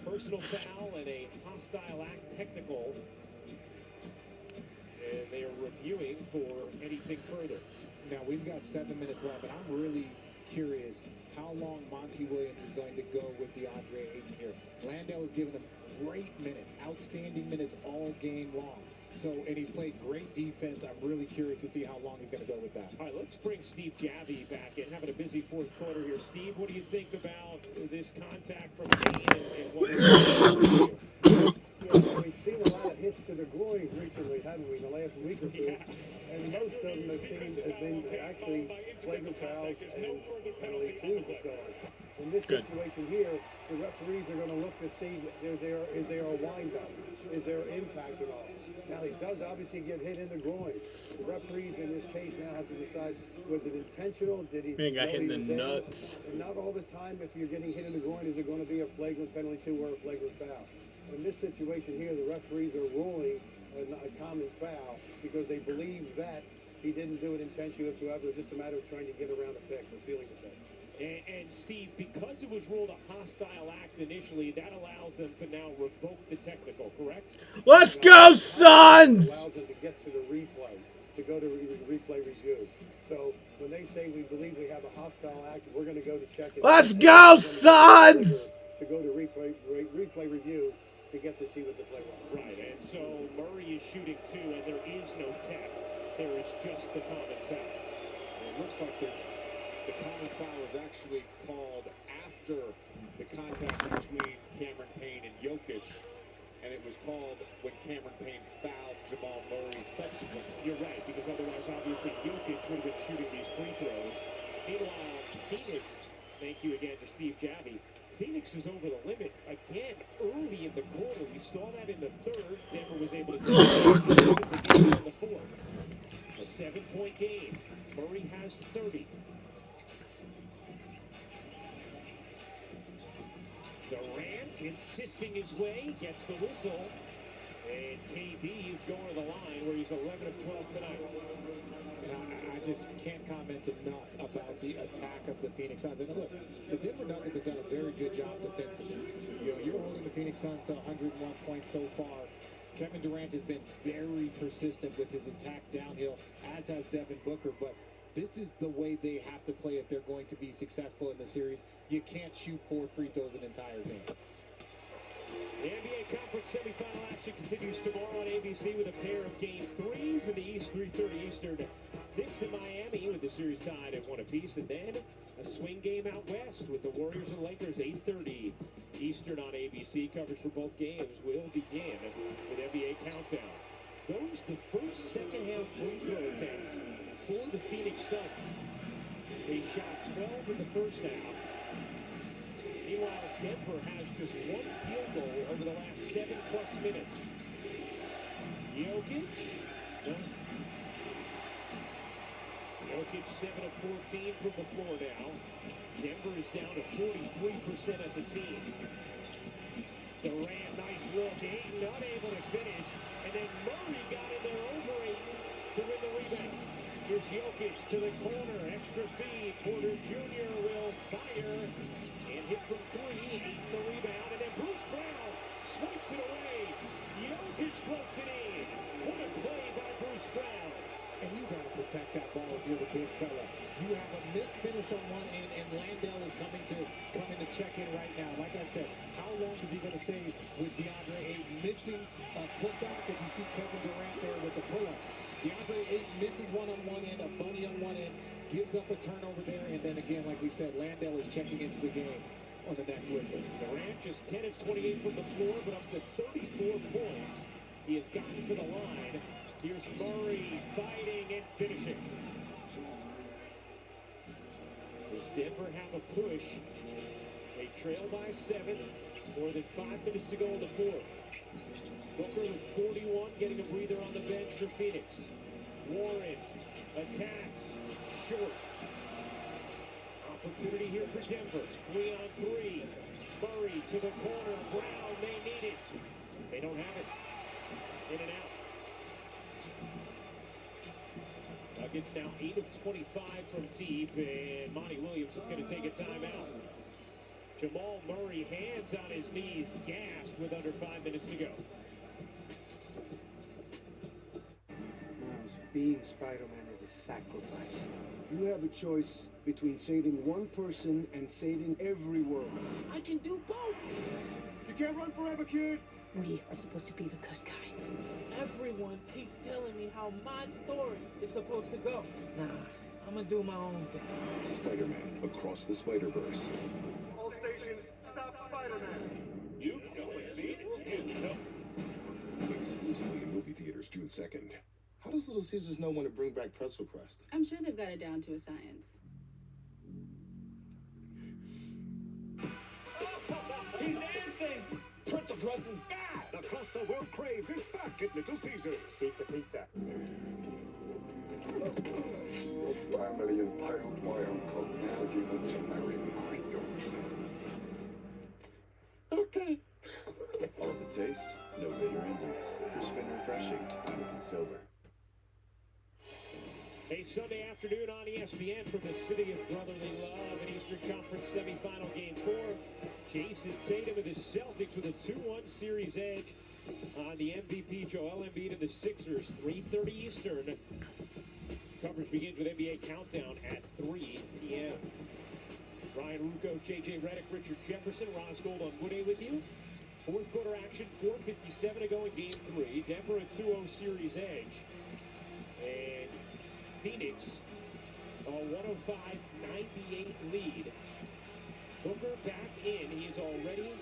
personal foul and a hostile act technical. And they are reviewing for anything further. Now, we've got 7 minutes left, and I'm really curious how long Monty Williams is going to go with DeAndre Ayton here. Landale has given him great minutes, outstanding minutes all game long. So, and he's played great defense. I'm really curious to see how long he's going to go with that. All right, let's bring Steve Javie back in. Having a busy fourth quarter here. Steve, what do you think about this contact from Payne and what we've seen a lot of hits to the groin recently, haven't we, in the last week or two? And most of them have been actually flagrant fouls and penalty twos and so on. In this situation here, the referees are going to look to see is there a wind-up? Is there impact at all? Now, he does obviously get hit in the groin. The referees in this case now have to decide, was it intentional? Did he got hit in the nuts? And not all the time, if you're getting hit in the groin, is it going to be a flagrant penalty two or a flagrant foul? In this situation here, the referees are ruling a common foul because they believe that he didn't do it intentionally whatsoever. It's just a matter of trying to get around the pick or feeling the pick. And Steve, because it was ruled a hostile act initially, that allows them to now revoke the technical, correct? Let's go, Suns! Allows them to get to the replay, to go to replay review. So when they say we believe we have a hostile act, we're going to go to check it. Let's go, Suns! To go to replay review to get to see what the play was. Right, and so Murray is shooting 2, and there is no tech. There is just the common foul. It looks like the common foul was actually called after the contact between Cameron Payne and Jokic, and it was called when Cameron Payne fouled Jamal Murray subsequently. You're right, because otherwise, obviously, Jokic would have been shooting these free throws. Meanwhile, Phoenix, thank you again to Steve Javie, Phoenix is over the limit again early in the quarter. We saw that in the third. Denver was able to take it in the fourth. A 7-point game. Murray has 30. Durant insisting his way, gets the whistle. And KD is going to the line where he's 11 of 12 tonight. I just can't comment enough about the attack of the Phoenix Suns. And look, the Denver Nuggets have done a very good job defensively. You know, you're holding the Phoenix Suns to 101 points so far. Kevin Durant has been very persistent with his attack downhill, as has Devin Booker. But this is the way they have to play if they're going to be successful in the series. You can't shoot 4 free throws an entire game. The NBA Conference semifinal action continues tomorrow on ABC with a pair of Game 3s in the East, 3:30 Eastern. Knicks in Miami with the series tied at 1 apiece, and then a swing game out west with the Warriors and Lakers, 8:30 Eastern on ABC. Coverage for both games will begin with NBA Countdown. Those the first second-half free throw attempts for the Phoenix Suns. They shot 12 in the first half. Meanwhile, Denver has just 1 field goal over the last 7+ minutes. Jokic. No. Jokic 7 of 14 from the floor now. Denver is down to 43% as a team. Durant, nice look. Ayton unable to finish. And then Murray got in there over Ayton to win the rebound. Here's Jokic to the corner. Extra feed. Porter Jr. will fire. And hit from 3. Ayton the rebound. And then Bruce Brown swipes it away. Jokic floats it in. What a play by Bruce Brown. And you got to protect that ball if you're the big fella. You have a missed finish on one end, and Landale is coming to check in right now. Like I said, how long is he going to stay with DeAndre Ayton? Missing a putback, if you see Kevin Durant there with the pull-up. DeAndre Ayton misses one on one end, a bunny on one end, gives up a turnover there, and then again, like we said, Landale is checking into the game on the next whistle. Durant just 10 of 28 from the floor, but up to 34 points. He has gotten to the line. Here's Murray fighting and finishing. Does Denver have a push? They trail by 7. More than 5 minutes to go in the fourth. Booker with 41, getting a breather on the bench for Phoenix. Warren attacks short. Opportunity here for Denver. 3-on-3. Murray to the corner. Brown, they need it. They don't have it. In and out. Nuggets now 8 of 25 from deep, and Monty Williams is going to take a timeout. Jamal Murray, hands on his knees, gasped with under 5 minutes to go. Miles, being Spider-Man is a sacrifice. You have a choice between saving one person and saving every world. I can do both. You can't run forever, kid. We are supposed to be the good guys. Everyone keeps telling me how my story is supposed to go. Nah, I'm gonna do my own thing. Spider-Man Across the Spider-Verse. All stations, stop Spider-Man. You know it, you know. Exclusively in movie theaters June 2nd. How does Little Caesars know when to bring back pretzel crust? I'm sure they've got it down to a science. He's dancing! Pretzel crust is back! The crust the world craves is back at Little Caesars. Pizza, pizza. Your family impaled my uncle. Now you want to marry my daughter. Okay. All the taste, no bitter endings. Crisp and refreshing, Anakin Silver. A Sunday afternoon on ESPN from the city of brotherly love in Eastern Conference semifinal game 4. Jason Tatum and the Celtics with a 2-1 series edge on the MVP Joel Embiid and the Sixers. 3:30 Eastern. Coverage begins with NBA Countdown at 3 p.m. Ryan Rucco, JJ Redick, Richard Jefferson, Ross Gold on Woody with you. Fourth quarter action, 4:57 to go in game 3. Denver a 2-0 series edge. And Phoenix, a 105-98 lead. Booker back in. He has already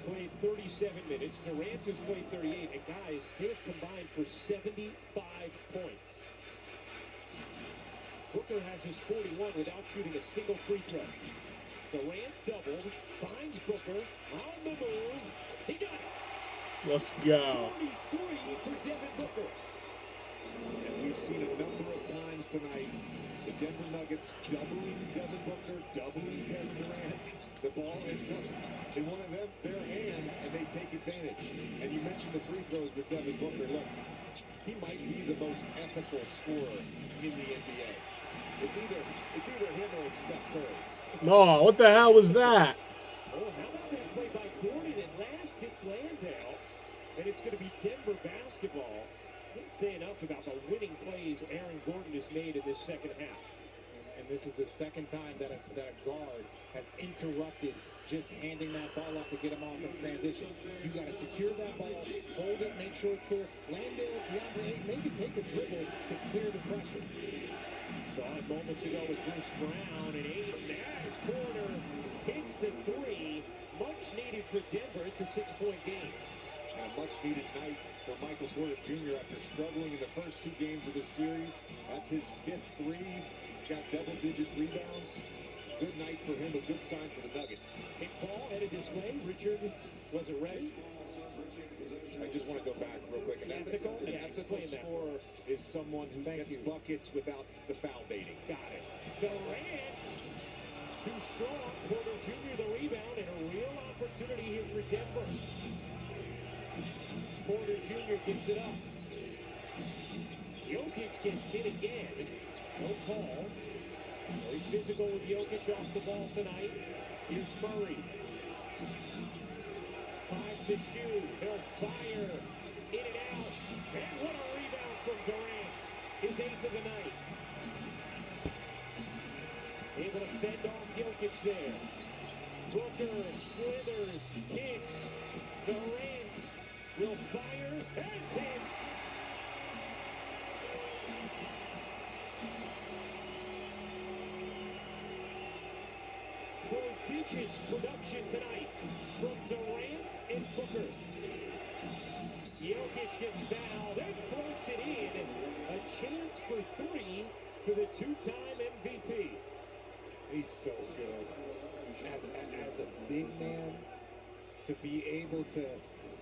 played 37 minutes. Durant has played 38. And guys, they have combined for 75 points. Booker has his 41 without shooting a single free throw. Durant doubled, finds Booker on the move. He got it. Let's go. 43 for Devin Booker. And we've seen a number of times tonight the Denver Nuggets doubling Devin Booker, doubling Kevin Durant. The ball ends up in one of their hands, and they take advantage. And you mentioned the free throws with Devin Booker. Look, he might be the most ethical scorer in the NBA. It's either him or it's Steph Curry. No, what the hell was that? Oh, how about that play by Gordon? And last hits Landale. And it's going to be Denver basketball. Can't say enough about the winning plays Aaron Gordon has made in this second half. And this is the second time that a guard has interrupted just handing that ball up to get him off in transition. You got to secure that ball, hold it, make sure it's clear. Landale, DeAndre Ayton, they can take a dribble to clear the pressure. Saw it moments ago with Bruce Brown, and Ayton as corner hits the three. Much needed for Denver. It's a 6-point game. And a much-needed night for Michael Porter Jr. after struggling in the first 2 games of this series. That's his 5th three. He's got double-digit rebounds. Good night for him, a good sign for the Nuggets. Big ball headed this way. Richard wasn't ready. I just want to go back real quick. An ethical scorer is someone who gets buckets without the foul baiting. Got it. Durant, too strong. Porter Jr. the rebound, and a real opportunity here for Denver. Porter Jr. gives it up. Jokic gets hit again. No call. Very physical with Jokic off the ball tonight. Here's Murray. 5 to shoot. He'll fire. In and out. And what a rebound from Durant. His 8th of the night. Able to fend off Jokic there. Booker slithers, kicks. Durant will fire and 10. Prodigious production tonight from Durant and Booker. Jokic gets fouled and floats it in. A chance for 3 for the 2-time MVP. He's so good. As a big man, to be able to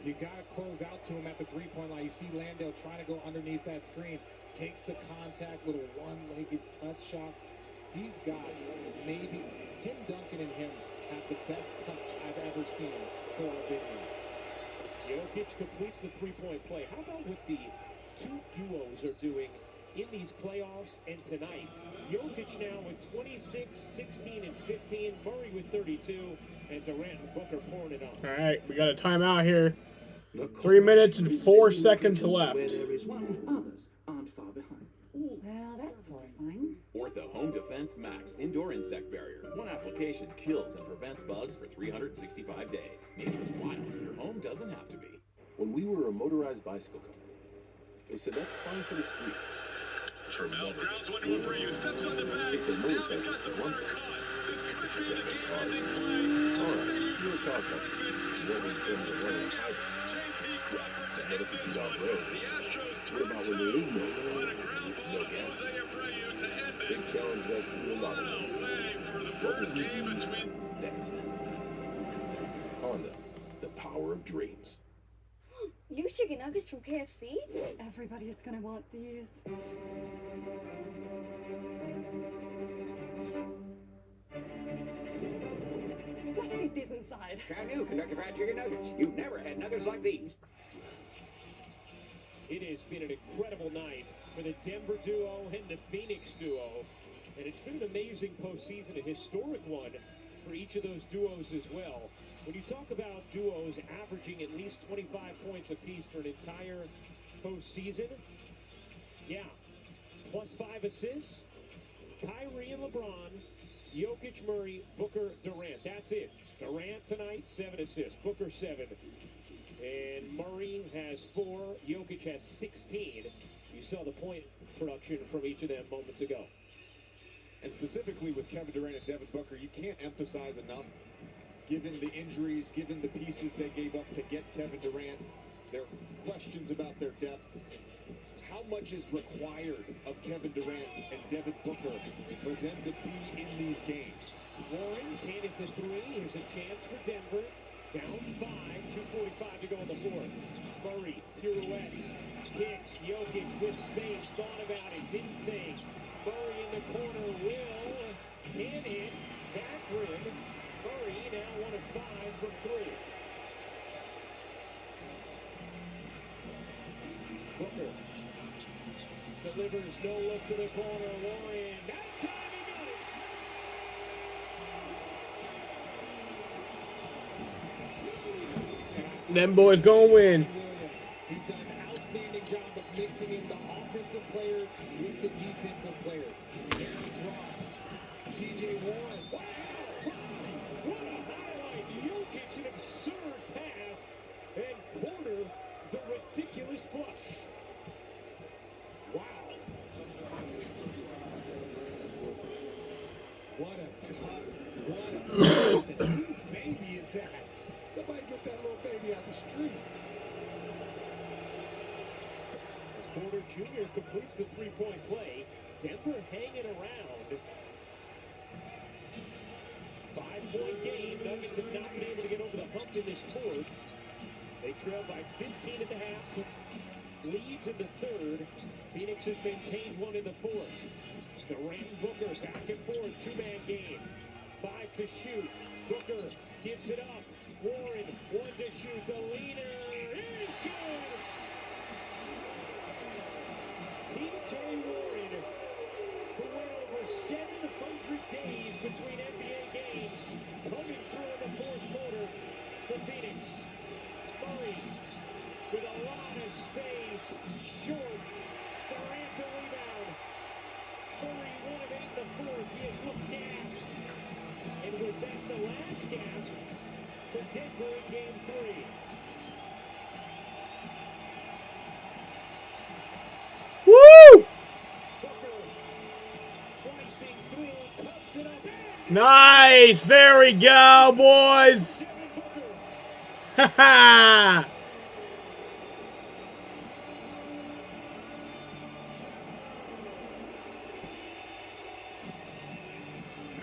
You got to close out to him at the three-point line. You see Landale trying to go underneath that screen. Takes the contact, little one-legged touch shot. He's got maybe Tim Duncan and him have the best touch I've ever seen for a big man. Jokic completes the three-point play. How about what the two duos are doing in these playoffs and tonight? Jokic now with 26, 16, and 15. Murray with 32, and Durant and Booker pouring it on. All right, we got a timeout here. 3 minutes and 4 seconds left. Others aren't far behind. Well, that's horrifying. Ortho Home Defense Max Indoor Insect Barrier. One application kills and prevents bugs for 365 days. Nature's wild. Your home doesn't have to be. When we were a motorized bicycle company, they said that's fine for the streets. Termel grounds one to Abreu, steps on the bag. Now he's got the runner caught. This could be the game-ending play. All right, you're a car company. You want me to film the running pipe? J.P. Crawford to Let end it be this out one. road. The Astros What about when there is no road? on a ground ball No to gas. Jose Abreu to end it. Big challenge has to do a lot of What a things. way for the What first would we game do between next? Honda, the power of dreams. New chicken nuggets from KFC? Everybody's gonna want these. Let's eat these inside. Try new Kentucky Fried Chicken Nuggets. You've never had nuggets like these. It has been an incredible night for the Denver duo and the Phoenix duo. And it's been an amazing postseason, a historic one for each of those duos as well. When you talk about duos averaging at least 25 points apiece for an entire postseason, yeah, plus 5 assists, Kyrie and LeBron, Jokic, Murray, Booker, Durant. That's it. Durant tonight, 7 assists. Booker, 7. And Murray has 4. Jokic has 16. You saw the point production from each of them moments ago. And specifically with Kevin Durant and Devin Booker, you can't emphasize enough, given the injuries, given the pieces they gave up to get Kevin Durant, their questions about their depth. How much is required of Kevin Durant and Devin Booker for them to be in these games? Warren can't hit the 3. Here's a chance for Denver. Down 5, 2:45 to go in the fourth. Murray pirouettes, kicks, Jokic with space, thought about it, didn't take. Murray in the corner will hit it, back rim. Murray now 1 of 5 from 3. Booker delivers, no look to the corner. Warren, that time he got it. Them boys gonna win. He's done an outstanding job of mixing in the offensive players with the defensive players. Terrence Ross, T.J. Warren. Wow! What a highlight! Jokic, an absurd pass, and Porter, the ridiculous flush. Wow! What a cut! What a whose baby is that? Somebody get that little baby out the street. Porter Jr. completes the three-point play. Denver hanging around. 5-point game. Nuggets have not been able to get over the hump in this fourth. They trail by 15 at the half. Leads in the third. Phoenix has maintained one in the fourth. Durant and Booker back and forth. 2-man game. 5 to shoot. Booker gives it up. Warren, 1 to shoot. The leader is good. T.J. Warren, who went over 700 days between NBA games, coming through in the fourth quarter for Phoenix. Murray with a lot of space, short. Durant the rebound. Murray 1 of 8 in the fourth. He has looked gassed. And was that the last gasp for Denver in game 3? Woo! Slicing through, cuts it up. Nice! There we go, boys! Ha ha!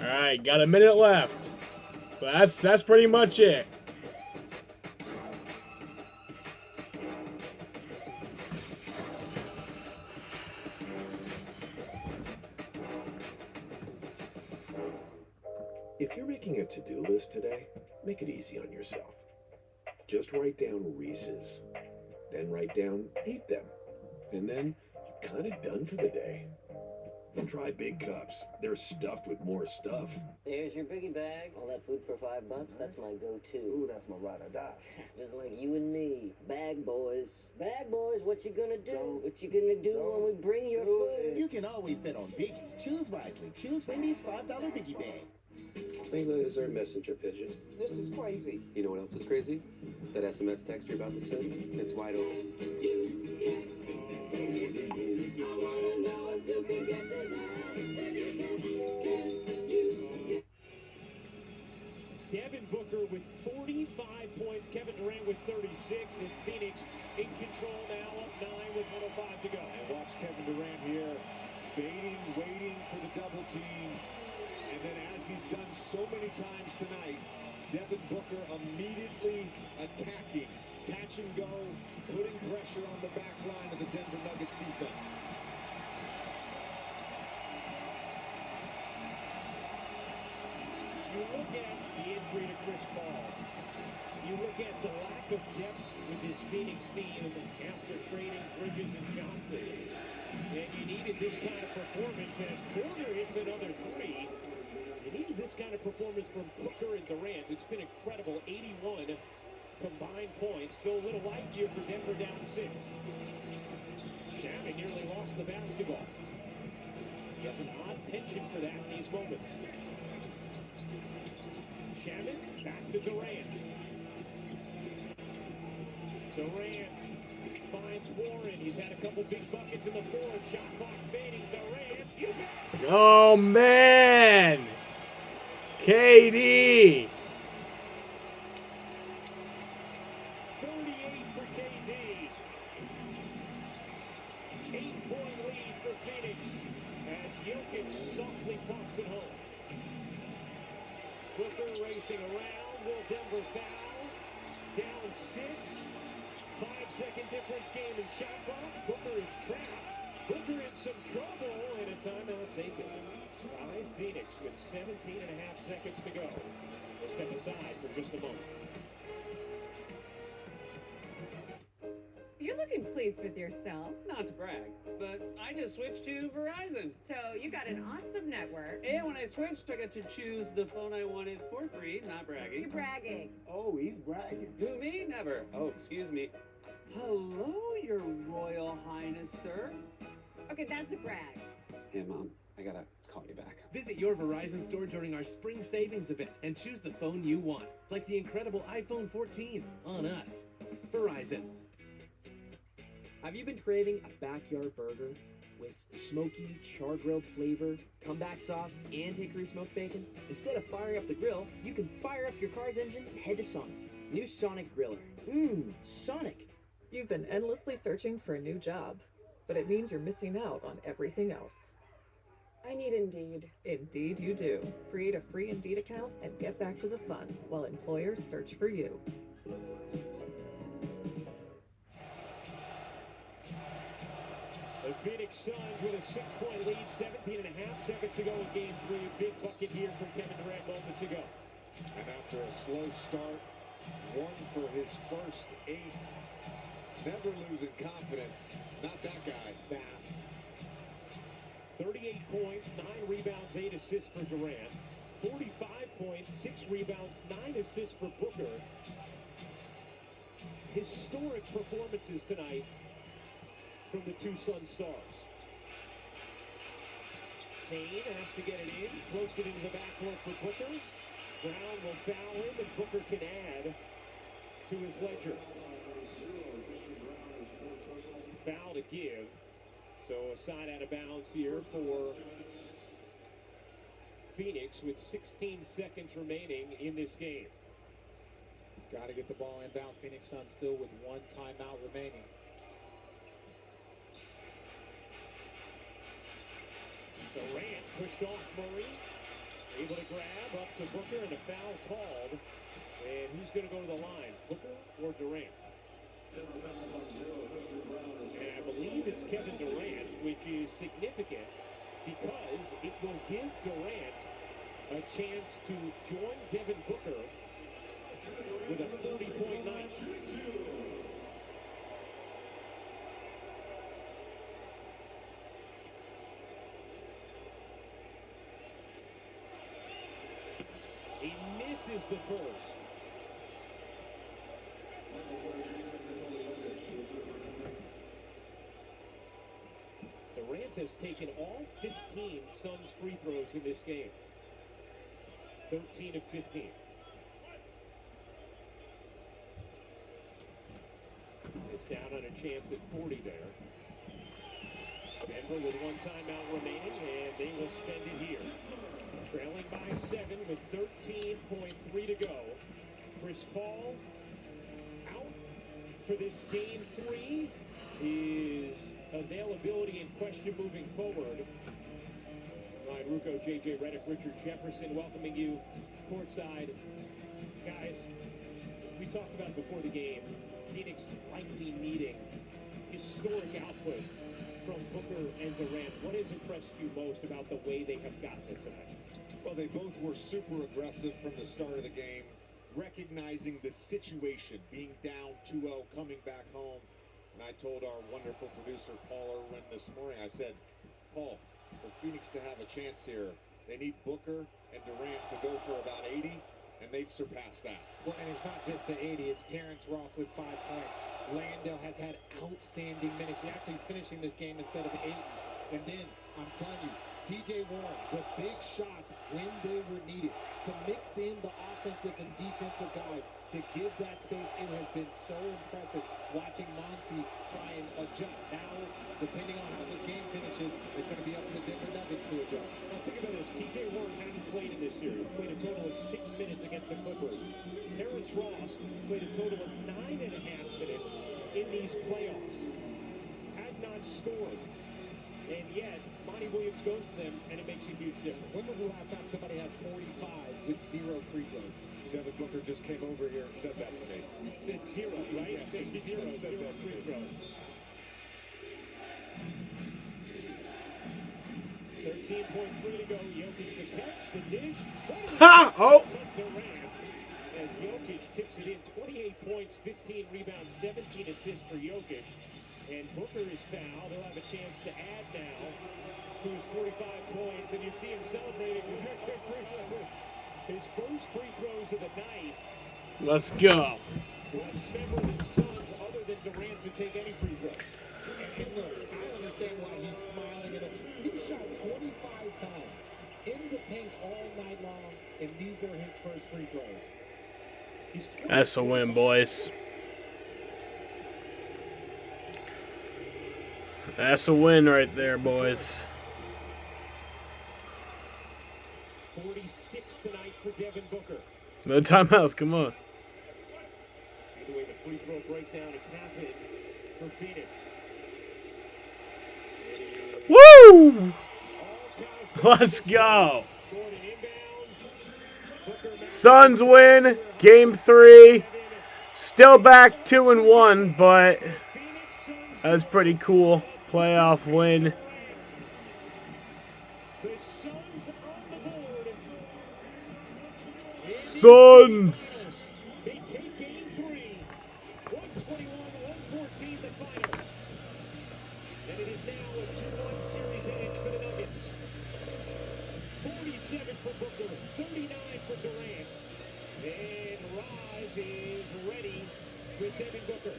Alright, got a minute left. But that's pretty much it. If you're making a to-do list today, make it easy on yourself. Just write down Reese's, then write down eat them, and then you're kind of done for the day. Try big cups. They're stuffed with more stuff. There's your biggie bag. All that food for $5, that's my go-to. Ooh, that's my ride or die. Just like you and me. Bag boys. Bag boys, what you gonna do? What you gonna do when we bring your food? You can always bet on Biggie. Choose wisely. Choose Wendy's $5 biggie bag. Layla is our messenger pigeon. This is crazy. You know what else is crazy? That SMS text you're about to send? It's wide open. Devin Booker with 45 points, Kevin Durant with 36, and Phoenix in control now, up 9 with 105 to go. And watch Kevin Durant here, baiting, waiting for the double team. And then as he's done so many times tonight, Devin Booker immediately attacking, catch and go, putting pressure on the back line of the Denver Nuggets defense. You look at the injury to Chris Paul. You look at the lack of depth with this Phoenix team after trading Bridges and Johnson. And you needed this kind of performance as Porter hits another three. You needed this kind of performance from Booker and Durant. It's been incredible. 81 combined points. Still a little light here for Denver down 6. Shamit nearly lost the basketball. He has an odd penchant for that in these moments. Shamit back to Durant. Durant finds Warren. He's had a couple big buckets in the fourth. Shot clock fading. Durant. You bet. Oh, man. KD. 38 for KD. 8-point lead for Phoenix as Jokic softly pops it home. Booker racing around. Will Denver foul? Down 6. 5-second difference game in shot clock. Booker is trapped. Booker in some trouble, and a timeout taken by Phoenix with 17 and a half seconds to go. We'll step aside for just a moment. You're looking pleased with yourself. Not to brag, but I just switched to Verizon. So you got an awesome network. And when I switched, I got to choose the phone I wanted for free. Not bragging. You're bragging. Oh, he's bragging. Who, me? Never. Oh, excuse me. Hello, Your Royal Highness, sir. Okay, that's a brag. Hey, Mom, I gotta call you back. Visit your Verizon store during our spring savings event and choose the phone you want, like the incredible iPhone 14 on us. Verizon. Have you been craving a backyard burger with smoky, char-grilled flavor, comeback sauce, and hickory smoked bacon? Instead of firing up the grill, you can fire up your car's engine and head to Sonic. New Sonic Griller. Sonic! You've been endlessly searching for a new job, but it means you're missing out on everything else. I need Indeed. Indeed you do. Create a free Indeed account and get back to the fun while employers search for you. The Phoenix Suns with a 6-point lead, 17 and a half seconds to go in game 3. A big bucket here from Kevin Durant moments ago. And after a slow start, 1 for his first 8. Never losing confidence. Not that guy. Nah. 38 points, 9 rebounds, 8 assists for Durant. 45 points, 6 rebounds, 9 assists for Booker. Historic performances tonight from the two Sun stars. Kane has to get it in, floats it into the backcourt for Booker. Brown will foul him, and Booker can add to his ledger. Foul to give. So a side out of bounds here for Phoenix with 16 seconds remaining in this game. Got to get the ball inbounds. Phoenix Suns still with 1 timeout remaining. Durant pushed off Murray. Able to grab up to Booker, and a foul called. And who's going to go to the line, Booker or Durant? And I believe it's Kevin Durant, which is significant because it will give Durant a chance to join Devin Booker with a 40-point night. He misses the first. Durant has taken all 15 Suns free throws in this game. 13 of 15. It's down on a chance at 40 there. Denver with one timeout remaining, and they will spend it here. Trailing by 7 with 13.3 to go. Chris Paul out for this game 3. His availability in question moving forward. Ryan Rucco, J.J. Redick, Richard Jefferson welcoming you courtside. Guys, we talked about it before the game. Phoenix likely needing historic output from Booker and Durant. What has impressed you most about the way they have gotten it tonight? Well, they both were super aggressive from the start of the game, recognizing the situation, being down 2-0, coming back home. And I told our wonderful producer, Paul Irwin, this morning, I said, Paul, for Phoenix to have a chance here, they need Booker and Durant to go for about 80, and they've surpassed that. Well, and it's not just the 80, it's Terrence Ross with 5 points. Landale has had outstanding minutes. He actually is finishing this game instead of 8. And then, I'm telling you, TJ Warren, the big shots when they were needed, to mix in the offensive and defensive guys, to give that space. It has been so impressive watching Monty try and adjust. Now, depending on how this game finishes, it's going to be up to the Denver Nuggets to adjust. Now think about this. TJ Warren hadn't played in this series. Played a total of 6 minutes against the Clippers. Terrence Ross played a total of 9.5 minutes in these playoffs. Had not scored. And yet, Monty Williams goes to them, and it makes a huge difference. When was the last time somebody had 45 with 0 free throws? Devin Booker just came over here and said that to me. Said 0, right? Yeah, Said he 0 just said that to free me. throws. 13.3 to go. Jokic the catch, the dish. Ha! Oh! As Jokic tips it in, 28 points, 15 rebounds, 17 assists for Jokic. And Booker is fouled. He'll have a chance to add now to his 45 points. And you see him celebrating with his first free throws of the night. Let's go. Last member of his Suns, other than Durant, to take any free throws. And look, I understand why he's smiling at him. He shot 25 times in the paint all night long, and these are his first free throws. That's a win, boys. That's a win right there, boys. 46 tonight for Devin Booker. No timeouts, come on. See the way the free throw breakdown has happened for Phoenix. Woo! Let's go. Suns win game 3. Still back 2-1, but that's pretty cool. Playoff win. Suns. They take game 3. 121-114 the final. And it is now a 2-1 series edge for the Nuggets. 47 for Booker, 39 for Durant. And Raj is ready with Devin Booker.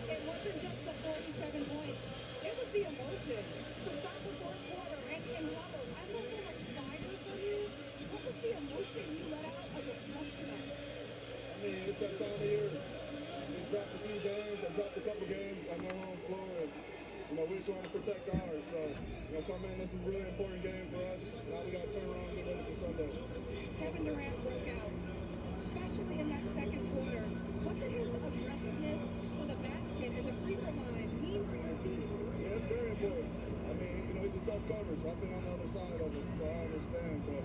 It wasn't just the 47 points. It was the emotion. To start the fourth quarter and Robert, I saw so much fire from you. What was the emotion you let out as a freshman? I mean, it's that time of year. We dropped a few games. I dropped a couple games on my home floor. And, we're just trying to protect ours. So, come in. This is a really important game for us. Now we got to turn around and get ready for Sunday. Kevin Durant broke out, especially in that second quarter. What did his aggressiveness to the basket and the free throw line mean for your team? Yeah, it's very important. I mean, he's a tough coverage. I've been on the other side of it, so I understand. But,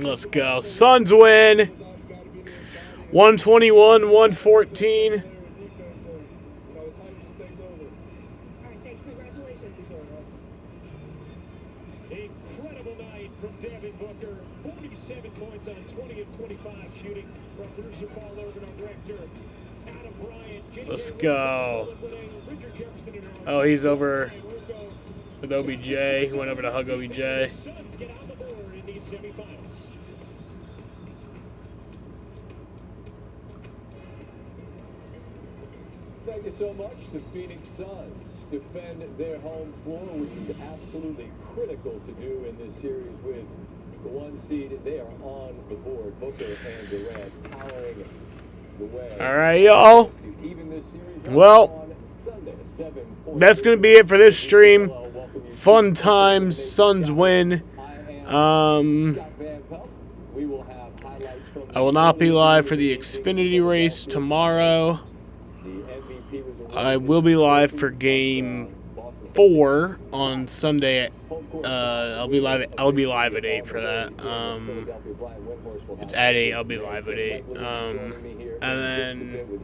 Let's go. Suns win. 121-114. All right, thanks. Congratulations. Incredible night from Devin Booker. 47 points on 20 of 25 shooting from producer Paul Logan, our director Adam Bryant. Let's go. Oh, he's over with OBJ. He went over to hug OBJ. Suns get on the board in these semifinals. Thank you so much. The Phoenix Suns defend their home floor, which is absolutely critical to do in this series with the 1 seed. They are on the board. Booker and Durant powering the way. All right, y'all. Even this series well, on Sunday, 7 that's going to be it for this stream. Fun times. Suns win. I will not be live for the Xfinity race tomorrow. I will be live for Game 4 on Sunday. I'll be live at 8 for that. It's at 8. I'll be live at 8. And then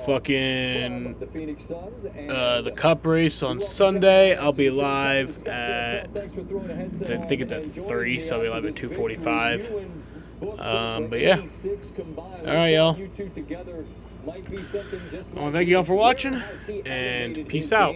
fucking the Cup race on Sunday. I'll be live at, I think it's at 3, so I'll be live at 2:45. But yeah. All right, y'all. I want to thank you all for watching, and peace out.